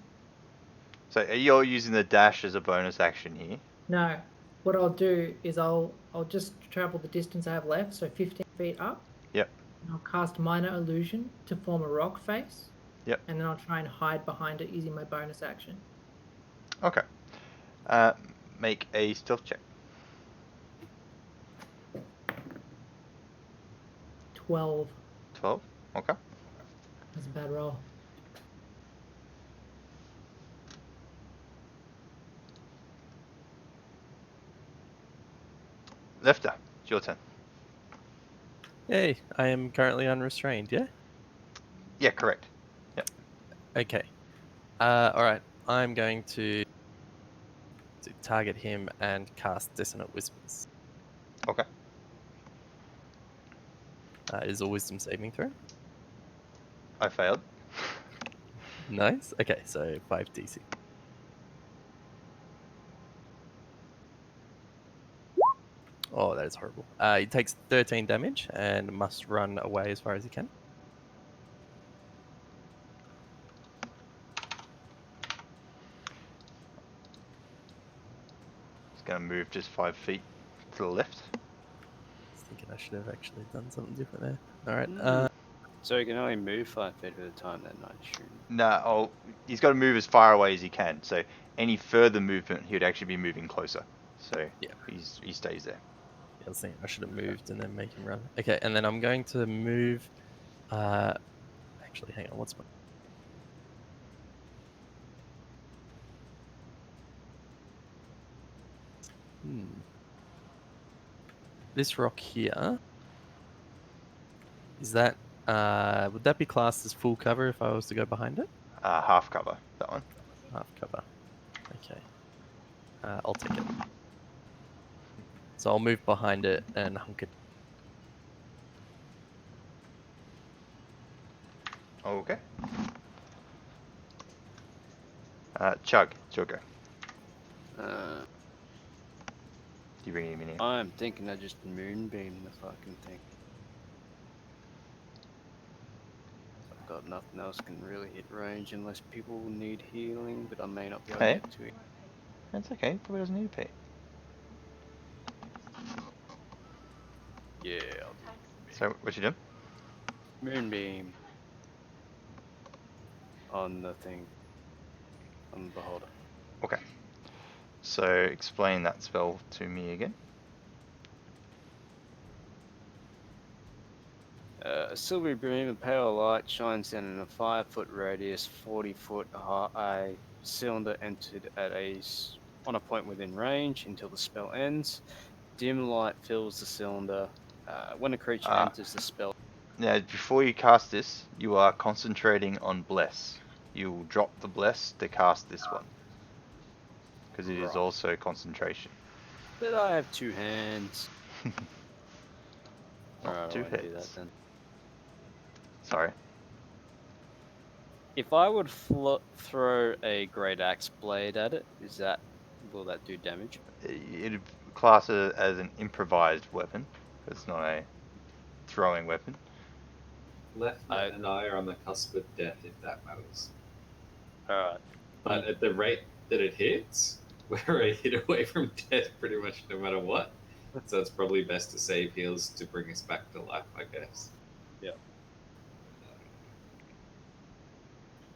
Speaker 1: So you're using the dash as a bonus action here.
Speaker 4: no. What I'll do is I'll just travel the distance I have left, so 15 feet up.
Speaker 1: Yep.
Speaker 4: And I'll cast minor illusion to form a rock face.
Speaker 1: Yep.
Speaker 4: And then I'll try and hide behind it using my bonus action.
Speaker 1: Okay. Make a stealth check.
Speaker 4: 12.
Speaker 1: 12. Okay.
Speaker 4: That's a bad roll.
Speaker 1: Lefter, it's your turn.
Speaker 3: Yay, I am currently unrestrained, yeah?
Speaker 1: Yeah, correct. Yep.
Speaker 3: Okay. Alright, I'm going to target him and cast Dissonant Whispers.
Speaker 1: Okay.
Speaker 3: Is a wisdom saving throw.
Speaker 1: I failed.
Speaker 3: Nice. Okay, so 5d6. Oh, that is horrible. He takes 13 damage and must run away as far as he can.
Speaker 1: He's going to move just 5 feet to the left.
Speaker 3: I was thinking I should have actually done something different there. Alright,
Speaker 5: So you can only move 5 feet at a time then, I assume.
Speaker 1: No, he's got to move as far away as he can. So any further movement, he would actually be moving closer. So
Speaker 3: Yeah.
Speaker 1: he stays there.
Speaker 3: I was thinking I should have moved and then make him run. Okay, and then I'm going to move. Actually, hang on. What's my? This rock here. Is that? Would that be classed as full cover if I was to go behind it?
Speaker 1: Half cover, that one.
Speaker 3: half cover. Okay. I'll take it. So I'll move behind it and hunker.
Speaker 1: Okay. Chug, it's your go. You bring him in here.
Speaker 5: I'm thinking I just moonbeam the fucking thing. I've got nothing else can really hit range unless people need healing, but I may not be able to
Speaker 1: Hey.
Speaker 5: get to it.
Speaker 1: That's okay. Probably doesn't need a pay.
Speaker 5: Yeah,
Speaker 1: So what you doing?
Speaker 5: moonbeam on the thing, on the beholder.
Speaker 1: Okay. So explain that spell to me again.
Speaker 5: A silvery beam of pale light shines down in a 5-foot radius, 40-foot high cylinder entered at on a point within range until the spell ends. Dim light fills the cylinder. When a creature enters the spell.
Speaker 1: Now, before you cast this, you are concentrating on Bless. You will drop the Bless to cast this one. Because it is
Speaker 5: Right.
Speaker 1: also concentration.
Speaker 5: But I have 2 hands.
Speaker 1: Not
Speaker 5: Alright, I
Speaker 1: 2
Speaker 5: won't do that
Speaker 1: hits.
Speaker 5: then.
Speaker 1: Sorry.
Speaker 5: If I would throw a great axe blade at it, will that do damage?
Speaker 1: It'd class it as an improvised weapon. It's not a throwing weapon.
Speaker 2: Left and I are on the cusp of death, if that matters.
Speaker 5: Alright.
Speaker 2: But at the rate that it hits, we're a hit away from death pretty much no matter what. So it's probably best to save heals to bring us back to life, I guess.
Speaker 5: Yeah.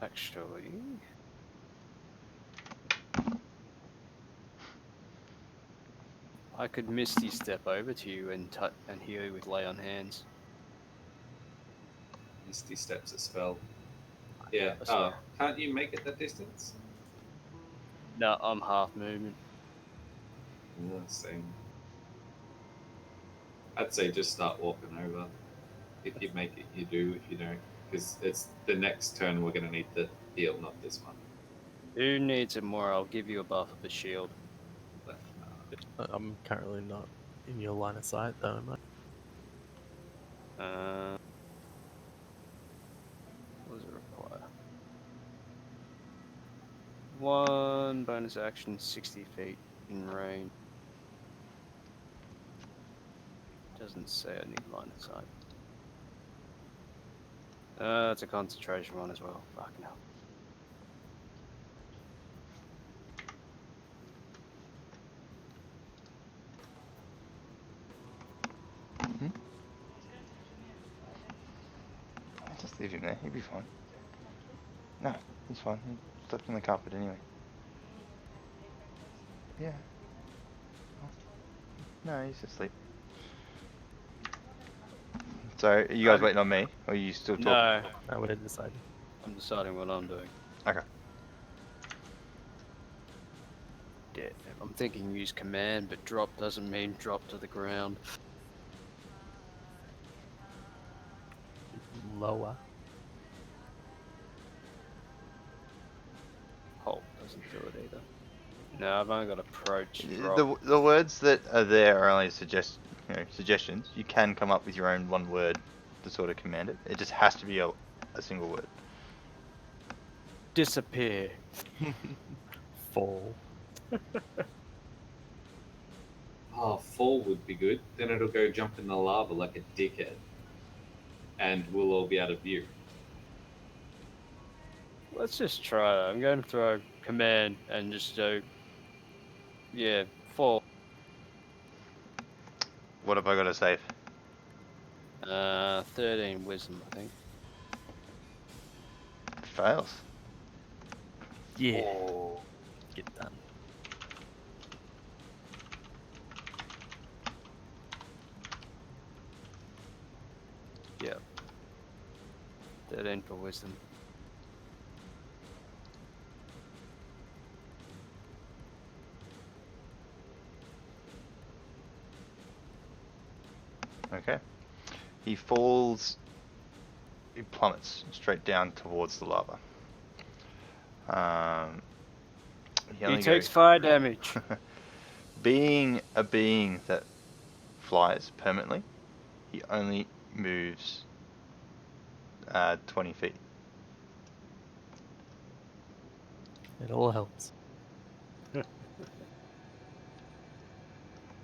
Speaker 5: Actually, I could Misty Step over to you and heal you with Lay on Hands.
Speaker 2: Misty Step's a spell. Yeah.
Speaker 5: A spell.
Speaker 2: Can't you make it that distance?
Speaker 5: No, I'm half movement.
Speaker 2: No, same. I'd say just start walking over. If you make it, you do. If you don't, because it's the next turn we're going to need the heal, not this one.
Speaker 5: Who needs it more? I'll give you a buff of a shield.
Speaker 3: I'm currently not in your line of sight, though, am I?
Speaker 5: What does it require? 1 bonus action, 60 feet in range. Doesn't say I need line of sight. It's a concentration one as well. Fucking hell.
Speaker 1: Just leave him there. He'll be fine. No, he's fine. He slept on the carpet anyway. Yeah. No, he's asleep. So, are you guys waiting on me? Or are you still talking?
Speaker 5: No,
Speaker 3: I would have decided.
Speaker 5: I'm deciding what I'm doing.
Speaker 1: Okay.
Speaker 5: Yeah, I'm thinking use command, but drop doesn't mean drop to the ground.
Speaker 3: Lower.
Speaker 5: Hold doesn't do it either. No, I've only got approach. Drop.
Speaker 1: The words that are there are only suggestions. You can come up with your own one word to sort of command it. It just has to be a single word.
Speaker 5: Disappear.
Speaker 3: Fall.
Speaker 2: Oh, fall would be good. Then it'll go jump in the lava like a dickhead. And we'll all be out of view.
Speaker 5: Let's just try that. I'm going to throw command and just do. Yeah, fall.
Speaker 1: What have I got to save?
Speaker 5: 13 wisdom, I think.
Speaker 1: Fails.
Speaker 3: Yeah.
Speaker 5: Oh.
Speaker 3: Get done.
Speaker 5: Yeah. 13 for wisdom.
Speaker 1: Okay. He falls. He plummets straight down towards the lava. he
Speaker 5: He
Speaker 1: only
Speaker 5: takes
Speaker 1: goes.
Speaker 5: fire damage.
Speaker 1: Being a being that flies permanently, he only moves 20 feet.
Speaker 3: It all helps.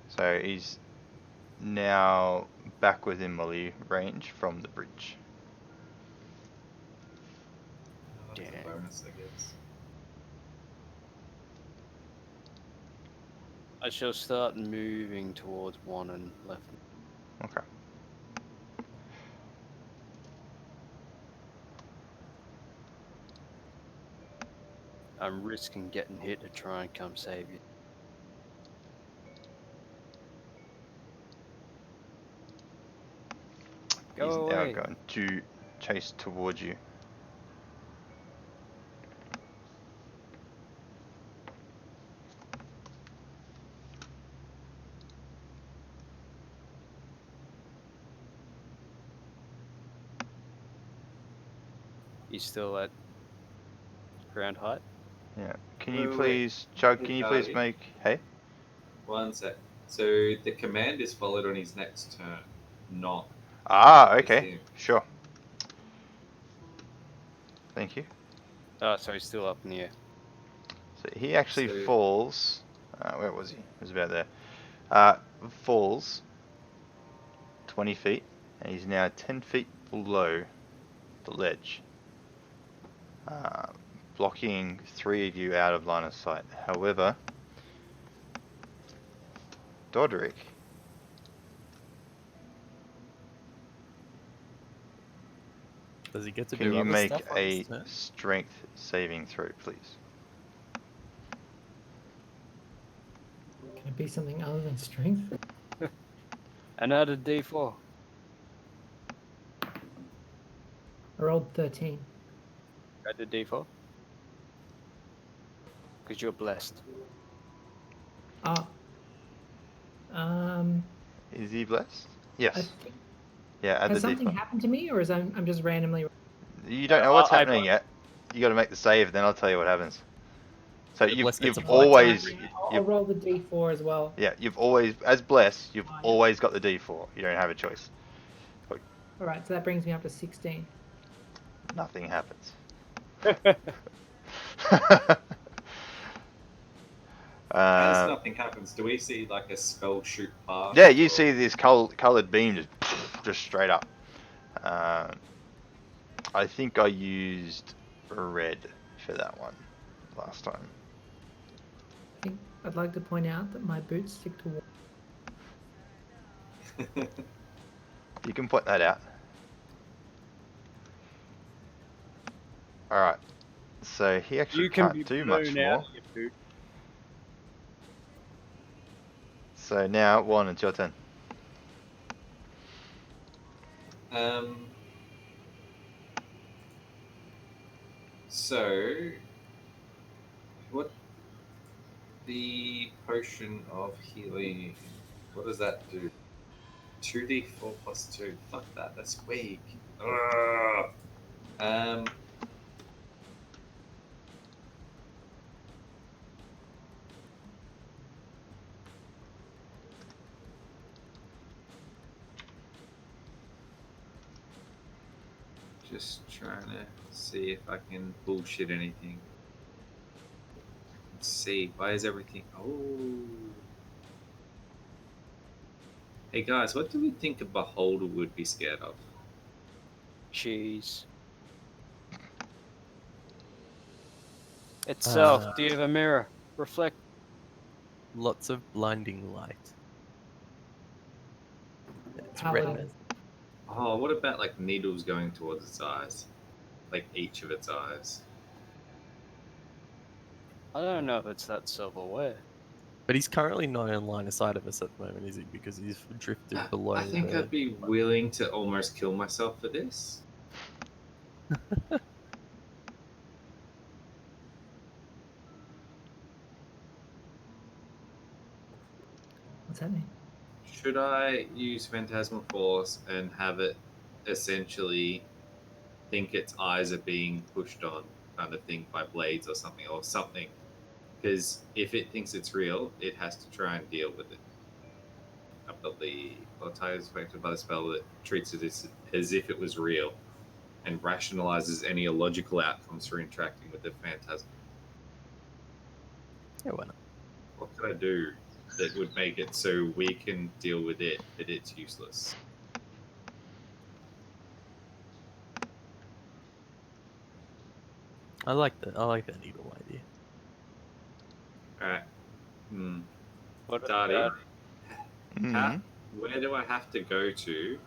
Speaker 1: So he's now back within melee range from the bridge.
Speaker 2: That's a
Speaker 5: Damn.
Speaker 2: bonus, I guess.
Speaker 5: I shall start moving towards one and left.
Speaker 1: Okay.
Speaker 5: I'm risking getting hit to try and come save you. Go
Speaker 1: He's
Speaker 5: away.
Speaker 1: now going to chase towards you.
Speaker 5: He's still at ground height.
Speaker 1: Yeah. Can you
Speaker 2: Wait.
Speaker 1: please, Chug?
Speaker 2: Hey,
Speaker 1: Can you please
Speaker 2: Charlie.
Speaker 1: make? Hey.
Speaker 2: One sec. So the command is followed on his next turn, not
Speaker 1: Ah.
Speaker 2: with
Speaker 1: Okay.
Speaker 2: him.
Speaker 1: Sure. Thank you.
Speaker 5: Oh, so he's still up in the air.
Speaker 1: So he actually
Speaker 2: So-
Speaker 1: falls. Where was he? He was about there. Falls 20 feet, and he's now 10 feet below the ledge, blocking 3 of you out of line of sight. However, Dodrick,
Speaker 3: Does he get to
Speaker 1: can
Speaker 3: do
Speaker 1: you
Speaker 3: other
Speaker 1: make
Speaker 3: stuff on
Speaker 1: a
Speaker 3: his turn?
Speaker 1: strength saving throw, please?
Speaker 4: Can it be something other than strength?
Speaker 5: And add a D4.
Speaker 4: I rolled 13.
Speaker 5: Add a D4. Because you're blessed.
Speaker 4: Ah.
Speaker 1: Is he blessed?
Speaker 4: I
Speaker 1: Yes.
Speaker 4: think,
Speaker 1: Yeah, add
Speaker 4: has
Speaker 1: the
Speaker 4: something
Speaker 1: d4.
Speaker 4: happened to me, or is I'm just randomly?
Speaker 1: You don't know what's
Speaker 5: I-
Speaker 1: happening yet. You got to make the save, then I'll tell you what happens. So
Speaker 3: The bless gets
Speaker 1: you've
Speaker 3: applied.
Speaker 1: always
Speaker 4: I'll
Speaker 1: you've,
Speaker 4: roll the d4 as well.
Speaker 1: yeah, you've always, as blessed, you've
Speaker 4: Oh, yeah.
Speaker 1: always got the d4. You don't have a choice.
Speaker 4: All right, so that brings me up to 16.
Speaker 1: Nothing happens.
Speaker 2: As nothing happens, do we see like a spell shoot past?
Speaker 1: Yeah, you
Speaker 2: or-
Speaker 1: see this coloured beam just straight up. I think I used red for that one last time.
Speaker 4: I think I'd like to point out that my boots stick to water.
Speaker 1: You can point that out. Alright. So he actually
Speaker 5: You can be
Speaker 1: can't do much
Speaker 5: blown
Speaker 1: more.
Speaker 5: out of your boot.
Speaker 1: So now, Juan, it's your turn.
Speaker 2: So, what the potion of healing? What does that do? 2d4 plus 2. Fuck that. That's weak. Ugh. Just trying to see if I can bullshit anything. Let's see. Why is everything? Oh. Hey guys, what do we think a beholder would be scared of?
Speaker 5: Cheese. Itself.
Speaker 3: Uh,
Speaker 5: Do you have a mirror? Reflect.
Speaker 3: Lots of blinding light. It's
Speaker 4: Paladin.
Speaker 3: redness.
Speaker 2: Oh, what about like needles going towards its eyes? Like each of its eyes.
Speaker 5: I don't know if it's that self-aware.
Speaker 3: But he's currently not in line of sight of us at the moment, is he? Because he's drifted below.
Speaker 2: I think
Speaker 3: the...
Speaker 2: I'd be willing to almost kill myself for this.
Speaker 4: What's happening?
Speaker 2: Should I use Phantasmal Force and have it essentially think its eyes are being pushed on, kind of thing, by blades or something? Because Because if it thinks it's real, it has to try and deal with it. I've got the target is affected by the spell that treats it as if it was real and rationalizes any illogical outcomes for interacting with the phantasm.
Speaker 3: Yeah, why not?
Speaker 2: What could I do that would make it so we can deal with it, but it's useless?
Speaker 3: I like that needle idea.
Speaker 2: Alright.
Speaker 5: What
Speaker 2: Darty,
Speaker 5: about
Speaker 1: Mm.
Speaker 2: where do I have to go to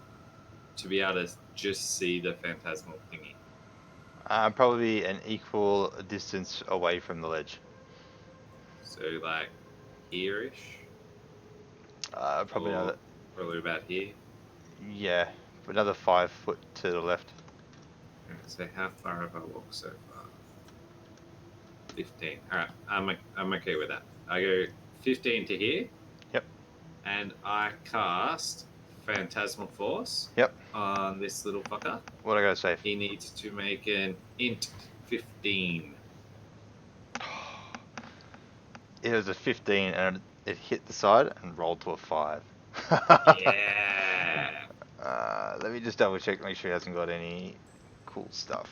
Speaker 2: be able to just see the phantasmal thingy?
Speaker 1: Probably an equal distance away from the ledge.
Speaker 2: So, like, here-ish?
Speaker 1: Probably
Speaker 2: Or
Speaker 1: another,
Speaker 2: probably about here?
Speaker 1: yeah, another 5 foot to the left.
Speaker 2: Alright, so how far have I walked so far? 15. Alright, I'm okay with that. I go 15 to here.
Speaker 1: Yep.
Speaker 2: And I cast Phantasmal Force
Speaker 1: Yep.
Speaker 2: on this little fucker.
Speaker 1: What I gotta say?
Speaker 2: He needs to make an int 15.
Speaker 1: It was a 15 and it hit the side and rolled to a 5.
Speaker 2: Yeah.
Speaker 1: Let me just double check, make sure he hasn't got any cool stuff.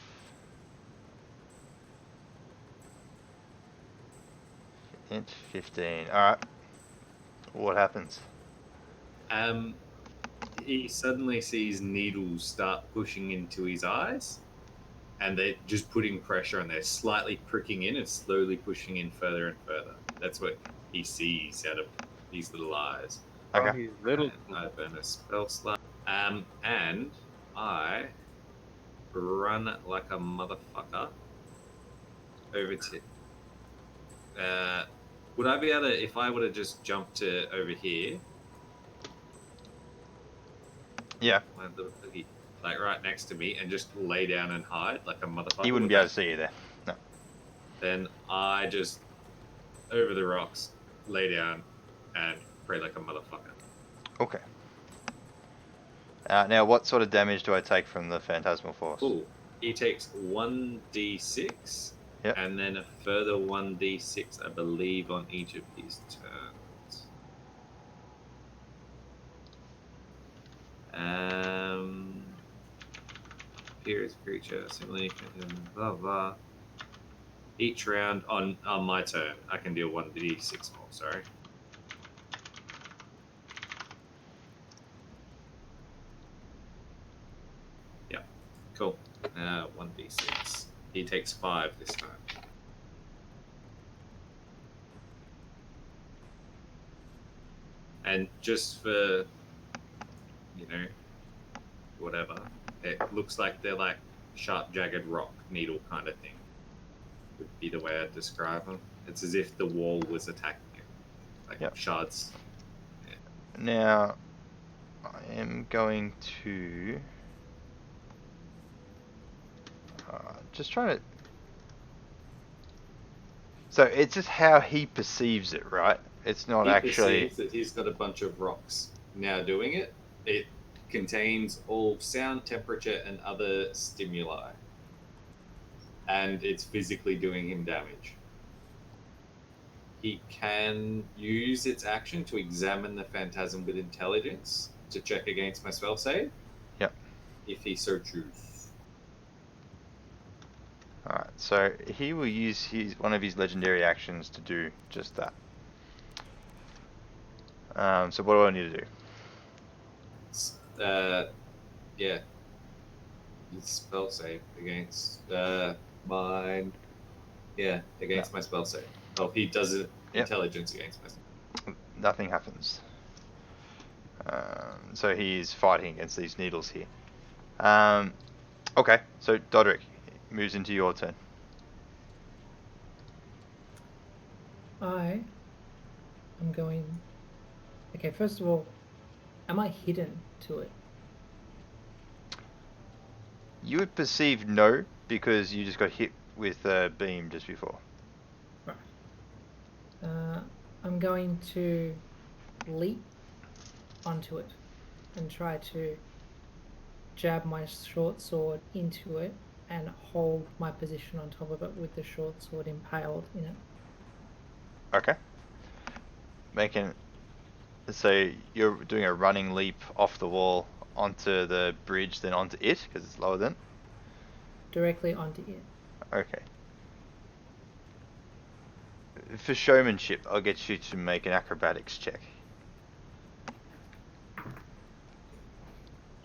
Speaker 1: Int 15. Alright. What happens?
Speaker 2: He suddenly sees needles start pushing into his eyes, and they're just putting pressure, and they're slightly pricking in and slowly pushing in further and further. That's what he sees out of these little eyes.
Speaker 1: Okay.
Speaker 5: Oh, he's little.
Speaker 2: And I burn a spell slot. And I run like a motherfucker over to. Would I be able to, if I would have just jumped to over here?
Speaker 1: Yeah.
Speaker 2: Like right next to me, and just lay down and hide like a motherfucker?
Speaker 1: He wouldn't be able to see you there. No.
Speaker 2: Then I just, over the rocks, lay down and pray like a motherfucker.
Speaker 1: Okay. Now, what sort of damage do I take from the Phantasmal Force?
Speaker 2: Cool. He takes 1d6,
Speaker 1: Yep.
Speaker 2: and then a further 1d6, I believe, on each of his turns. Appears creature, similarly, blah blah. Each round on my turn, I can deal 1d6 more. Sorry. Yeah, cool. 1d6. He takes 5 this time. And just for, whatever, it looks like they're like sharp, jagged rock needle kind of thing. Would be the way I'd describe them. It's as if the wall was attacking it, like
Speaker 1: Yep.
Speaker 2: shards.
Speaker 1: Now, I am going to just trying to. So it's just how he perceives it, right? It's not
Speaker 2: He
Speaker 1: actually.
Speaker 2: perceives that he's got a bunch of rocks now doing it. It contains all sound, temperature, and other stimuli. And it's physically doing him damage. He can use its action to examine the phantasm with intelligence to check against my spell save.
Speaker 1: Yep.
Speaker 2: If he so chooses.
Speaker 1: Alright, so he will use one of his legendary actions to do just that. So what do I need to do?
Speaker 2: Yeah. His spell save against mine. Yeah, against my spell save. Oh, he does it intelligence against my spell.
Speaker 1: Nothing happens. So he is fighting against these needles here. Okay, so Dodric moves into your turn.
Speaker 4: I am going. Okay, first of all, am I hidden to it?
Speaker 1: You would perceive no, because you just got hit with a beam just before.
Speaker 4: Right. I'm going to leap onto it and try to jab my short sword into it and hold my position on top of it with the short sword impaled in it.
Speaker 1: Okay. So you're doing a running leap off the wall onto the bridge, then onto it, because it's lower than?
Speaker 4: Directly onto it.
Speaker 1: Okay. For showmanship, I'll get you to make an acrobatics check.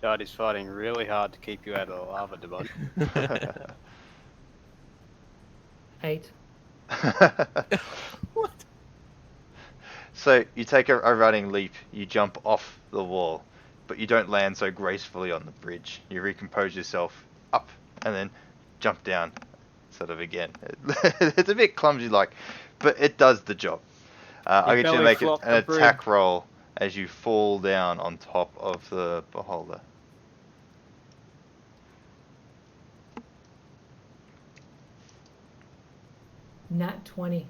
Speaker 5: Darty's fighting really hard to keep you out of the lava, Devon.
Speaker 4: 8.
Speaker 3: What?
Speaker 1: So you take a running leap, you jump off the wall, but you don't land so gracefully on the bridge. You recompose yourself up and then jump down, sort of again. It's a bit clumsy, but it does the job. I'll get you to
Speaker 5: belly
Speaker 1: make
Speaker 5: flop
Speaker 1: an
Speaker 5: the
Speaker 1: attack roll as you fall down on top of the beholder.
Speaker 4: Nat 20.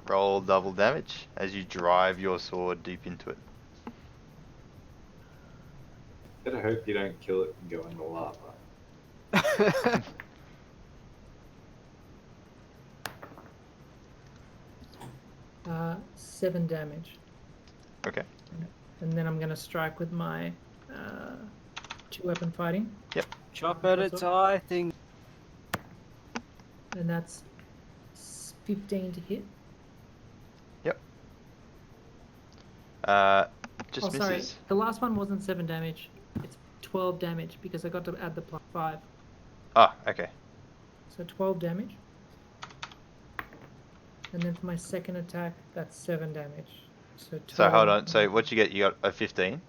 Speaker 1: Roll double damage as you drive your sword deep into it.
Speaker 2: Better hope you don't kill it and go in the lava.
Speaker 4: 7 damage.
Speaker 1: Okay.
Speaker 4: And then I'm going to strike with my 2-weapon fighting.
Speaker 5: Chop at its eye thing.
Speaker 4: And that's 15 to hit.
Speaker 1: Just
Speaker 4: Sorry,
Speaker 1: misses.
Speaker 4: the last one wasn't 7 damage. It's 12 damage because I got to add the +5.
Speaker 1: Ah, okay.
Speaker 4: So 12 damage. And then for my second attack, that's 7 damage. So
Speaker 1: Hold
Speaker 4: total-
Speaker 1: on. So what you get? You got a 15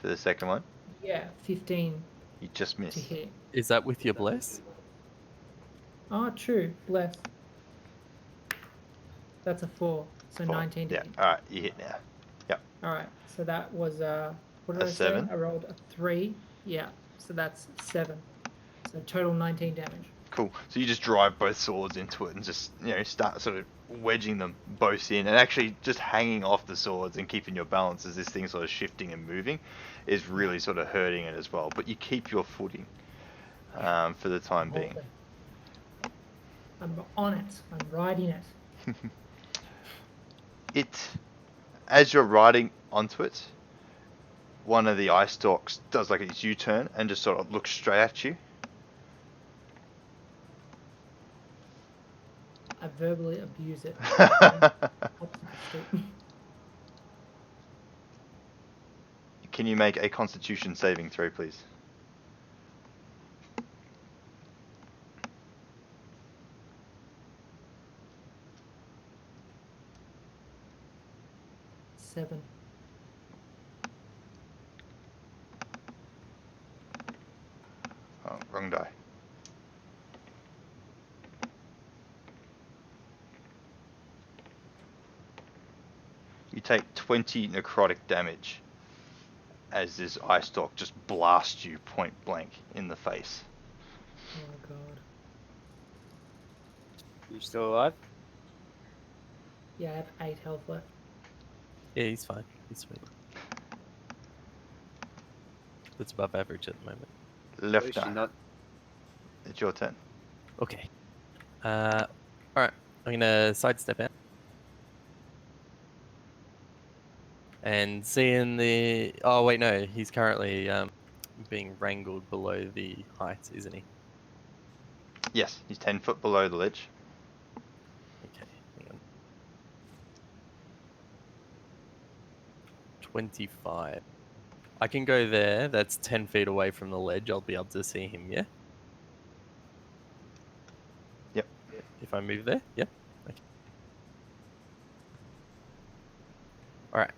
Speaker 1: for the second one.
Speaker 4: Yeah, 15
Speaker 1: You just
Speaker 4: to
Speaker 1: missed.
Speaker 4: hit.
Speaker 3: Is that with your bless?
Speaker 4: Oh, true. Bless. That's a 4. So
Speaker 1: 4.
Speaker 4: 19 to
Speaker 1: Yeah.
Speaker 4: hit.
Speaker 1: All right. You hit now.
Speaker 4: Alright, so that was what did
Speaker 1: A
Speaker 4: I
Speaker 1: 7?
Speaker 4: say? I rolled a 3. Yeah, so that's 7. So total 19 damage.
Speaker 1: Cool. So you just drive both swords into it and just start sort of wedging them both in, and actually just hanging off the swords and keeping your balance as this thing sort of shifting and moving is really sort of hurting it as well. But you keep your footing for the time being.
Speaker 4: I'm on it. I'm riding it.
Speaker 1: As you're riding onto it, one of the eye stalks does like its U-turn and just sort of looks straight at you.
Speaker 4: I verbally abuse it.
Speaker 1: Can you make a Constitution saving throw, please?
Speaker 4: Seven.
Speaker 1: Oh, wrong die. You take 20 necrotic damage as this eye stalk just blasts you point blank in the face.
Speaker 4: Oh god.
Speaker 5: You still alive?
Speaker 4: Yeah, I have 8 health left.
Speaker 3: Yeah, he's fine. He's sweet. That's above average at the moment.
Speaker 5: At least
Speaker 1: Lefter,
Speaker 5: you're not.
Speaker 1: it's your turn.
Speaker 3: Okay. Alright. I'm gonna sidestep out. And seeing the... Oh, wait, no. He's currently being wrangled below the height, isn't he?
Speaker 1: Yes, he's 10 foot below the ledge.
Speaker 3: Okay, hang on. 25. I can go there. That's 10 feet away from the ledge. I'll be able to see him, yeah?
Speaker 1: Yep.
Speaker 3: If I move there? Yep. Okay. Alright.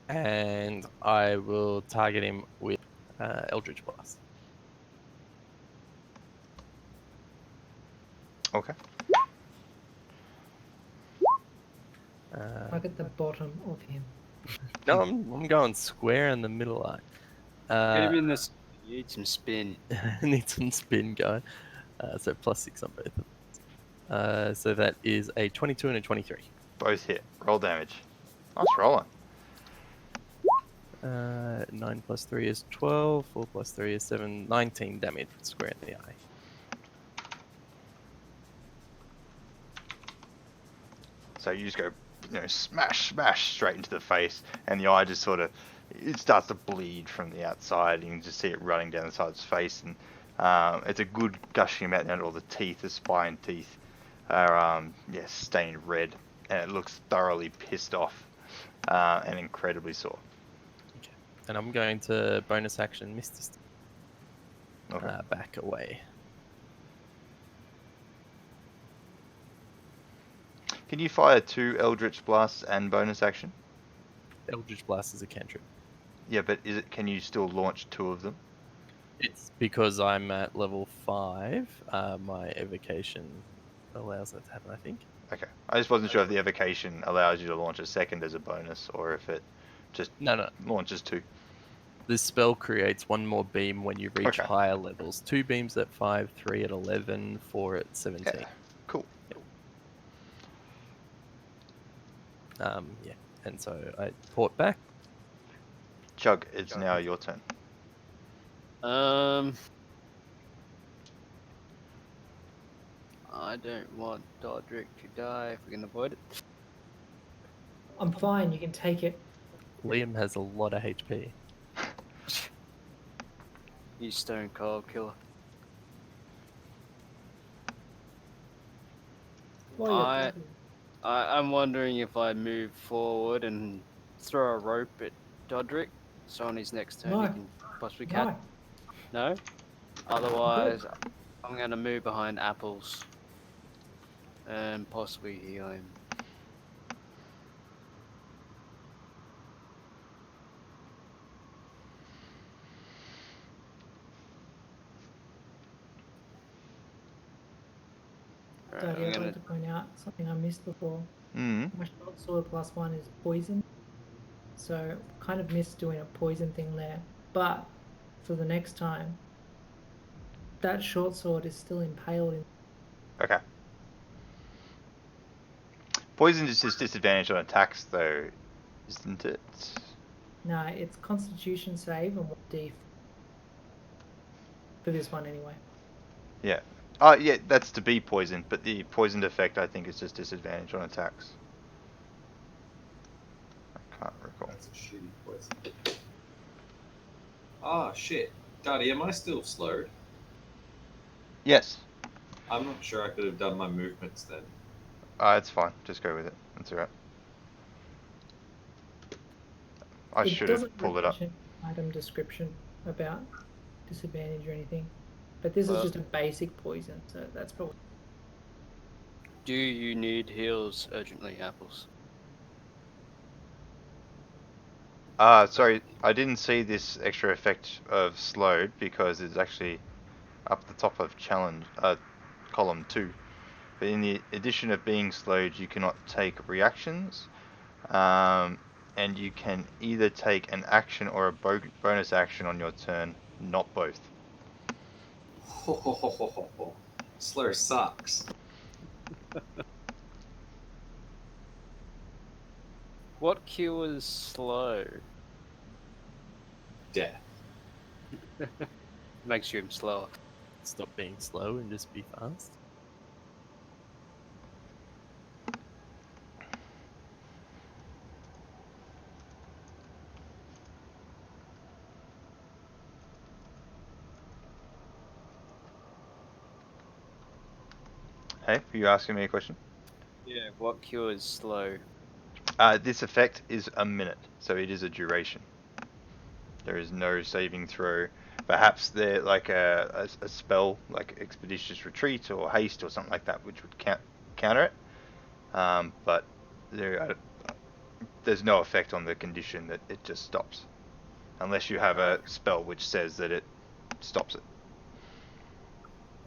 Speaker 3: And I will target him with Eldritch Blast.
Speaker 1: Okay.
Speaker 4: Target the bottom of him.
Speaker 3: No, I'm going square in the middle line.
Speaker 5: Get him in this. You need some spin.
Speaker 3: Need some spin going. So +6 on both of them. So that is a 22 and a 23.
Speaker 1: Both hit. Roll damage. Nice rolling.
Speaker 3: 9 plus 3 is 12. 4 plus 3 is 7. 19 damage square in the eye.
Speaker 1: So you just go, smash, smash straight into the face, and the eye just sort of, it starts to bleed from the outside, and you can just see it running down the side of its face, and it's a good gushing amount down to all the teeth. The spine teeth are, stained red, and it looks thoroughly pissed off and incredibly sore.
Speaker 3: Okay. And I'm going to bonus action Misty Step.
Speaker 1: Okay.
Speaker 3: Back away.
Speaker 1: Can you fire 2 Eldritch Blasts and bonus action?
Speaker 3: Eldritch Blast is a cantrip.
Speaker 1: Yeah, but can you still launch 2 of them?
Speaker 3: It's because I'm at level 5. My evocation allows that to happen, I think.
Speaker 1: Okay. I just wasn't sure if the evocation allows you to launch a second as a bonus, or if it just
Speaker 3: No.
Speaker 1: launches 2.
Speaker 3: This spell creates 1 more beam when you reach
Speaker 1: Okay.
Speaker 3: higher levels. 2 beams at 5, 3 at 11, 4 at 17.
Speaker 1: Yeah. Cool.
Speaker 3: Yeah. And so I port back.
Speaker 1: Chug, it's now your turn.
Speaker 5: I don't want Dodrick to die if we can avoid it.
Speaker 4: I'm fine. You can take it.
Speaker 3: Liam has a lot of HP.
Speaker 5: You stone cold killer.
Speaker 4: While you're talking.
Speaker 5: I'm wondering if I move forward and throw a rope at Dodrick, so on his next turn he
Speaker 4: No.
Speaker 5: can possibly catch.
Speaker 4: No.
Speaker 5: No? Otherwise, I'm going to move behind Apples and possibly heal him.
Speaker 4: Daddy, I'd like to point out something I missed before.
Speaker 1: Mm.
Speaker 4: My short sword +1 is poison, so kind of missed doing a poison thing there. But for the next time, that short sword is still impaled in.
Speaker 1: Okay. Poison is just disadvantage on attacks, though, isn't it?
Speaker 4: No, it's Constitution save and 1d for this one anyway.
Speaker 1: Yeah. Yeah, that's to be poisoned, but the poisoned effect, I think, is just disadvantage on attacks. I can't recall.
Speaker 2: That's a shitty poison. Ah, shit. Daddy, am I still slowed?
Speaker 1: Yes.
Speaker 2: I'm not sure I could have done my movements then.
Speaker 1: It's fine. Just go with it. That's alright. I
Speaker 4: It
Speaker 1: should have
Speaker 4: doesn't
Speaker 1: pulled it up.
Speaker 4: mention item description about disadvantage or anything, but this
Speaker 5: Well,
Speaker 4: is just a basic poison, so that's probably.
Speaker 5: Do you need heals urgently, Apples?
Speaker 1: Sorry, I didn't see this extra effect of slowed because it's actually up the top of challenge, column 2. But in the addition of being slowed, you cannot take reactions, and you can either take an action or a bonus action on your turn, not both.
Speaker 2: Ho ho ho ho ho ho. Slur sucks.
Speaker 5: What cures slow?
Speaker 2: Death.
Speaker 5: Makes you slower.
Speaker 3: Stop being slow and just be fast.
Speaker 1: Hey, are you asking me a question?
Speaker 5: Yeah. What cures slow?
Speaker 1: This effect is a minute, so it is a duration. There is no saving throw. Perhaps there like a spell like Expeditious Retreat or Haste or something like that, which would counter it. But there's no effect on the condition that it just stops, unless you have a spell which says that it stops it.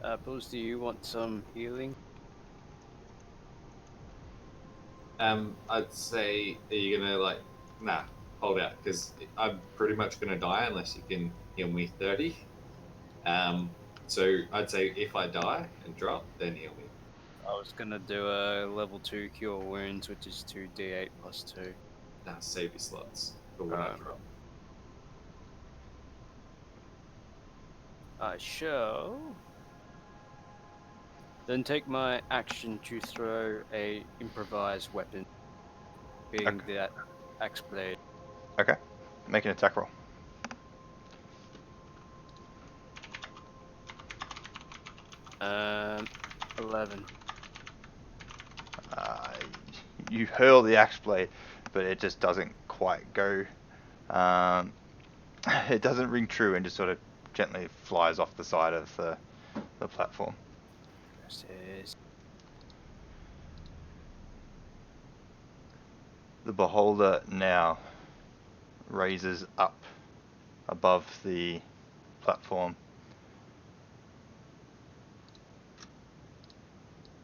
Speaker 5: Apples, do you want some healing?
Speaker 2: I'd say, are you gonna nah, hold out, because I'm pretty much gonna die unless you can heal me 30. So I'd say if I die and drop, then heal me.
Speaker 5: I was gonna do a level 2 cure wounds, which is 2d8 plus 2.
Speaker 2: Nah, save your slots for when I drop.
Speaker 5: I shall Then take my action to throw a improvised weapon, being that axe blade.
Speaker 1: Okay. Make an attack roll.
Speaker 5: 11.
Speaker 1: You hurl the axe blade, but it just doesn't quite go. It doesn't ring true and just sort of gently flies off the side of the platform.
Speaker 5: Says,
Speaker 1: The beholder now raises up above the platform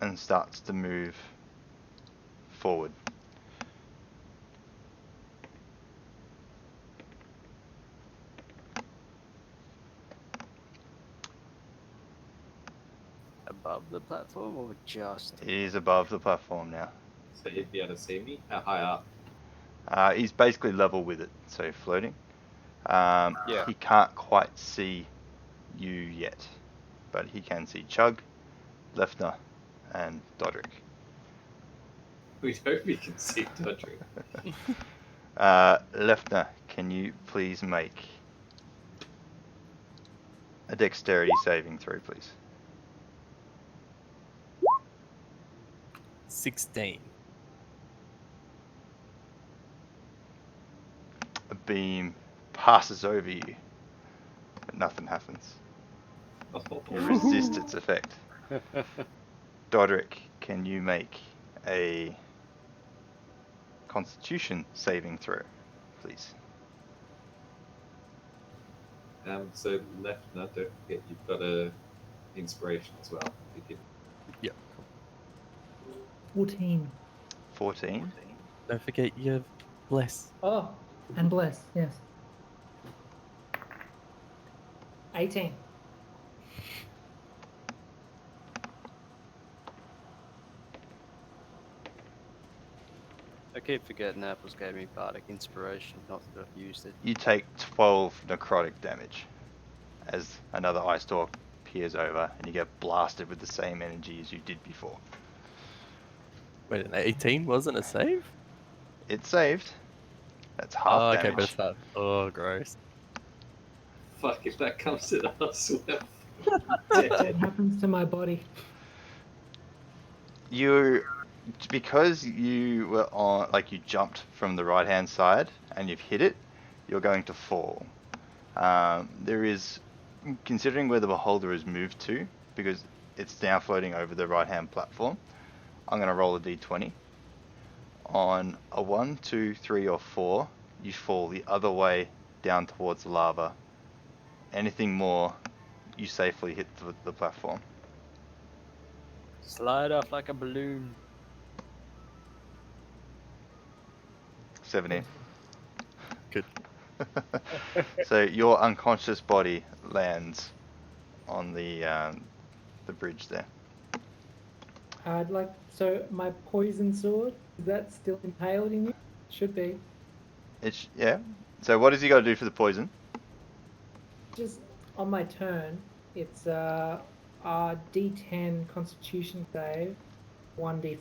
Speaker 1: and starts to move forward.
Speaker 5: above the platform or just?
Speaker 1: It is above the platform now.
Speaker 2: So he'd be able to see me? How high up?
Speaker 1: He's basically level with it, so floating.
Speaker 5: Yeah.
Speaker 1: He can't quite see you yet, but he can see Chug, Lefner, and Dodrick.
Speaker 2: We hope we can see Dodrick.
Speaker 1: Lefner, can you please make a dexterity saving throw, please?
Speaker 3: 16.
Speaker 1: A beam passes over you, but nothing happens. You resist its effect. Dodrick, can you make a Constitution saving throw, please?
Speaker 2: So left, no, don't forget you've got a inspiration as well. You can...
Speaker 3: Yep.
Speaker 4: 14.
Speaker 1: 14.
Speaker 3: Don't forget you have bless.
Speaker 4: Oh, and bless, yes. 18.
Speaker 5: I keep forgetting Apples gave me bardic inspiration, not that I've used it.
Speaker 1: You take 12 necrotic damage as another ice door peers over and you get blasted with the same energy as you did before.
Speaker 3: Wait, an 18 wasn't a save?
Speaker 1: It saved. That's half
Speaker 3: Oh, okay,
Speaker 1: damage.
Speaker 3: but it's half. Oh, gross.
Speaker 2: Fuck, if that comes to us, we're
Speaker 4: What happens to my body?
Speaker 1: Because you were on, like you jumped from the right hand side and you've hit it, you're going to fall. There is, considering where the beholder has moved to, because it's now floating over the right hand platform, I'm going to roll a d20. On a 1, 2, 3, or 4, you fall the other way down towards the lava. Anything more, you safely hit the platform.
Speaker 5: Slide off like a balloon.
Speaker 1: 17.
Speaker 3: Good.
Speaker 1: So your unconscious body lands on the bridge there.
Speaker 4: I'd like, so my poison sword, is that still impaled in you? Should be.
Speaker 1: Yeah. So what does he got to do for the poison?
Speaker 4: Just on my turn, it's a D10 Constitution save, 1d.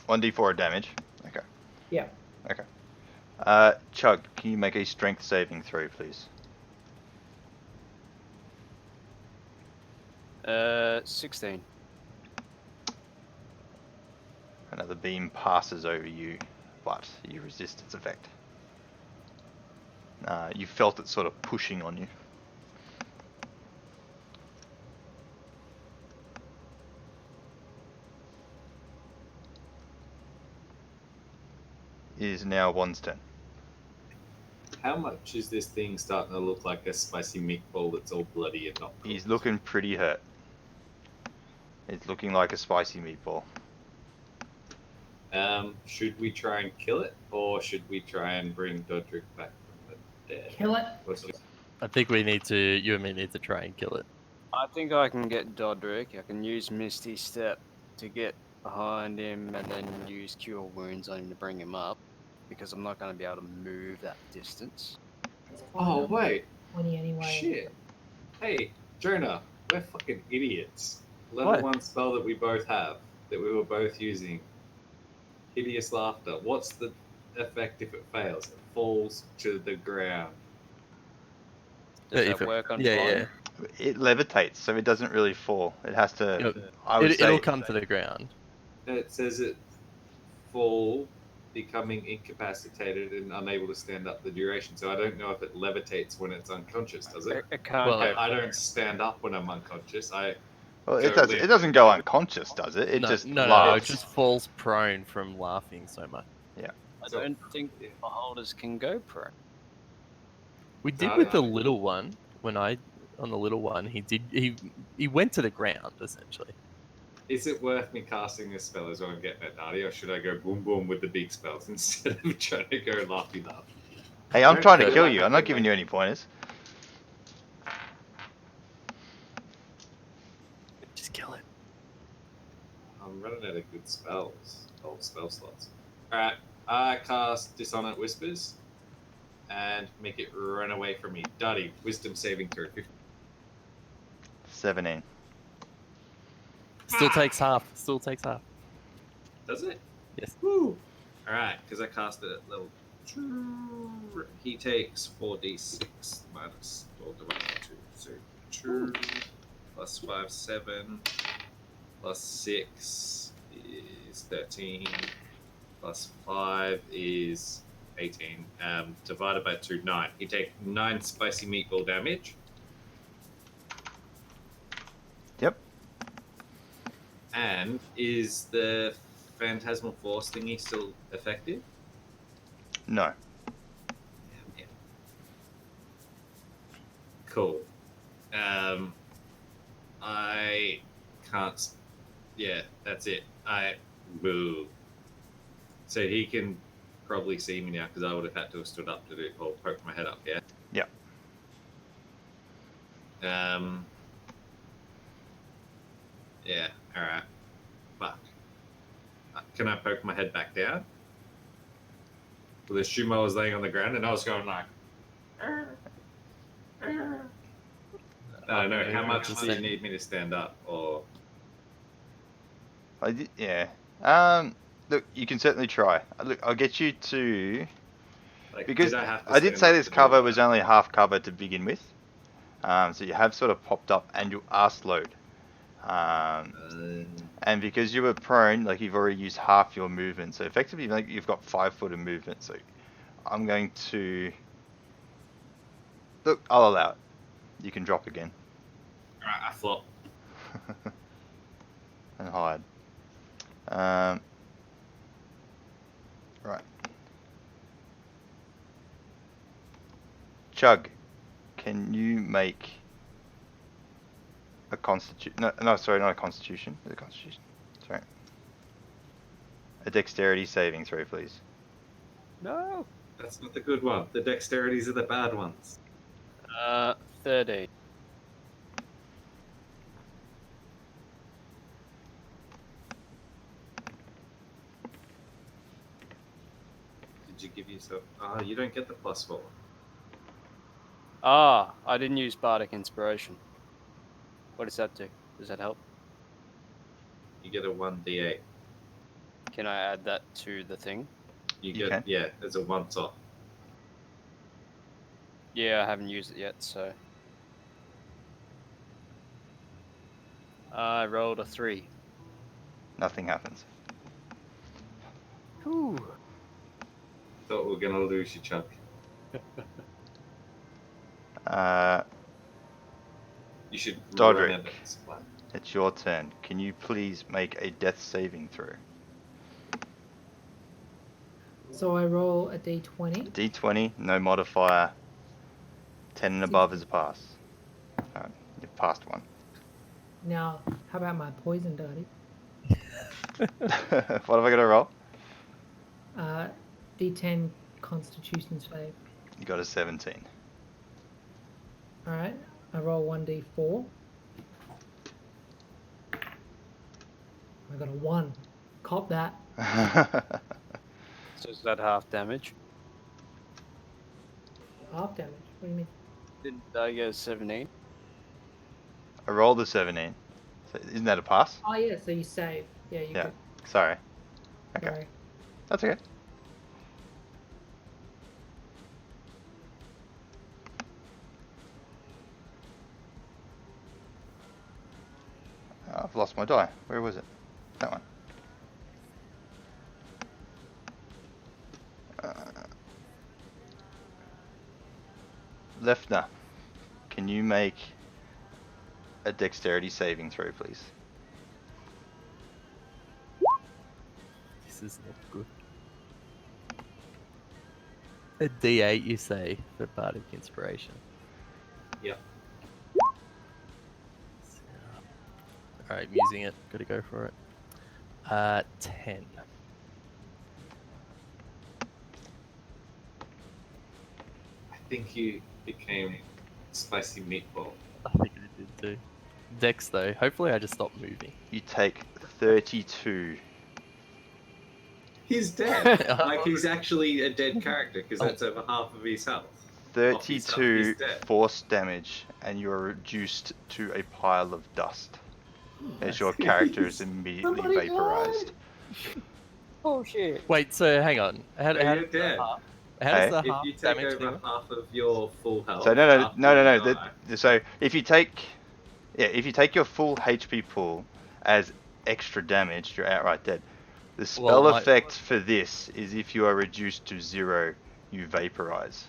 Speaker 1: 1d4 damage. Okay.
Speaker 4: Yeah.
Speaker 1: Okay. Chug, can you make a strength saving throw, please?
Speaker 5: 16.
Speaker 1: Another beam passes over you, but you resist its effect. You felt it sort of pushing on you. It is now one's turn.
Speaker 2: How much is this thing starting to look like a spicy meatball that's all bloody and not cooked?
Speaker 1: He's looking pretty hurt. It's looking like a spicy meatball.
Speaker 2: Should we try and kill it, or should we try and bring Dodrick back from the dead?
Speaker 4: Kill it.
Speaker 3: I think we need to, you and me need to try and kill it.
Speaker 5: I think I can get Dodrick. I can use Misty Step to get behind him and then use Cure Wounds on him to bring him up, because I'm not going to be able to move that distance.
Speaker 4: It's fine,
Speaker 2: Oh,
Speaker 4: I'm
Speaker 2: wait.
Speaker 4: 20 anyway.
Speaker 2: Shit. Hey, Jonah, we're fucking idiots. level
Speaker 3: What?
Speaker 2: 1 spell that we both have, that we were both using. Hideous Laughter. What's the effect if it fails? It falls to the ground.
Speaker 5: Does
Speaker 3: If
Speaker 5: that
Speaker 3: it-
Speaker 5: work on
Speaker 3: yeah,
Speaker 5: flying?
Speaker 1: It levitates, so it doesn't really fall. It has to.
Speaker 3: Yep.
Speaker 1: I would say
Speaker 3: It'll come to the ground.
Speaker 2: It says it fall, becoming incapacitated and unable to stand up the duration. So I don't know if it levitates when it's unconscious, does it?
Speaker 5: It can't
Speaker 3: Well,
Speaker 5: go.
Speaker 2: I don't stand up when I'm unconscious.
Speaker 1: Well,
Speaker 2: Go
Speaker 1: it does.
Speaker 2: limp.
Speaker 1: It doesn't go unconscious, does it? It
Speaker 3: No,
Speaker 1: just
Speaker 3: no,
Speaker 1: laughs.
Speaker 3: it just falls prone from laughing so much.
Speaker 5: I
Speaker 2: So-
Speaker 5: don't think
Speaker 2: yeah.
Speaker 5: beholders can go prone.
Speaker 3: We did
Speaker 2: No,
Speaker 3: with the
Speaker 2: no.
Speaker 3: little one. On the little one, he went to the ground essentially.
Speaker 2: Is it worth me casting this spell as well and getting it naughty, or should I go boom boom with the big spells instead of trying to go laughy laugh?
Speaker 1: Hey, I'm
Speaker 3: Don't
Speaker 1: trying to
Speaker 3: go
Speaker 1: kill
Speaker 2: like
Speaker 1: you.
Speaker 2: it,
Speaker 1: I'm not
Speaker 2: don't
Speaker 1: giving
Speaker 2: like
Speaker 1: you
Speaker 2: it.
Speaker 1: any pointers.
Speaker 3: Just kill it.
Speaker 2: I'm running out of good spells. Old spell slots. Alright, I cast Dissonant Whispers and make it run away from me. Duddy, wisdom saving throw.
Speaker 1: 17.
Speaker 3: Still takes half. Still takes half.
Speaker 2: Does it?
Speaker 3: Yes.
Speaker 2: Woo! Alright, because I cast it at level 2. He takes 4d6 minus 12 divided by 2. So 2 plus 5, 7 plus 6 is 13 plus 5 is 18. Divided by 2, 9. He takes 9 spicy meatball damage.
Speaker 1: Yep.
Speaker 2: And is the Phantasmal Force thingy still effective?
Speaker 1: No.
Speaker 2: Yeah. Cool. I can't. Yeah, that's it. Boo. So he can probably see me now because I would have had to have stood up to do it or poke my head up. Yeah.
Speaker 1: Yep.
Speaker 2: Yeah. All right. Fuck. Can I poke my head back down? Well, the Shumo was laying on the ground and I was going like. I don't know. How much do you need me to stand up? Or
Speaker 1: Yeah. Look, you can certainly try. Look, I'll get you to.
Speaker 2: like,
Speaker 1: Because
Speaker 2: did I have to
Speaker 1: I did
Speaker 2: stand
Speaker 1: say
Speaker 2: up
Speaker 1: this
Speaker 2: to do
Speaker 1: cover
Speaker 2: that?
Speaker 1: was only half cover to begin with. So you have sort of popped up and you are slowed. And because you were prone, like you've already used half your movement. So effectively, like you've got 5 foot of movement. So I'm going to. Look, I'll allow it. You can drop again.
Speaker 2: Alright, I flop.
Speaker 1: And hide. Right. Chug, can you make a constitution? No, sorry, not a constitution. A constitution. Sorry. A dexterity saving throw, please.
Speaker 5: No.
Speaker 2: That's not the good one. The dexterities are the bad ones.
Speaker 5: 13.
Speaker 2: Did you give yourself? Oh, you don't get the +4.
Speaker 5: Ah, I didn't use Bardic Inspiration. What does that do? Does that help?
Speaker 2: You get a 1d8.
Speaker 5: Can I add that to the thing?
Speaker 2: You
Speaker 1: You
Speaker 2: get
Speaker 1: can.
Speaker 2: yeah, there's a once off.
Speaker 5: Yeah, I haven't used it yet, so. I rolled a 3.
Speaker 1: Nothing happens.
Speaker 5: Whew.
Speaker 2: Thought we were gonna lose you, Chuck. You should
Speaker 1: Dodric.
Speaker 2: run out of supply.
Speaker 1: It's your turn. Can you please make a death saving throw?
Speaker 4: So I roll a d20.
Speaker 1: D20, no modifier. 10 and above is a pass. You've passed one.
Speaker 4: Now, how about my poison dirty?
Speaker 1: What have I got to roll?
Speaker 4: D10 Constitution save.
Speaker 1: You got a 17.
Speaker 4: All right, I roll 1d4. I got a 1. Cop that.
Speaker 5: So is that half damage?
Speaker 4: Half damage. What do you mean?
Speaker 5: Did I get a 17?
Speaker 1: I rolled a 17. So isn't that a pass?
Speaker 4: Oh yeah, so you save. Yeah, you
Speaker 1: Yeah.
Speaker 4: could.
Speaker 1: Sorry. Okay.
Speaker 4: Sorry.
Speaker 1: That's okay. I've lost my die. Where was it? That one. Lefner, can you make a dexterity saving throw, please?
Speaker 3: This is not good. A D8, you say, for bardic inspiration.
Speaker 2: Yep.
Speaker 3: Alright, I'm using it. Gotta go for it. 10.
Speaker 2: I think you became spicy meatball.
Speaker 3: I think I did too. Dex, though. Hopefully I just stop moving.
Speaker 1: You take 32.
Speaker 2: He's dead. Like he's actually a dead character because that's over half of his health. Off his health,
Speaker 1: 32
Speaker 2: he's dead.
Speaker 1: force damage, and you are reduced to a pile of dust as your
Speaker 2: Nice.
Speaker 1: character is immediately
Speaker 4: Somebody
Speaker 1: vaporized.
Speaker 5: Oh shit.
Speaker 3: Wait, so hang on. How
Speaker 2: you're
Speaker 3: does the
Speaker 2: dead.
Speaker 3: half, how does
Speaker 1: Hey?
Speaker 3: the
Speaker 2: If
Speaker 3: half
Speaker 2: you take
Speaker 3: damage
Speaker 2: over
Speaker 3: thing work?
Speaker 2: half of your full health,
Speaker 1: So no.
Speaker 2: after you die-
Speaker 1: So if you take your full HP pool as extra damage, you're outright dead. The spell
Speaker 3: Well,
Speaker 1: effect for this is if you are reduced to 0, you vaporize.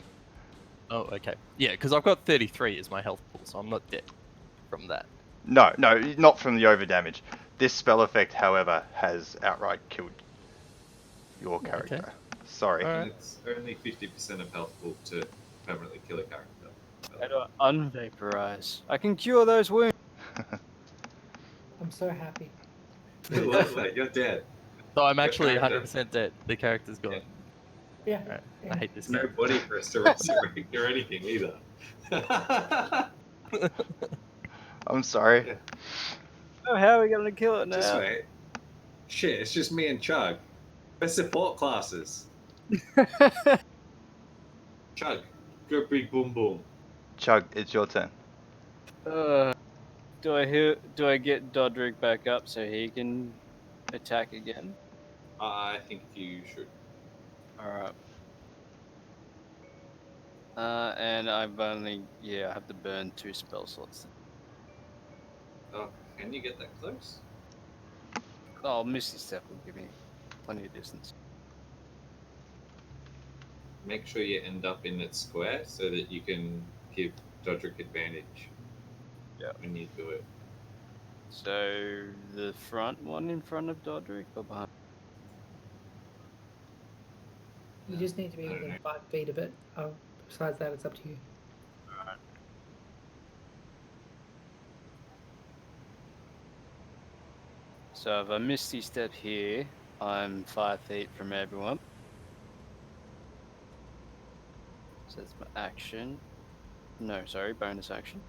Speaker 3: Oh, okay. Yeah, because I've got 33 as my health pool, so I'm not dead from that.
Speaker 1: No, not from the over damage. This spell effect, however, has outright killed your
Speaker 3: Okay.
Speaker 1: character. Sorry.
Speaker 3: Alright.
Speaker 2: It's only 50% of health pool to permanently kill a character.
Speaker 5: How do I unvaporize? I can cure those wounds.
Speaker 4: I'm so happy.
Speaker 2: Wait, you're dead.
Speaker 3: So I'm
Speaker 2: Your
Speaker 3: actually
Speaker 2: character.
Speaker 3: 100% dead. The character's gone.
Speaker 4: Yeah.
Speaker 3: Alright.
Speaker 4: yeah.
Speaker 3: I hate this
Speaker 2: There's no
Speaker 3: game.
Speaker 2: body for us to resurrect or anything either.
Speaker 1: I'm sorry.
Speaker 2: Yeah.
Speaker 5: Oh, how are we gonna kill it now?
Speaker 2: Just wait. Shit, it's just me and Chug. We're support classes. Chug, go big boom boom.
Speaker 1: Chug, it's your turn.
Speaker 5: Do I get Dodrick back up so he can attack again?
Speaker 2: I think you should.
Speaker 5: Alright. And I've only I have to burn 2 spell slots.
Speaker 2: Oh, can you get that close?
Speaker 5: Oh, Misty Step will give me plenty of distance.
Speaker 2: Make sure you end up in that square so that you can give Dodrick advantage.
Speaker 5: Yeah.
Speaker 2: When you do it.
Speaker 5: So the front one in front of Dodrick or behind?
Speaker 4: You just need to be within 5 feet of it. Besides that, it's up to you.
Speaker 5: So if I Misty Step here, I'm 5 feet from everyone. So that's my action. No, sorry, bonus action.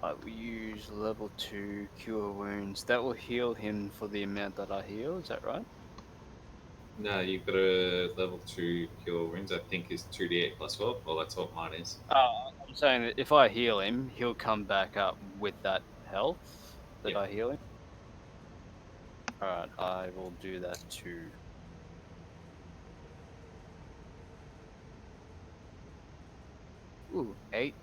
Speaker 5: I will use level 2 cure wounds. That will heal him for the amount that I heal, is that right?
Speaker 2: No, you've got a level 2 cure wounds, I think is 2d8 plus 12. Well, that's what mine is.
Speaker 5: I'm saying that if I heal him, he'll come back up with that health that
Speaker 2: Yep.
Speaker 5: I heal him. Alright, I will do that too. Ooh, 8.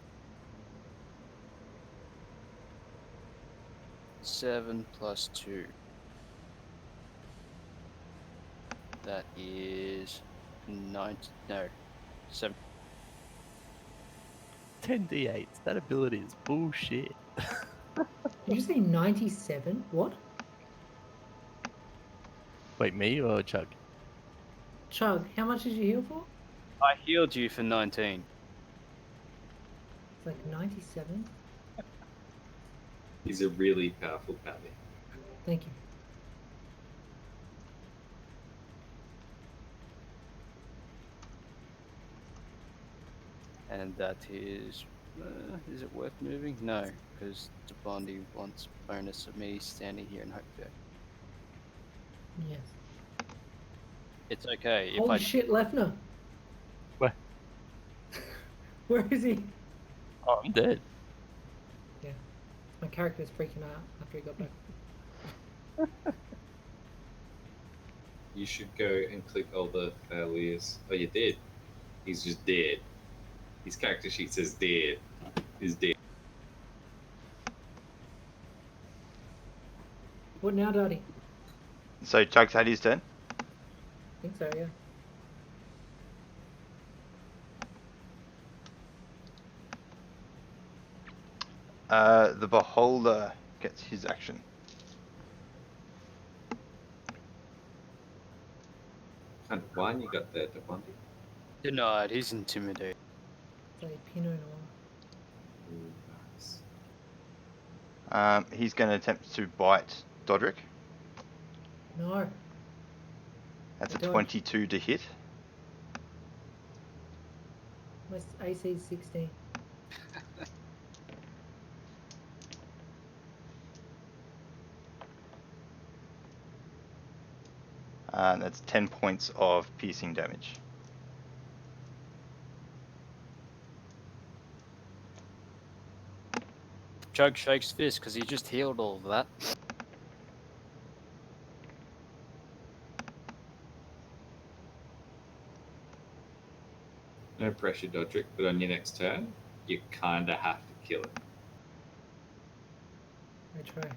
Speaker 5: 7 plus 2. That is 9. No, 7.
Speaker 3: 10d8s. That ability is bullshit.
Speaker 4: Did you say 97? What?
Speaker 3: Wait, me or Chug?
Speaker 4: Chug, how much did you heal for?
Speaker 5: I healed you for 19.
Speaker 4: It's like 97.
Speaker 2: He's a really powerful paladin.
Speaker 4: Thank you.
Speaker 5: And that is it worth moving? No, because Bondi wants bonus of me standing here in hope deck.
Speaker 4: Yes.
Speaker 5: It's okay if
Speaker 4: Holy
Speaker 5: I
Speaker 4: shit, Lefner.
Speaker 3: What?
Speaker 4: Where is he?
Speaker 3: Oh, I'm dead.
Speaker 4: Yeah. My character's freaking out after he got back.
Speaker 2: You should go and click all the failures. Oh, you did. He's just dead. His character sheet says dead. He's dead.
Speaker 4: What now, Daddy?
Speaker 1: So Chug's had his turn.
Speaker 4: I think so, yeah.
Speaker 1: The beholder gets his action.
Speaker 2: And one you got there, Devontae.
Speaker 5: Denied. He's intimidated.
Speaker 4: It's a Pinot Noir.
Speaker 2: Ooh, nice.
Speaker 1: He's going to attempt to bite Dodric.
Speaker 4: No.
Speaker 1: That's
Speaker 4: I
Speaker 1: a
Speaker 4: dodge.
Speaker 1: 22 to hit.
Speaker 4: My AC is 16.
Speaker 1: That's 10 points of piercing damage.
Speaker 5: Chug shakes fist because he just healed all of that.
Speaker 2: No pressure, Dodric, but on your next turn, you kind of have to kill it.
Speaker 4: I try.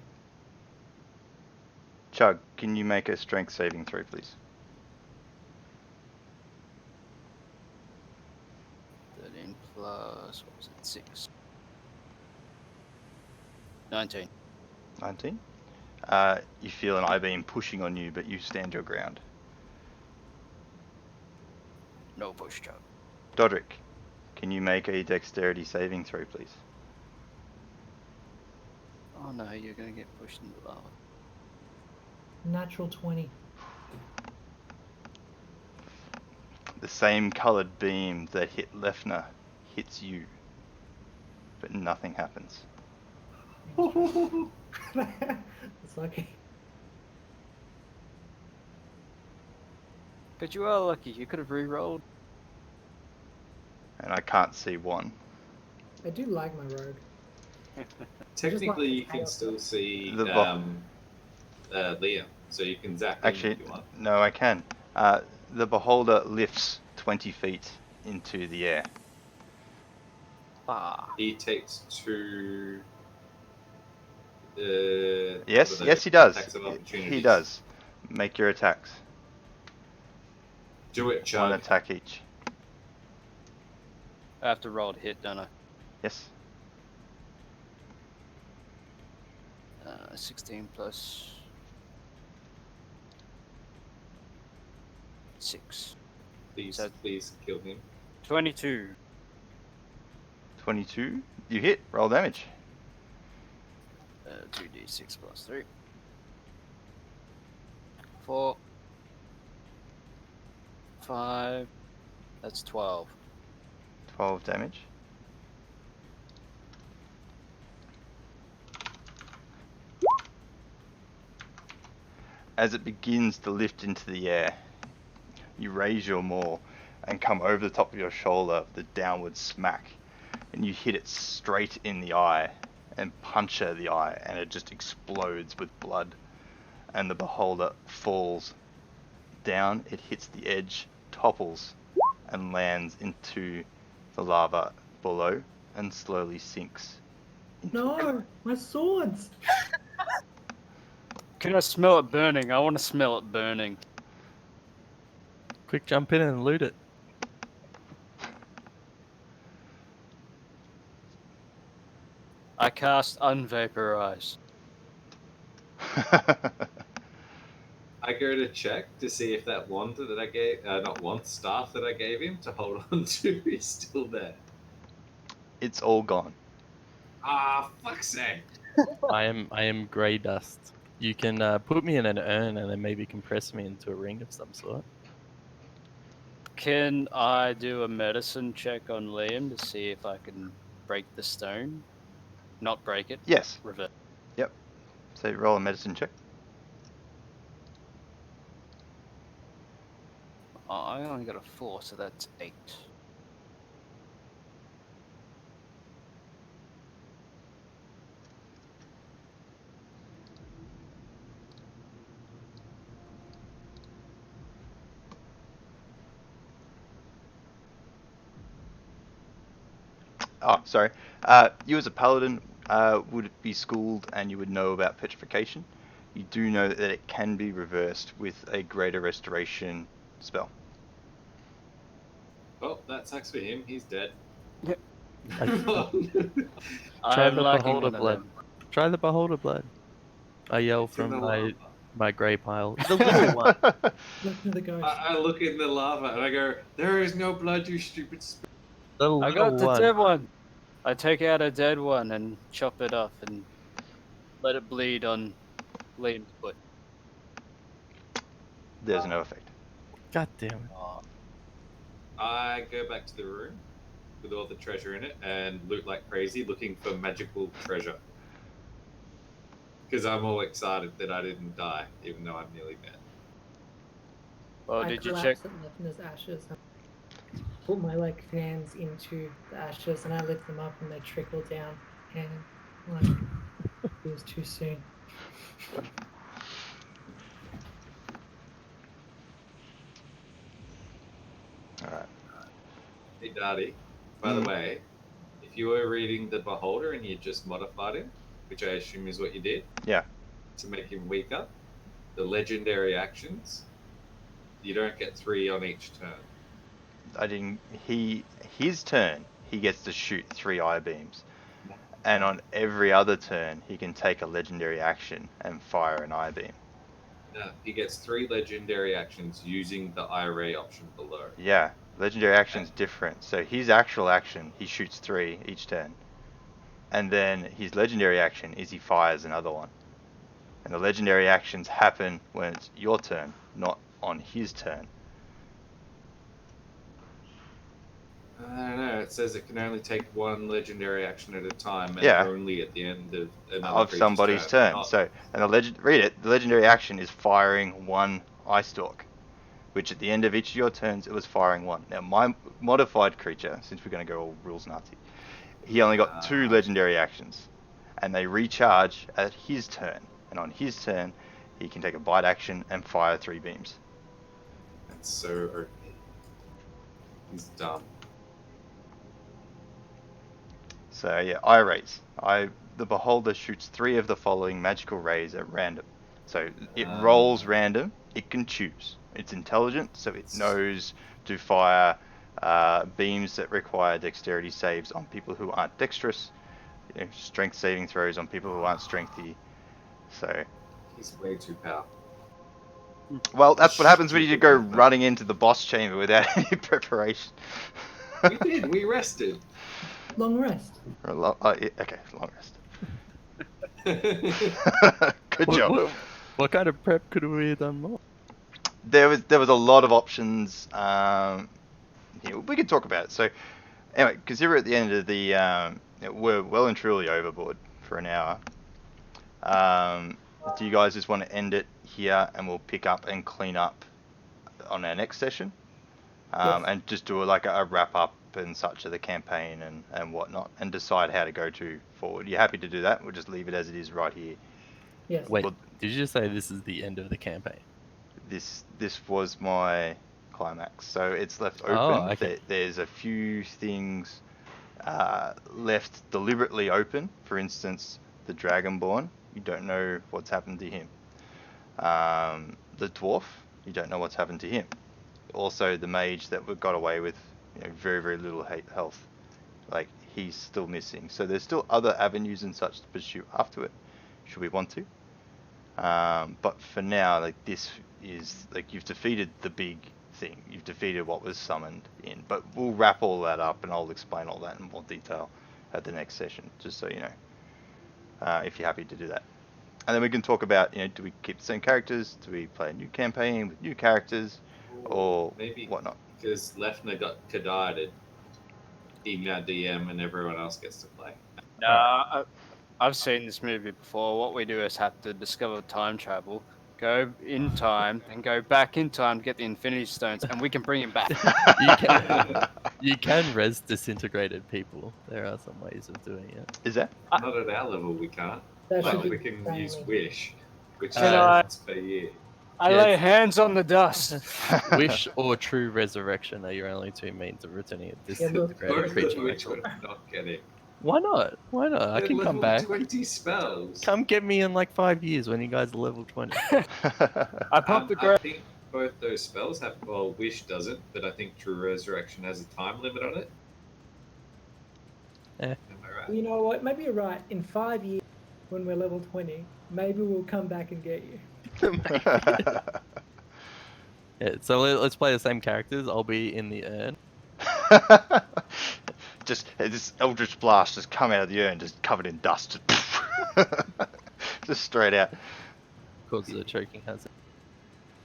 Speaker 1: Chug, can you make a strength saving throw, please?
Speaker 5: 13 plus, what was it, 6? 19.
Speaker 1: 19. You feel an I-beam pushing on you, but you stand your ground.
Speaker 5: No push, Chug.
Speaker 1: Dodric, can you make a dexterity saving throw, please?
Speaker 5: Oh no, you're going to get pushed into lava.
Speaker 4: Natural 20.
Speaker 1: The same coloured beam that hit Lefner hits you, but nothing happens.
Speaker 4: It's lucky.
Speaker 5: But you are lucky. You could have re-rolled.
Speaker 1: And I can't see one.
Speaker 4: I do like my rogue.
Speaker 2: Technically, you
Speaker 4: the
Speaker 2: can
Speaker 4: tail.
Speaker 2: still see
Speaker 1: The
Speaker 2: Liam, so you can zap
Speaker 1: Actually,
Speaker 2: him if you want.
Speaker 1: no, I can. The beholder lifts 20 feet into the air.
Speaker 5: Ah.
Speaker 2: He takes 2.
Speaker 1: Yes, yes, he does.
Speaker 2: Attacks of
Speaker 1: He
Speaker 2: opportunities.
Speaker 1: does. Make your attacks.
Speaker 2: Do it,
Speaker 1: One
Speaker 2: Chug.
Speaker 1: attack each.
Speaker 5: I have to roll to hit, don't I?
Speaker 1: Yes.
Speaker 5: 16 plus 6.
Speaker 2: Please,
Speaker 5: So-
Speaker 2: please kill him.
Speaker 5: 22.
Speaker 1: 22. You hit. Roll damage.
Speaker 5: 2d6 plus 3. 4. 5. That's 12.
Speaker 1: 12 damage. As it begins to lift into the air, you raise your maul and come over the top of your shoulder with a downward smack, and you hit it straight in the eye and puncture the eye, and it just explodes with blood, and the beholder falls down. It hits the edge, topples, and lands into the lava below and slowly sinks.
Speaker 4: No! My swords!
Speaker 5: Can I smell it burning? I want to smell it burning.
Speaker 3: Quick, jump in and loot it.
Speaker 5: I cast Unvaporize.
Speaker 2: I go to check to see if that wand that I gave, not wand, staff that I gave him to hold on to is still there.
Speaker 1: It's all gone.
Speaker 2: Ah, fuck's sake.
Speaker 3: I am grey dust. You can put me in an urn and then maybe compress me into a ring of some sort.
Speaker 5: Can I do a medicine check on Liam to see if I can break the stone? Not break it.
Speaker 1: Yes.
Speaker 5: Reverse.
Speaker 1: Yep. So roll a medicine check.
Speaker 5: Oh, I only got a 4, so that's 8.
Speaker 1: Oh, sorry. You as a paladin would be schooled and you would know about petrification. You do know that it can be reversed with a greater restoration spell.
Speaker 2: Oh, that sucks for him. He's dead.
Speaker 5: Yep.
Speaker 3: Try
Speaker 5: I'm
Speaker 3: the
Speaker 5: liking
Speaker 3: beholder
Speaker 5: one of
Speaker 3: blood.
Speaker 5: them.
Speaker 3: Try the beholder blood. I yell
Speaker 2: It's in
Speaker 3: from
Speaker 2: the lava.
Speaker 3: my grey pile. The little one.
Speaker 4: Look to the ghost.
Speaker 2: I look in the lava and I go, "There is no blood, you stupid."
Speaker 3: The
Speaker 5: I
Speaker 3: little
Speaker 5: got the
Speaker 3: one.
Speaker 5: dead one. I take out a dead one and chop it off and let it bleed on Liam's foot.
Speaker 1: There's no effect.
Speaker 3: God damn it.
Speaker 5: Oh,
Speaker 2: I go back to the room with all the treasure in it and loot like crazy, looking for magical treasure. Because I'm all excited that I didn't die, even though I'm nearly dead.
Speaker 5: well,
Speaker 4: I
Speaker 5: did you
Speaker 4: collapse
Speaker 5: check?
Speaker 4: at Lefner's ashes and put my like hands into the ashes and I lift them up and they trickle down and like it was too soon.
Speaker 1: Alright.
Speaker 2: Hey, Darty, by the way, if you were reading the Beholder and you just modified him, which I assume is what you did,
Speaker 1: Yeah.
Speaker 2: to make him weaker, the legendary actions, you don't get 3 on each turn.
Speaker 1: His turn, he gets to shoot 3 eye beams. And on every other turn, he can take a legendary action and fire an eye beam.
Speaker 2: No, he gets 3 legendary actions using the eye ray option below.
Speaker 1: Yeah, legendary action's different. So his actual action, he shoots 3 each turn. And then his legendary action is he fires another one. And the legendary actions happen when it's your turn, not on his turn.
Speaker 2: I don't know. It says it can only take 1 legendary action at a time, and
Speaker 1: Yeah.
Speaker 2: only at the end of another
Speaker 1: Of
Speaker 2: creature's
Speaker 1: somebody's turn.
Speaker 2: Not-
Speaker 1: So, and read it. The legendary action is firing 1 eye stalk, which at the end of each of your turns, it was firing 1. Now, my modified creature, since we're going to go all rules Nazi, he only got 2 legendary actions, and they recharge at his turn. And on his turn, he can take a bite action and fire 3 beams.
Speaker 2: That's so OP. He's dumb.
Speaker 1: So yeah, eye rays. The beholder shoots 3 of the following magical rays at random. So it rolls random. It can choose. It's intelligent, so it knows to fire beams that require dexterity saves on people who aren't dexterous. You know, strength saving throws on people who aren't strengthy. So,
Speaker 2: He's way too powerful.
Speaker 1: well, that's what happens when you go running into the boss chamber without any preparation.
Speaker 2: We did. We rested.
Speaker 4: Long rest.
Speaker 1: Okay, long rest. Good job.
Speaker 3: What kind of prep could we have done more?
Speaker 1: There was a lot of options. We could talk about it. So anyway, because you're at the end of the, we're well and truly overboard for an hour. Do you guys just want to end it here and we'll pick up and clean up on our next session?
Speaker 4: Yes.
Speaker 1: And just do like a wrap up and such of the campaign and whatnot, and decide how to go to forward. You happy to do that? We'll just leave it as it is right here.
Speaker 4: Yes.
Speaker 3: Wait,
Speaker 1: Well,
Speaker 3: did you just say this is the end of the campaign?
Speaker 1: This was my climax, so it's left open.
Speaker 3: Oh, okay.
Speaker 1: There's a few things left deliberately open. For instance, the Dragonborn, you don't know what's happened to him. The dwarf, you don't know what's happened to him. Also, the mage that we got away with, very, very little health. Like, he's still missing. So there's still other avenues and such to pursue after it, should we want to. But for now, like, this is, like, you've defeated the big thing. You've defeated what was summoned in. But we'll wrap all that up and I'll explain all that in more detail at the next session, just so you know, if you're happy to do that. And then we can talk about, do we keep the same characters? Do we play a new campaign with new characters? Or
Speaker 2: maybe
Speaker 1: whatnot?
Speaker 2: because Lefner got cadided, he now DM and everyone else gets to play.
Speaker 5: Nah, I've seen this movie before. What we do is have to discover time travel, go in time, and go back in time to get the Infinity Stones, and we can bring him back.
Speaker 3: You can res disintegrated people. There are some ways of doing it.
Speaker 1: Is that?
Speaker 2: Not at our level, we can't.
Speaker 4: That
Speaker 2: But
Speaker 4: should be
Speaker 2: we can use
Speaker 4: insanely-
Speaker 2: Wish, which is
Speaker 5: Can I-
Speaker 2: once per year.
Speaker 5: I
Speaker 3: Yeah,
Speaker 5: lay
Speaker 3: it's-
Speaker 5: hands on the dust.
Speaker 3: Wish or true resurrection are your only two means of returning a
Speaker 4: Yeah, look,
Speaker 3: disintegrated
Speaker 2: Both
Speaker 3: creature.
Speaker 2: of which
Speaker 3: back.
Speaker 2: we're not getting.
Speaker 3: Why not? Why not? I
Speaker 2: They're
Speaker 3: can come
Speaker 2: level
Speaker 3: back.
Speaker 2: 20 spells.
Speaker 3: Come get me in like 5 years when you guys are level 20.
Speaker 5: I popped the
Speaker 2: I
Speaker 5: grave.
Speaker 2: think both those spells have. Well, Wish doesn't, but I think True Resurrection has a time limit on it.
Speaker 3: Eh.
Speaker 2: Am I right?
Speaker 4: You know what? Maybe you're right. In 5 years, when we're level 20, maybe we'll come back and get you.
Speaker 3: Yeah, so let's play the same characters. I'll be in the urn.
Speaker 1: Just this Eldritch Blast just come out of the urn, just covered in dust. Just straight out.
Speaker 3: Causes a choking hazard.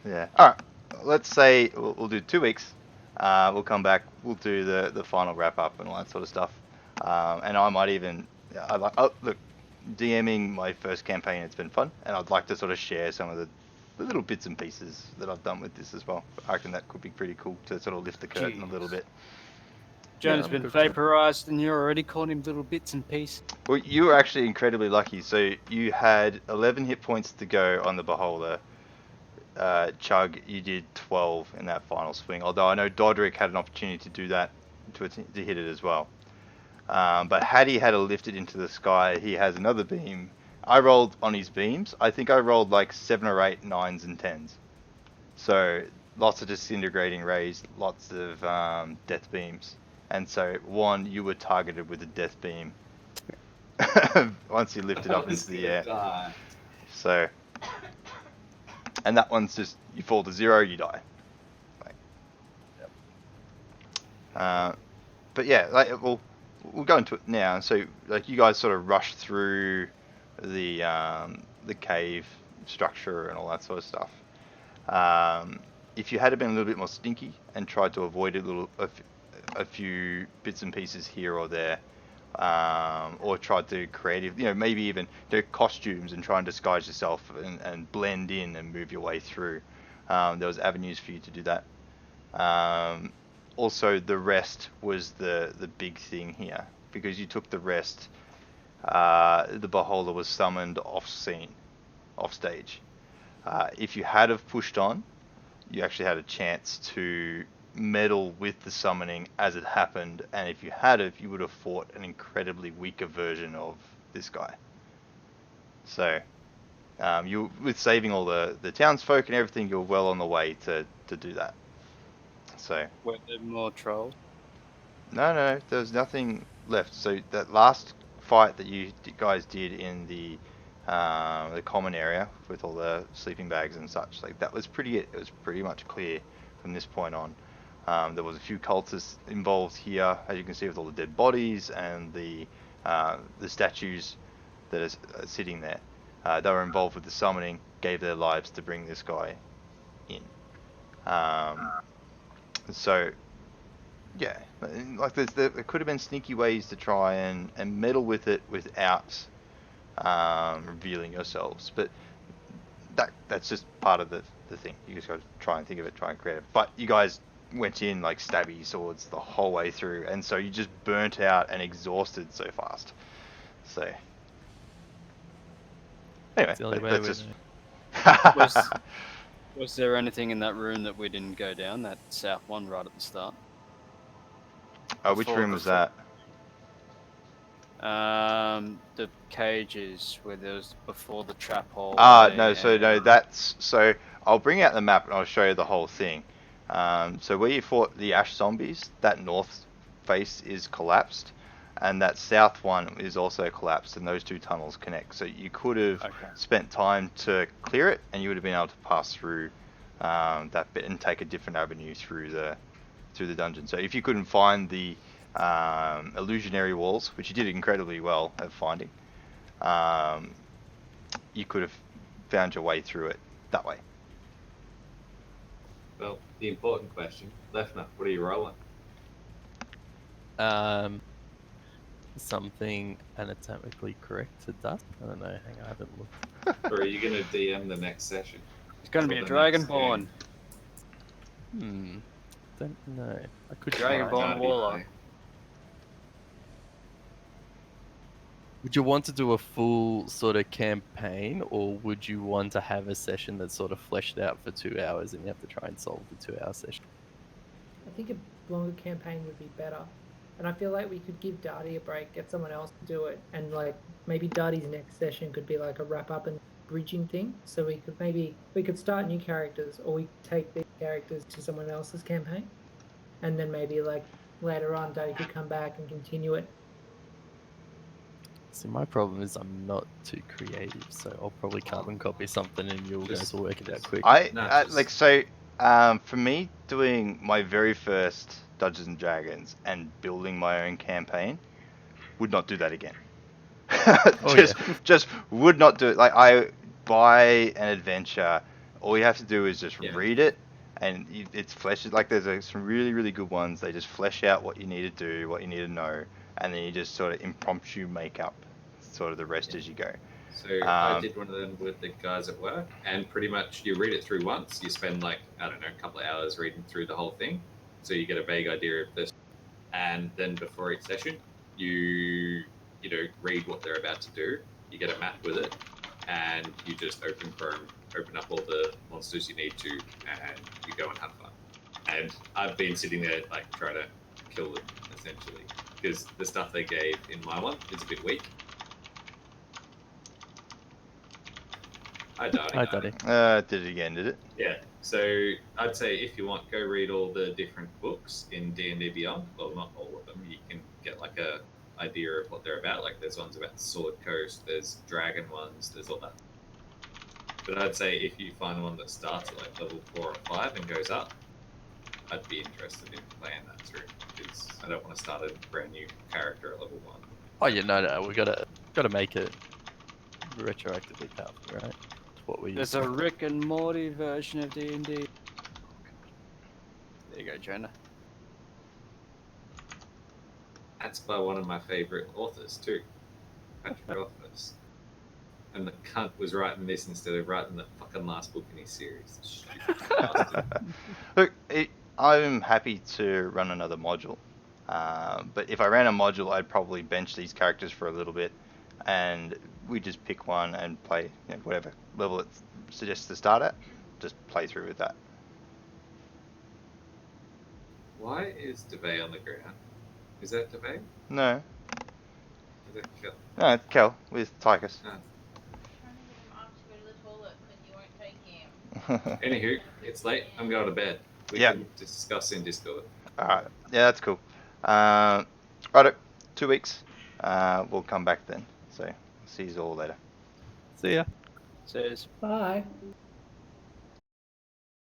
Speaker 1: Yeah. All right. Let's say we'll do 2 weeks. We'll come back. We'll do the final wrap up and all that sort of stuff. And I might even. Look, DMing my first campaign. It's been fun, and I'd like to sort of share some of the little bits and pieces that I've done with this as well. I reckon that could be pretty cool to sort of lift the curtain a little bit.
Speaker 5: John's
Speaker 3: I'm
Speaker 5: been
Speaker 3: good for it.
Speaker 5: vaporized, and you're already calling him little bits and pieces.
Speaker 1: Well, you were actually incredibly lucky. So you had 11 hit points to go on the Beholder. Chug, you did 12 in that final swing. Although I know Dodrick had an opportunity to do that, to hit it as well. But had he had a lifted into the sky, he has another beam. I rolled on his beams. I think I rolled like 7 or 8 9s and 10s. So lots of disintegrating rays, lots of death beams. And so, one, you were targeted with a death beam once you lifted up into the air.
Speaker 2: Die.
Speaker 1: So, and that one's just, you fall to 0, you die. But yeah, like, we'll go into it now. So, like, you guys sort of rush through the cave structure and all that sort of stuff. If you had been a little bit more stinky and tried to avoid a few bits and pieces here or there, or tried to creative, maybe even do costumes and try and disguise yourself and blend in and move your way through, there was avenues for you to do that. Also, the rest was the big thing here, because you took the rest. The Beholder was summoned off stage. If you had have pushed on, you actually had a chance to meddle with the summoning as it happened, and if you had have, you would have fought an incredibly weaker version of this guy. So, you, with saving all the townsfolk and everything, you're well on the way to do that. So,
Speaker 5: Were there more trolls?
Speaker 1: no, there was nothing left. So that last fight that you guys did in the common area with all the sleeping bags and such, like, that was it was pretty much clear from this point on. There was a few cultists involved here, as you can see, with all the dead bodies and the statues that are sitting there. They were involved with the summoning, gave their lives to bring this guy in. So, yeah, like there could have been sneaky ways to try and meddle with it without revealing yourselves, but that's just part of the thing. You just got to try and think of it, try and create it. But you guys went in like stabby swords the whole way through, and so you just burnt out and exhausted so fast. So anyway,
Speaker 3: It's the only way
Speaker 1: that's
Speaker 3: we
Speaker 1: just.
Speaker 3: know.
Speaker 5: Was there anything in that room that we didn't go down? That south one right at the start.
Speaker 1: Which
Speaker 5: Before
Speaker 1: room was
Speaker 5: the-
Speaker 1: that?
Speaker 5: The cages where there was before the trap hole.
Speaker 1: So I'll bring out the map and I'll show you the whole thing. So where you fought the ash zombies, that north face is collapsed, and that south one is also collapsed, and those two tunnels connect. So you could have spent time to clear it, and you would have been able to pass through that bit and take a different avenue through the dungeon. So if you couldn't find the illusionary walls, which you did incredibly well at finding, you could have found your way through it that way.
Speaker 2: Well, the important question, Lefner, what are you rolling?
Speaker 3: Something anatomically correct to dust. I don't know. Hang on, I haven't looked.
Speaker 2: Or are you going to DM the next session?
Speaker 5: It's going to be
Speaker 2: Or
Speaker 5: a
Speaker 2: the next
Speaker 5: Dragonborn.
Speaker 2: game?
Speaker 3: Don't know. I I could
Speaker 5: Dragonborn
Speaker 3: try.
Speaker 2: Might be
Speaker 5: Warlock.
Speaker 2: play.
Speaker 3: Would you want to do a full sort of campaign, or would you want to have a session that's sort of fleshed out for 2 hours and you have to try and solve the 2-hour session?
Speaker 4: I think a longer campaign would be better. And I feel like we could give Darty a break, get someone else to do it, and like maybe Darty's next session could be like a wrap up and bridging thing. So we could start new characters, or we take these characters to someone else's campaign, and then maybe like later on Darty could come back and continue it.
Speaker 3: See, my problem is I'm not too creative, so I'll probably carbon copy something and you guys will work it out quick.
Speaker 1: For me, doing my very first Dungeons and Dragons and building my own campaign, would not do that again. Just would not do it. Like, I buy an adventure, all you have to do is just read it, and it's fleshed. Like, there's some really, really good ones. They just flesh out what you need to do, what you need to know, and then you just sort of impromptu make up sort of the rest as you go.
Speaker 2: So I did one of them with the guys at work, and pretty much you read it through once. You spend like, I don't know, a couple of hours reading through the whole thing, so you get a vague idea of this. And then before each session, you read what they're about to do. You get a map with it, and you just open up all the monsters you need to, and you go and have fun. And I've been sitting there like trying to kill them essentially, because the stuff they gave in my one is a bit weak. Hi, Daddy.
Speaker 1: Did it again, did it?
Speaker 2: Yeah. So I'd say if you want, go read all the different books in D&D Beyond. Well, not all of them. You can get like a idea of what they're about. Like there's ones about Sword Coast, there's dragon ones, there's all that. But I'd say if you find one that starts at like level 4 or 5 and goes up, I'd be interested in playing that through, because I don't want to start a brand new character at level 1.
Speaker 3: Oh yeah, no, we gotta make it retroactively powerful, right? What we
Speaker 5: There's a Rick and Morty version of D&D. There you go, Jonah.
Speaker 2: That's by one of my favourite authors too, Patrick Rothfuss. And the cunt was writing this instead of writing the fucking last book in his series. Stupid bastard.
Speaker 1: Look, I'm happy to run another module. But if I ran a module, I'd probably bench these characters for a little bit, and we just pick one and play whatever level it suggests to start at. Just play through with that.
Speaker 2: Why is DeVay on the ground? Is that DeVay?
Speaker 1: No.
Speaker 2: Is that Kel?
Speaker 1: No, it's Kel with Tychus.
Speaker 2: No.
Speaker 6: Trying to get him up to go to the toilet because you won't take him.
Speaker 2: Anywho, it's late. I'm going to bed. We can discuss in Discord.
Speaker 1: Alright. Yeah, that's cool. Righto. 2 weeks. We'll come back then. So, see you all later.
Speaker 3: See ya.
Speaker 5: Says
Speaker 4: Bye.